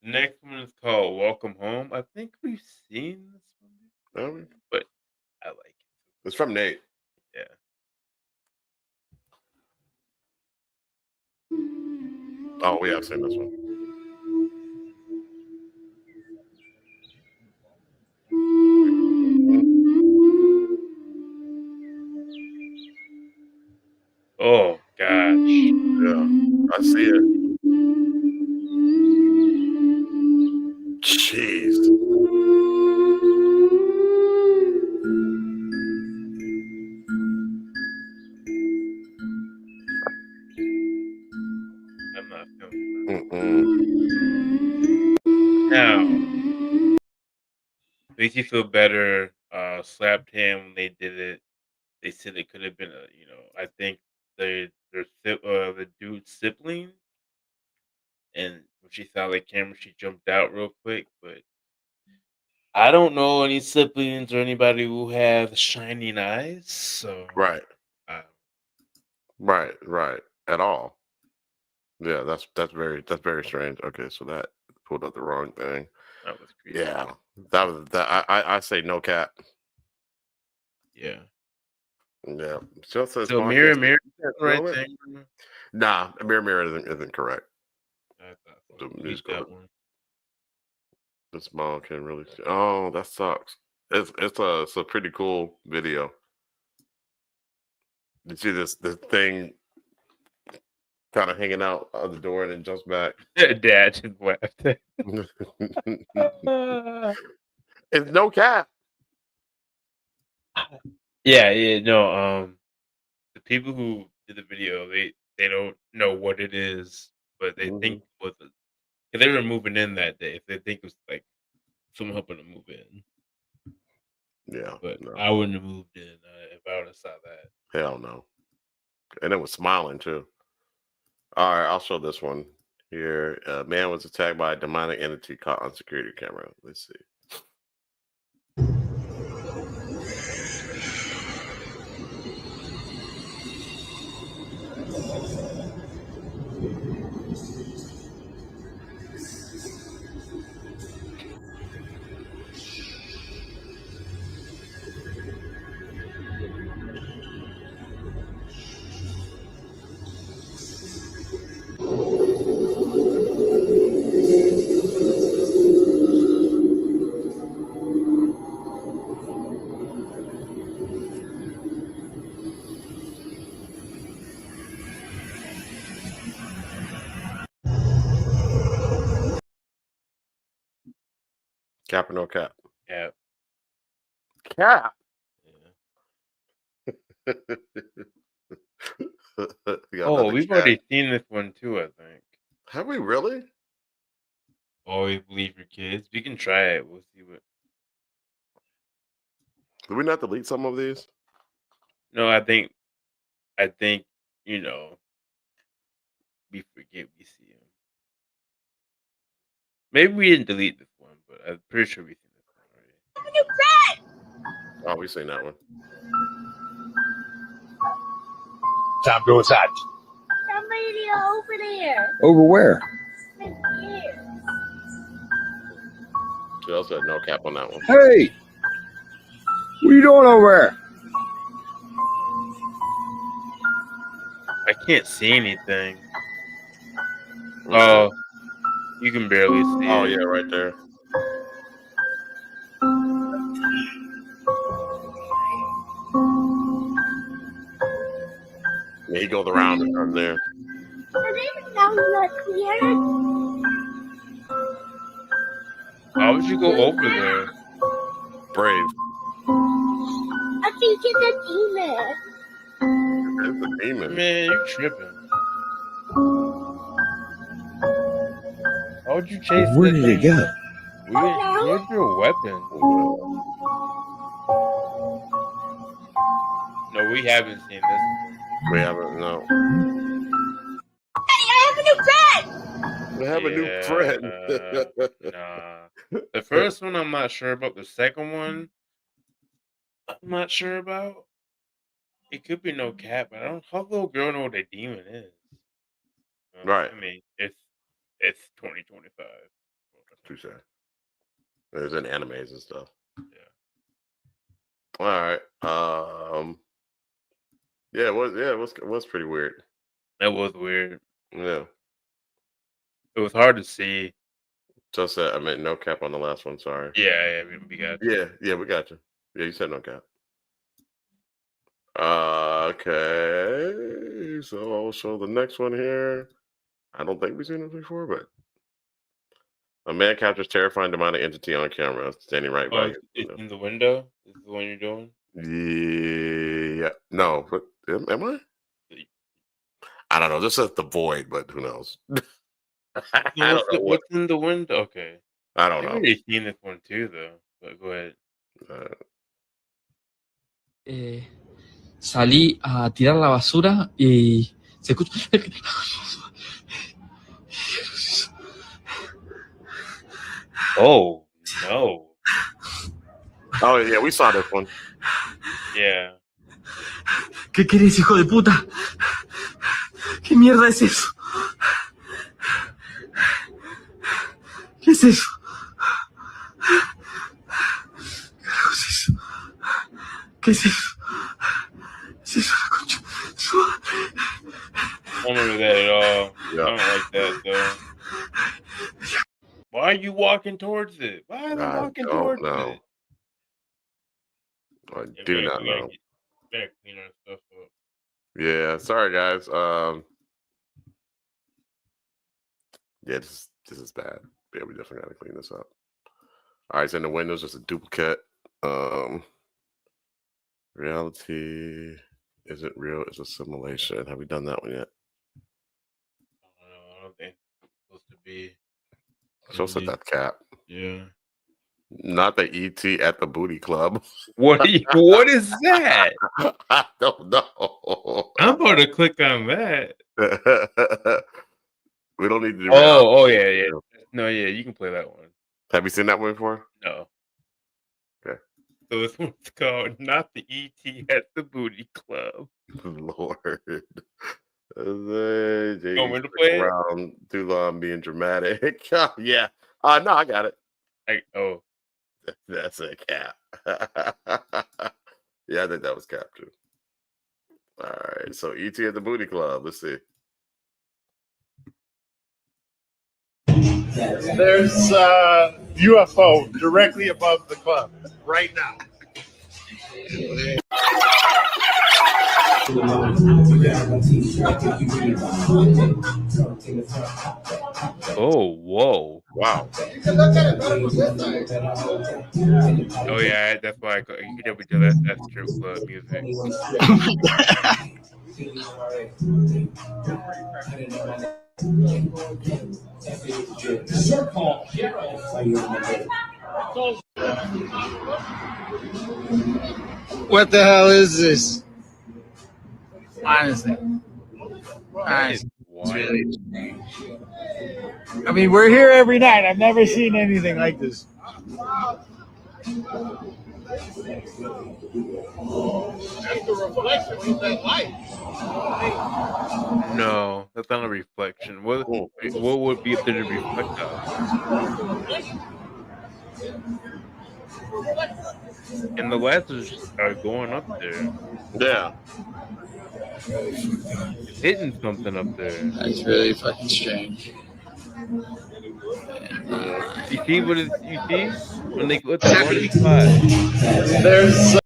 next one is called "Welcome Home." I think we've seen this one, but I like it. It's from Nate. Yeah. Oh, we have seen this one. Oh gosh. Yeah, I see it. Jeez. I'm not feeling now. Makes you feel better. Slapped him when they did it. They said it could have been I think the dude's sibling. And when she saw the camera, she jumped out real quick. But I don't know any siblings or anybody who have shining eyes. So Right. Right. At all. Yeah, that's very strange. Okay, so that pulled up the wrong thing. That was creepy. Yeah, that was that. I say no cap. Yeah. Yeah. Just says So mirror, mirror, right right there. Nah, mirror isn't correct. The Delete musical. that one. This mom can really see. Oh, that sucks. It's a pretty cool video. You see this thing kind of hanging out of the door and then jumps back. Dad just laughed. It's no cap. Yeah, no. The people who did the video, they don't know what it is, but they think was it. They were moving in that day. They think it was like someone helping them move in. Yeah, but no. I wouldn't have moved in if I would have saw that. Hell no. And it was smiling too. All right, I'll show this one here. A man was attacked by a demonic entity caught on security camera. Let's see. Cap or no cap? Cap. Cap. Oh, we've already seen this one too, I think. Have we really? Always believe your kids. We can try it. We'll see what. Did we not delete some of these? No, I think, we forget we see him. Maybe we didn't delete this one, but I'm pretty sure we seen this one already. Oh, we seen that one. Time to go inside. Somebody over there. Over where? Right here. She also had no cap on that one. Hey! What are you doing over there? I can't see anything. Oh, you can barely see Oh, it. yeah, right there. Yeah, he goes around and from there. Why would you go over there? Brave. I think it's a demon. It's a demon. Man, you tripping. How would you chase Where that did it thing? go? Where's your weapon? No, we haven't seen this. We haven't, no. Hey, I have a new friend. We have a new friend. Nah. The first one, I'm not sure about. The second one, I'm not sure about. It could be no cap, but I don't. How little girl know what a demon is? Right. I mean, it's 2025. Too sad. There's in animes and stuff. Yeah. All right. Yeah, it was pretty weird. That was weird. Yeah. It was hard to see. Just that I meant no cap on the last one. Sorry. Yeah, we got you. Yeah, we got you. Yeah, you said no cap. Okay, so I'll show the next one here. I don't think we've seen it before, but a man captures terrifying demonic entity on camera, standing right by you. It's in the window. Is the one you're doing? Yeah, no, but am I? I don't know. This is the void, but who knows? I don't know What's in the window? Okay. I don't know. I've already seen this one too, though. But go ahead. Salí a tirar la basura y se escucha. Oh no. Oh yeah, we saw this one. Yeah. ¿Qué querés, hijo de puta? ¿Qué mierda es eso? ¿Qué es eso? ¿Qué es eso? ¿Qué es eso? I don't remember that at all. Yeah. I don't like that though. Why are you walking towards it? Why are they I walking don't towards know. it? I Yeah, do not know. better clean our stuff up. Yeah, sorry guys. Yeah, this is bad. Yeah, we definitely gotta clean this up. All right, so in the windows, just a duplicate. Reality isn't real, it's a simulation. Have we done that one yet? I don't think it's supposed to be. So set that cap. Yeah. Not the ET at the booty club. What is that? I don't know. I'm about to click on that. We don't need to do Oh, yeah. No, yeah, you can play that one. Have you seen that one before? No. Okay. So this one's called Not the ET at the Booty Club. Lord. Want me to play it? Around too long being dramatic. Yeah. No, I got it. That's a cap. Yeah, I think that was cap too. All right. So ET at the booty club. Let's see. There's UFO directly above the club right now. Oh, whoa. Wow. Oh, yeah, that's why you can definitely tell that's strip club music. What the hell is this? Honestly. It's really strange. I mean, we're here every night. I've never seen anything like this. That's the reflection of that light. No, that's not a reflection. What would be there to reflect off? And the lights are going up there. Yeah. It's hitting something up there. That's really fucking strange. You see what you see? When they go to the one spot. There's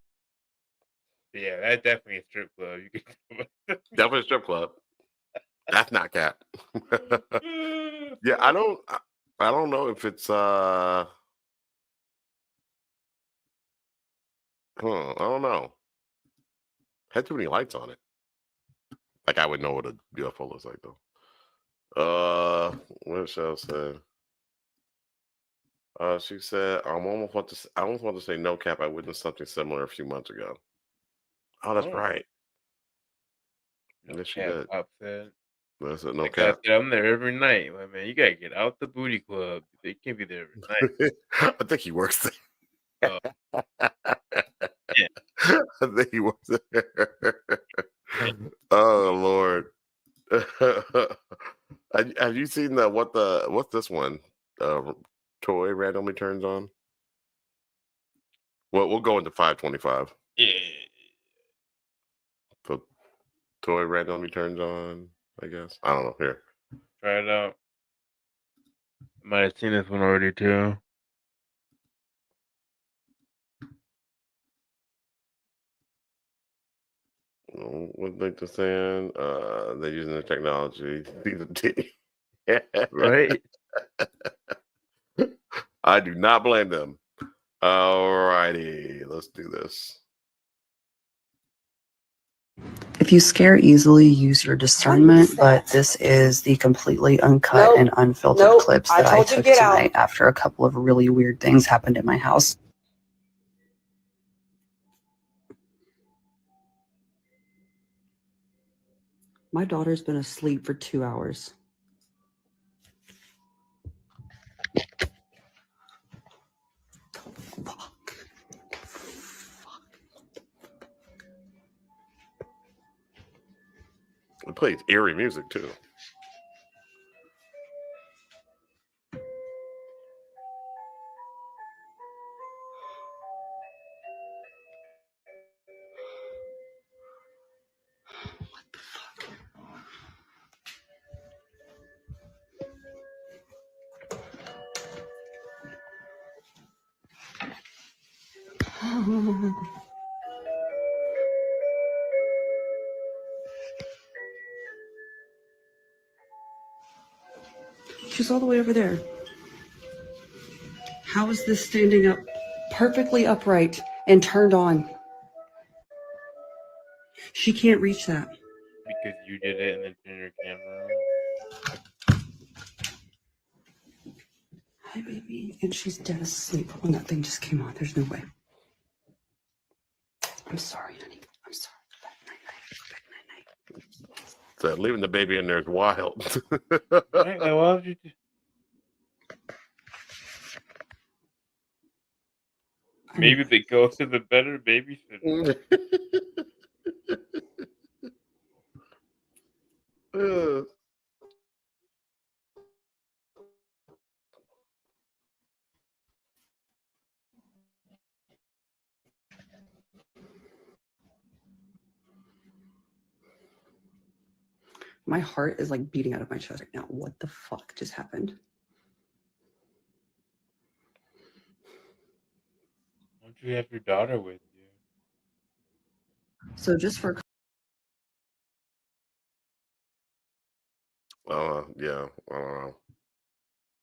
Yeah, that's definitely a strip club. You can Definitely a strip club. That's not cap. Yeah, I don't know if it's I don't know. Had too many lights on it. Like I would know what a UFO looks like though. What shall I say? She said, I almost want to say no cap. I witnessed something similar a few months ago. Oh, that's right. Yes, she did. Upset. That's it, no Like cap. I said, I'm there every night. Like, man, you gotta get out the booty club. They can't be there every night. I think he works there. Yeah. I think he works there. Oh Lord. Have you seen what's this one? Toy randomly turns on. Well, we'll go into 525. Yeah. So toy randomly turns on, I guess. I don't know. Here. Try it out. Might have seen this one already too. What like the saying? They're using the technology. Right. I do not blame them. Alrighty, let's do this. If you scare easily, use your discernment, but this is the completely uncut and unfiltered clips that I took tonight after a couple of really weird things happened in my house. My daughter's been asleep for 2 hours. It plays eerie music too. She's all the way over there. How is this standing up perfectly upright and turned on? She can't reach that. Because you did it and then turn your camera on. Hi, baby. And she's dead asleep when that thing just came on. There's no way. I'm sorry, honey. I'm sorry. So leaving the baby in there is wild. Right, why would you do? Maybe they go to the better babysitter. My heart is like beating out of my chest right now. What the fuck just happened? Why don't you have your daughter with you? So just for Yeah, I don't know.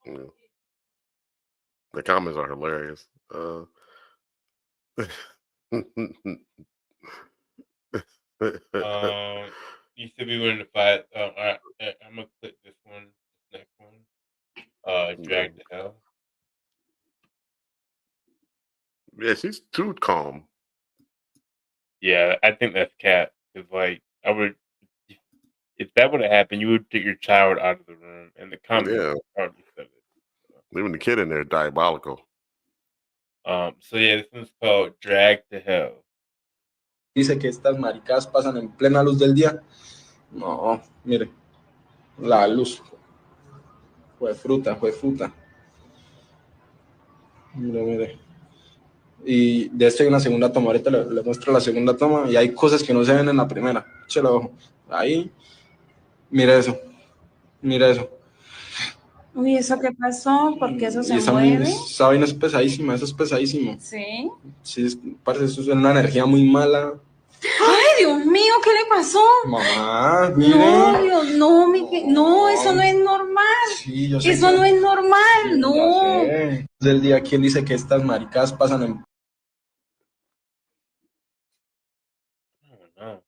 Yeah. The comments are hilarious. You said we were in the fight. I'm gonna click this one, this next one. Drag to Hell. Yeah, she's too calm. Yeah, I think that's cat. Cause like I would, if that would have happened, you would take your child out of the room, and the comments already said it. Leaving the kid in there is diabolical. So yeah, this one's called Drag to Hell. Dice que estas maricadas pasan en plena luz del día. No, mire, la luz. Fue fruta. Mire. Y de esto hay una segunda toma. Ahorita le muestro la segunda toma y hay cosas que no se ven en la primera. Échale ojo. Ahí. Mira eso. Uy, ¿eso qué pasó? Porque eso se esa mueve. Esa vaina es pesadísima, eso es pesadísimo. Sí. Sí, parece eso es una energía muy mala. ¡Ay, Dios mío! ¿Qué le pasó? Mamá, mire. No, Dios, no, no, eso no es normal. Sí, yo sé eso que... no es normal, sí, no. Ya sé. Del día, ¿quién dice que estas maricadas pasan en... Oh, no.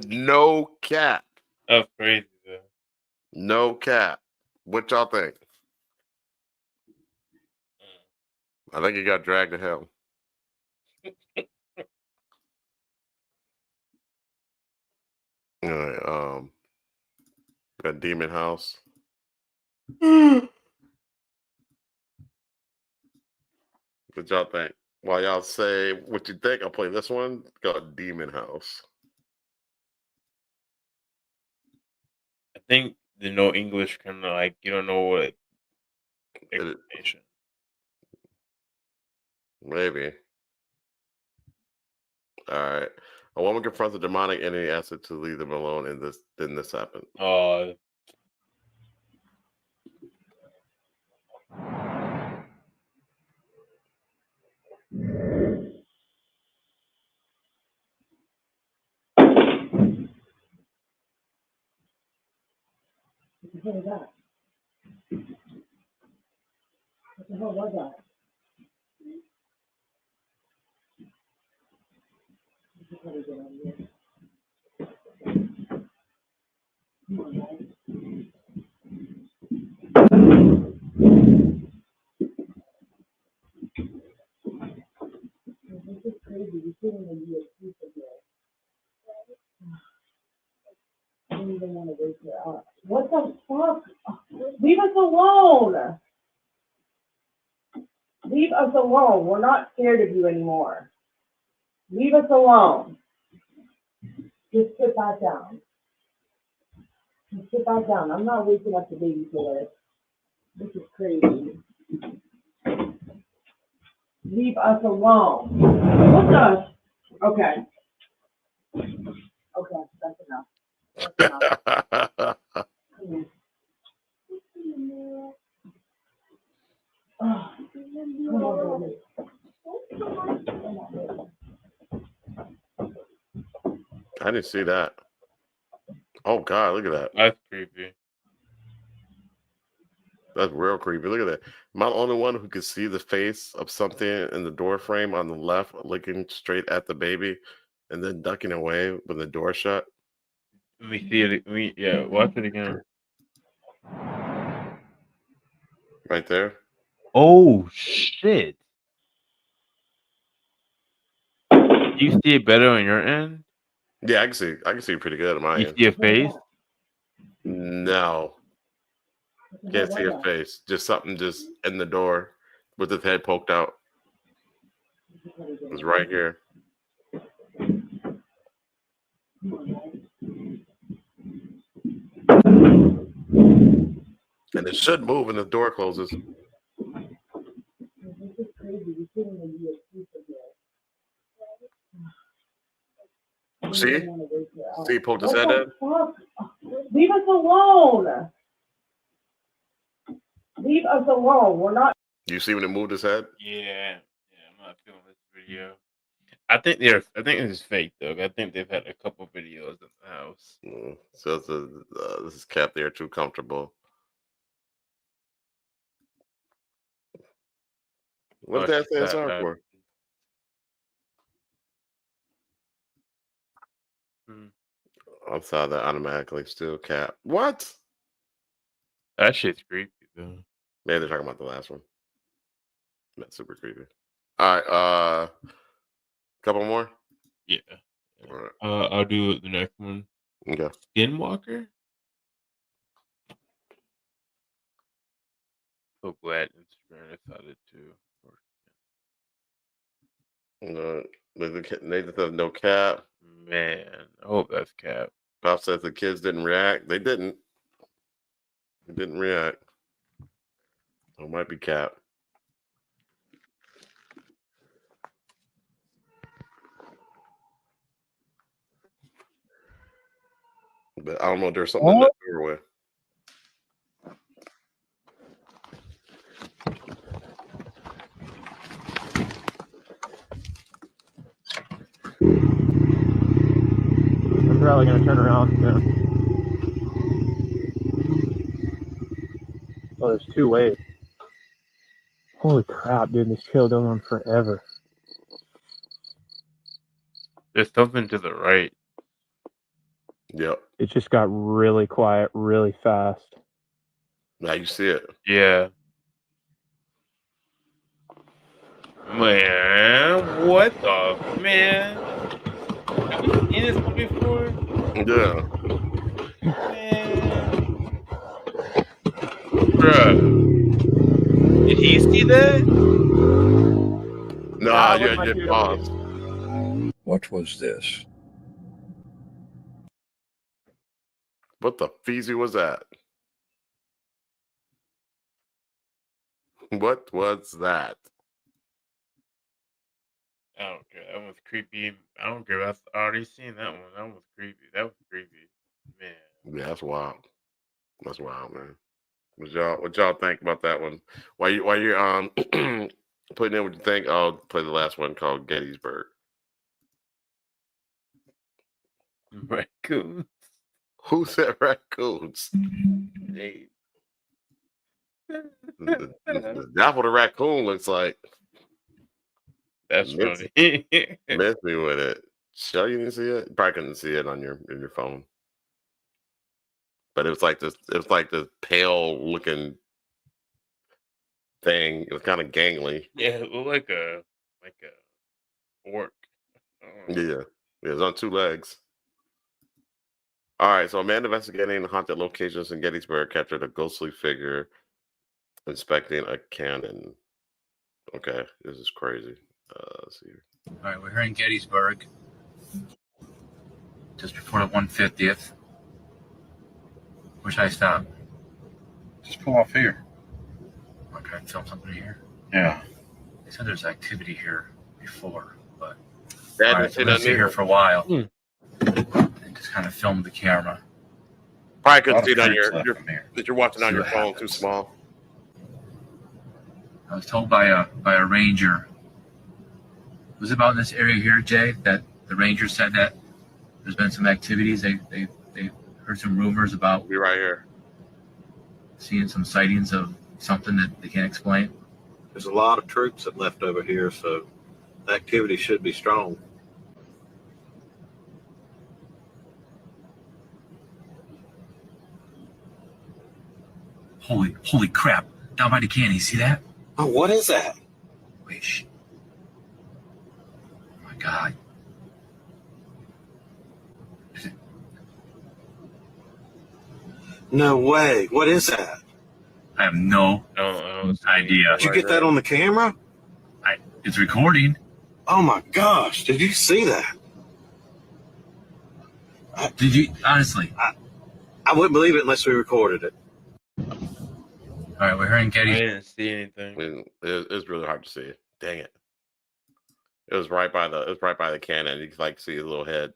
No cap. That's crazy, though. No cap. What y'all think? I think he got dragged to hell. All right, got Demon House. What y'all think? While y'all say what you think, I'll play this one called Demon House. I think the no English kind of like you don't know what explanation. Maybe. All right. A woman confronts a demonic entity, asks it to leave them alone, and then this happened. Oh. What the hell was that? What the hell was that? Come on, guys. This is crazy. We can't even be a piece of this. I don't even want to wake her up. What the fuck? Leave us alone. Leave us alone. We're not scared of you anymore. Leave us alone. Just sit back down. Just sit back down. I'm not waking up the baby killer. This is crazy. Leave us alone. What the? Okay. Okay, that's enough. That's enough. Come here. Oh, come on, baby. I didn't see that. Oh God, look at that. That's creepy. That's real creepy. Look at that. Am I the only one who could see the face of something in the door frame on the left, looking straight at the baby, and then ducking away when the door shut? Let me see it. Watch it again. Right there. Oh shit! Do you see it better on your end? Yeah, I can see. I can see it pretty good on my You end. see a face? No, can't see a face. Just something just in the door with its head poked out. It's right here. And it should move when the door closes. See? See, poked his head in? Leave us alone. Leave us alone. We're not. You see when it moved his head? Yeah, I'm not feeling this video. I think it's fake though. I think they've had a couple videos in the house. So this is kept there too comfortable. What's that saying sorry for? I saw that automatically still cap. What? That shit's creepy though. Maybe they're talking about the last one. That's super creepy. All right, couple more. Yeah. All right. I'll do the next one. Okay. Skinwalker. So glad Instagram decided to. They just have no cap. Man, I hope that's cap. Pop says the kids didn't react. They didn't. They didn't react. It might be cap. But I don't know if there's something in that doorway. I'm probably gonna turn around soon. Oh, there's two ways. Holy crap, dude! This trail goes on forever. There's something to the right. Yep. It just got really quiet, really fast. Now you see it. Yeah. Man, what the man? Have you seen this before? Yeah. Man. Bruh. Did he see that? Nah, you're paused. What was this? What the feezy was that? What was that? I don't care. That was creepy. I don't care. I've already seen that one. That was creepy. That was creepy. Man. Yeah, that's wild. That's wild, man. What y'all think about that one? While you're putting in what you think, I'll play the last one called Gettysburg. Raccoons. Who said raccoons? Hey. That's what a raccoon looks like. That's funny. Miss me with it. Show you didn't see it? Probably couldn't see it on your phone. But it was like this pale looking thing. It was kind of gangly. Yeah, it looked like a orc. Yeah. It was on two legs. All right, so a man investigating haunted locations in Gettysburg captured a ghostly figure inspecting a cannon. Okay, this is crazy. Let's see here. All right, we're here in Gettysburg, just before the 150th. Where should I stop? Just pull off here. Okay, film something here. Yeah. They said there's activity here before, but all right, so let's sit here for a while and just kind of film the camera. Probably couldn't see it on you're watching on your phone too small. I was told by a ranger. It was about in this area here, Jay, that the ranger said that there's been some activities. They heard some rumors about. Be right here. Seeing some sightings of something that they can't explain. There's a lot of troops that left over here, so the activity should be strong. Holy crap! Down by the canyon, see that? Oh, what is that? Wait, shh. Oh my God. No way. What is that? I have no idea. Did you get that on the camera? It's recording. Oh my gosh. Did you see that? Did you, honestly? I wouldn't believe it unless we recorded it. All right, we're hearing Getty. I didn't see anything. It's really hard to see. Dang it! It was right by the cannon. You could like see his little head.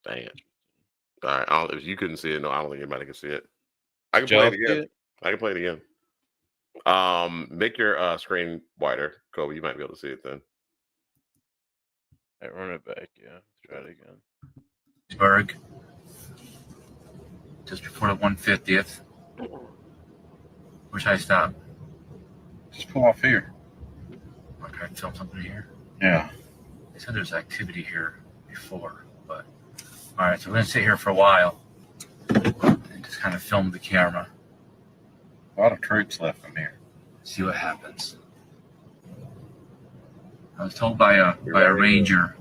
Dang it! All right, if you couldn't see it, no, I don't think anybody can see it. I can play it again. I can play it again. Make your screen wider, Kobe. You might be able to see it then. I run it back. Yeah, let's try it again. Pittsburgh. Just reported 150th. Where should I stop? Just pull off here. Okay, I film something here. Yeah. They said there's activity here before, but all right. So we're gonna sit here for a while and just kind of film the camera. A lot of troops left from here. See what happens. I was told by a ranger.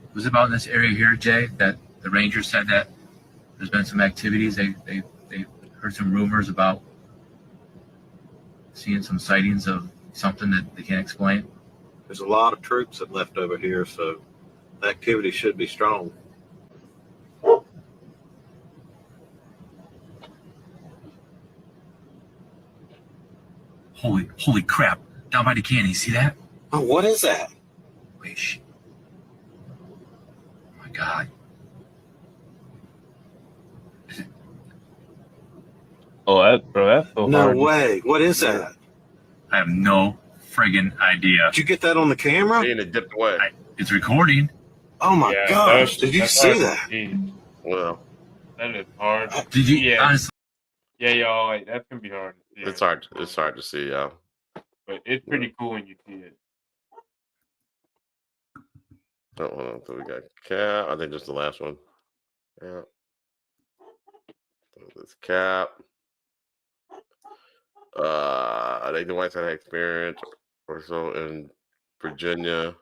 It was about in this area here, Jay, that the ranger said that there's been some activities. They heard some rumors about seeing some sightings of something that they can't explain. There's a lot of troops that left over here, so the activity should be strong. Holy crap! Down by the canyon, see that? Oh, what is that? Wait, shh. Oh my God. Oh, that's so No hard. way. What is that? I have no friggin' idea. Did you get that on the camera? Seeing it dipped away. It's recording. Oh my gosh. Did you see hard to that? see. Well, That is hard. Did you honestly? Yeah, y'all. Like, that's gonna be hard to see. it's hard. It's hard to see, y'all. But it's pretty cool when you see it. Oh, hold on. So we got Cap. I think just the last one. Yeah. So this Cap. I think the Whites had experience or so in Virginia.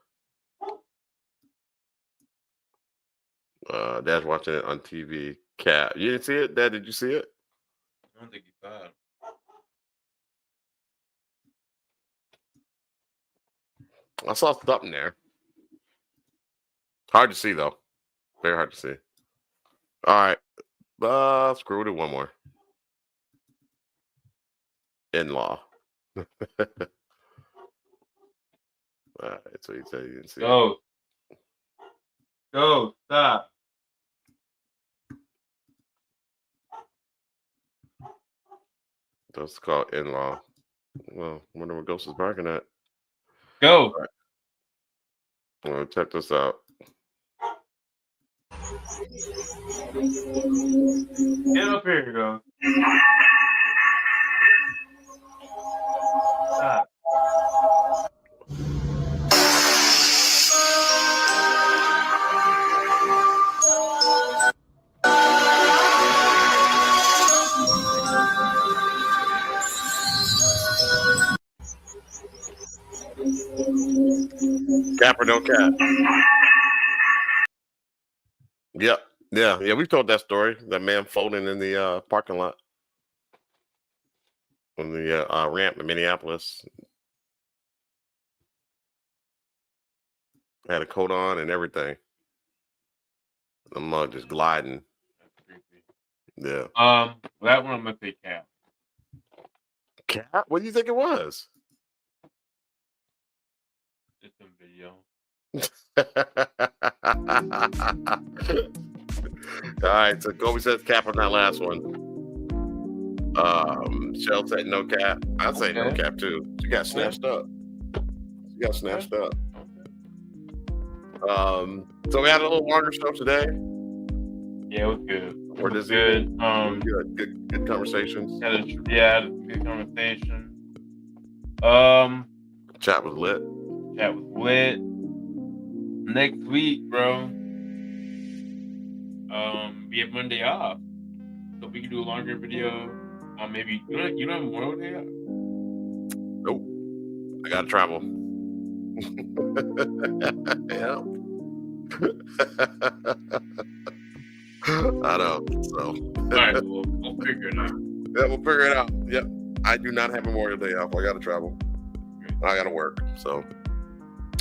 Dad's watching it on TV. Cap. You didn't see it? Dad, did you see it? I don't think you saw it. I saw something there. Hard to see though. Very hard to see. All right. Screw it. One more. In-law. All right. So you said you didn't see it. Go. Stop. That's called in-law. Well, I wonder what Ghost is barking at. Go. All right. Well, check this out. Get up here, go. Stop. Cap or no cap? Yep. Yeah. We've told that story. That man floating in the parking lot on the ramp in Minneapolis. Had a coat on and everything. The mug just gliding. Yeah. That one I'm gonna say Cap. Cap? What do you think it was? It's a video. All right, so Kobe says cap on that last one. Shell said no cap. I'd say no cap too. She got snatched up. So we had a little longer show today. Yeah, it was good. Or this good. evening. Good conversations. Had a good conversation. Chat was lit. Chat was lit. Next week, bro. We have Monday off, so we can do a longer video. Maybe you don't have Memorial Day off? Nope. I gotta travel. Yeah. I know. So. All right, we'll figure it out. Yeah, we'll figure it out. Yep. I do not have Memorial Day off. I gotta travel. I gotta work. So,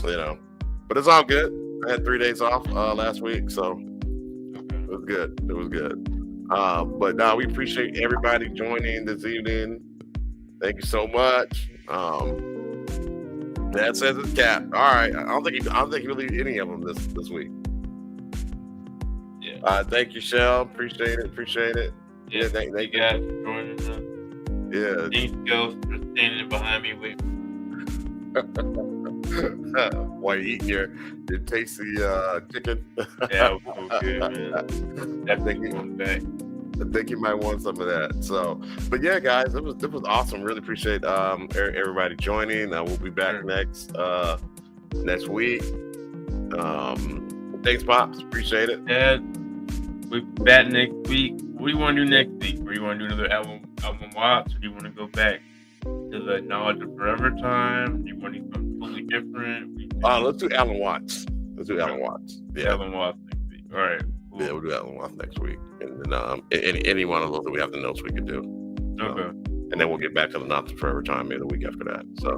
but it's all good. I had 3 days off last week, so it was good. It was good. But now we appreciate everybody joining this evening. Thank you so much. That says it's Cap. All right. I don't think he'll leave any of them this week. Yeah. Thank you, Shell. Appreciate it. Yeah. Thank you guys for joining us. Yeah. Thanks, Ghost, for standing behind me waiting. While you eat your tasty chicken. Yeah, it was so good, man. Definitely going back. I think you might want some of that. So, but yeah, guys, it was awesome. Really appreciate everybody joining. We'll be back next week. Thanks, Pops. Appreciate it. Yeah, we'll be back next week. What do you want to do next week? Or you want to do another album watch? Or do you want to go back to the Knowledge of Forever time? Do you want to do something totally different? Let's do Alan Watts. Yeah. Alan Watts next week. All right. Cool. Yeah, we'll do Alan Watts next week, and then any one of those that we have the notes we can do. Okay. And then we'll get back to the Not the Forever time maybe the week after that. So,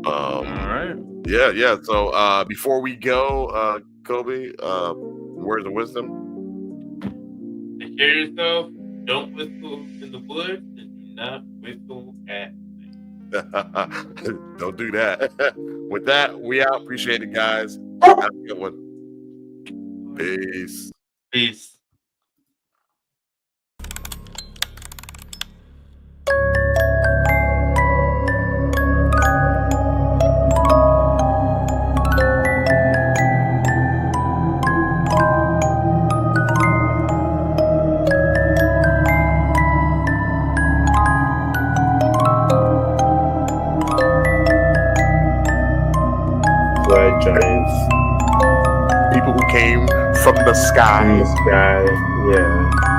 all right. Yeah. So before we go, Kobe, words of wisdom. Take care of yourself. Don't whistle in the woods, and do not whistle at me. Don't do that. With that, we out. Appreciate it, guys. Have a good one. Peace. Peace. Red giants. People who came from the sky. Yeah.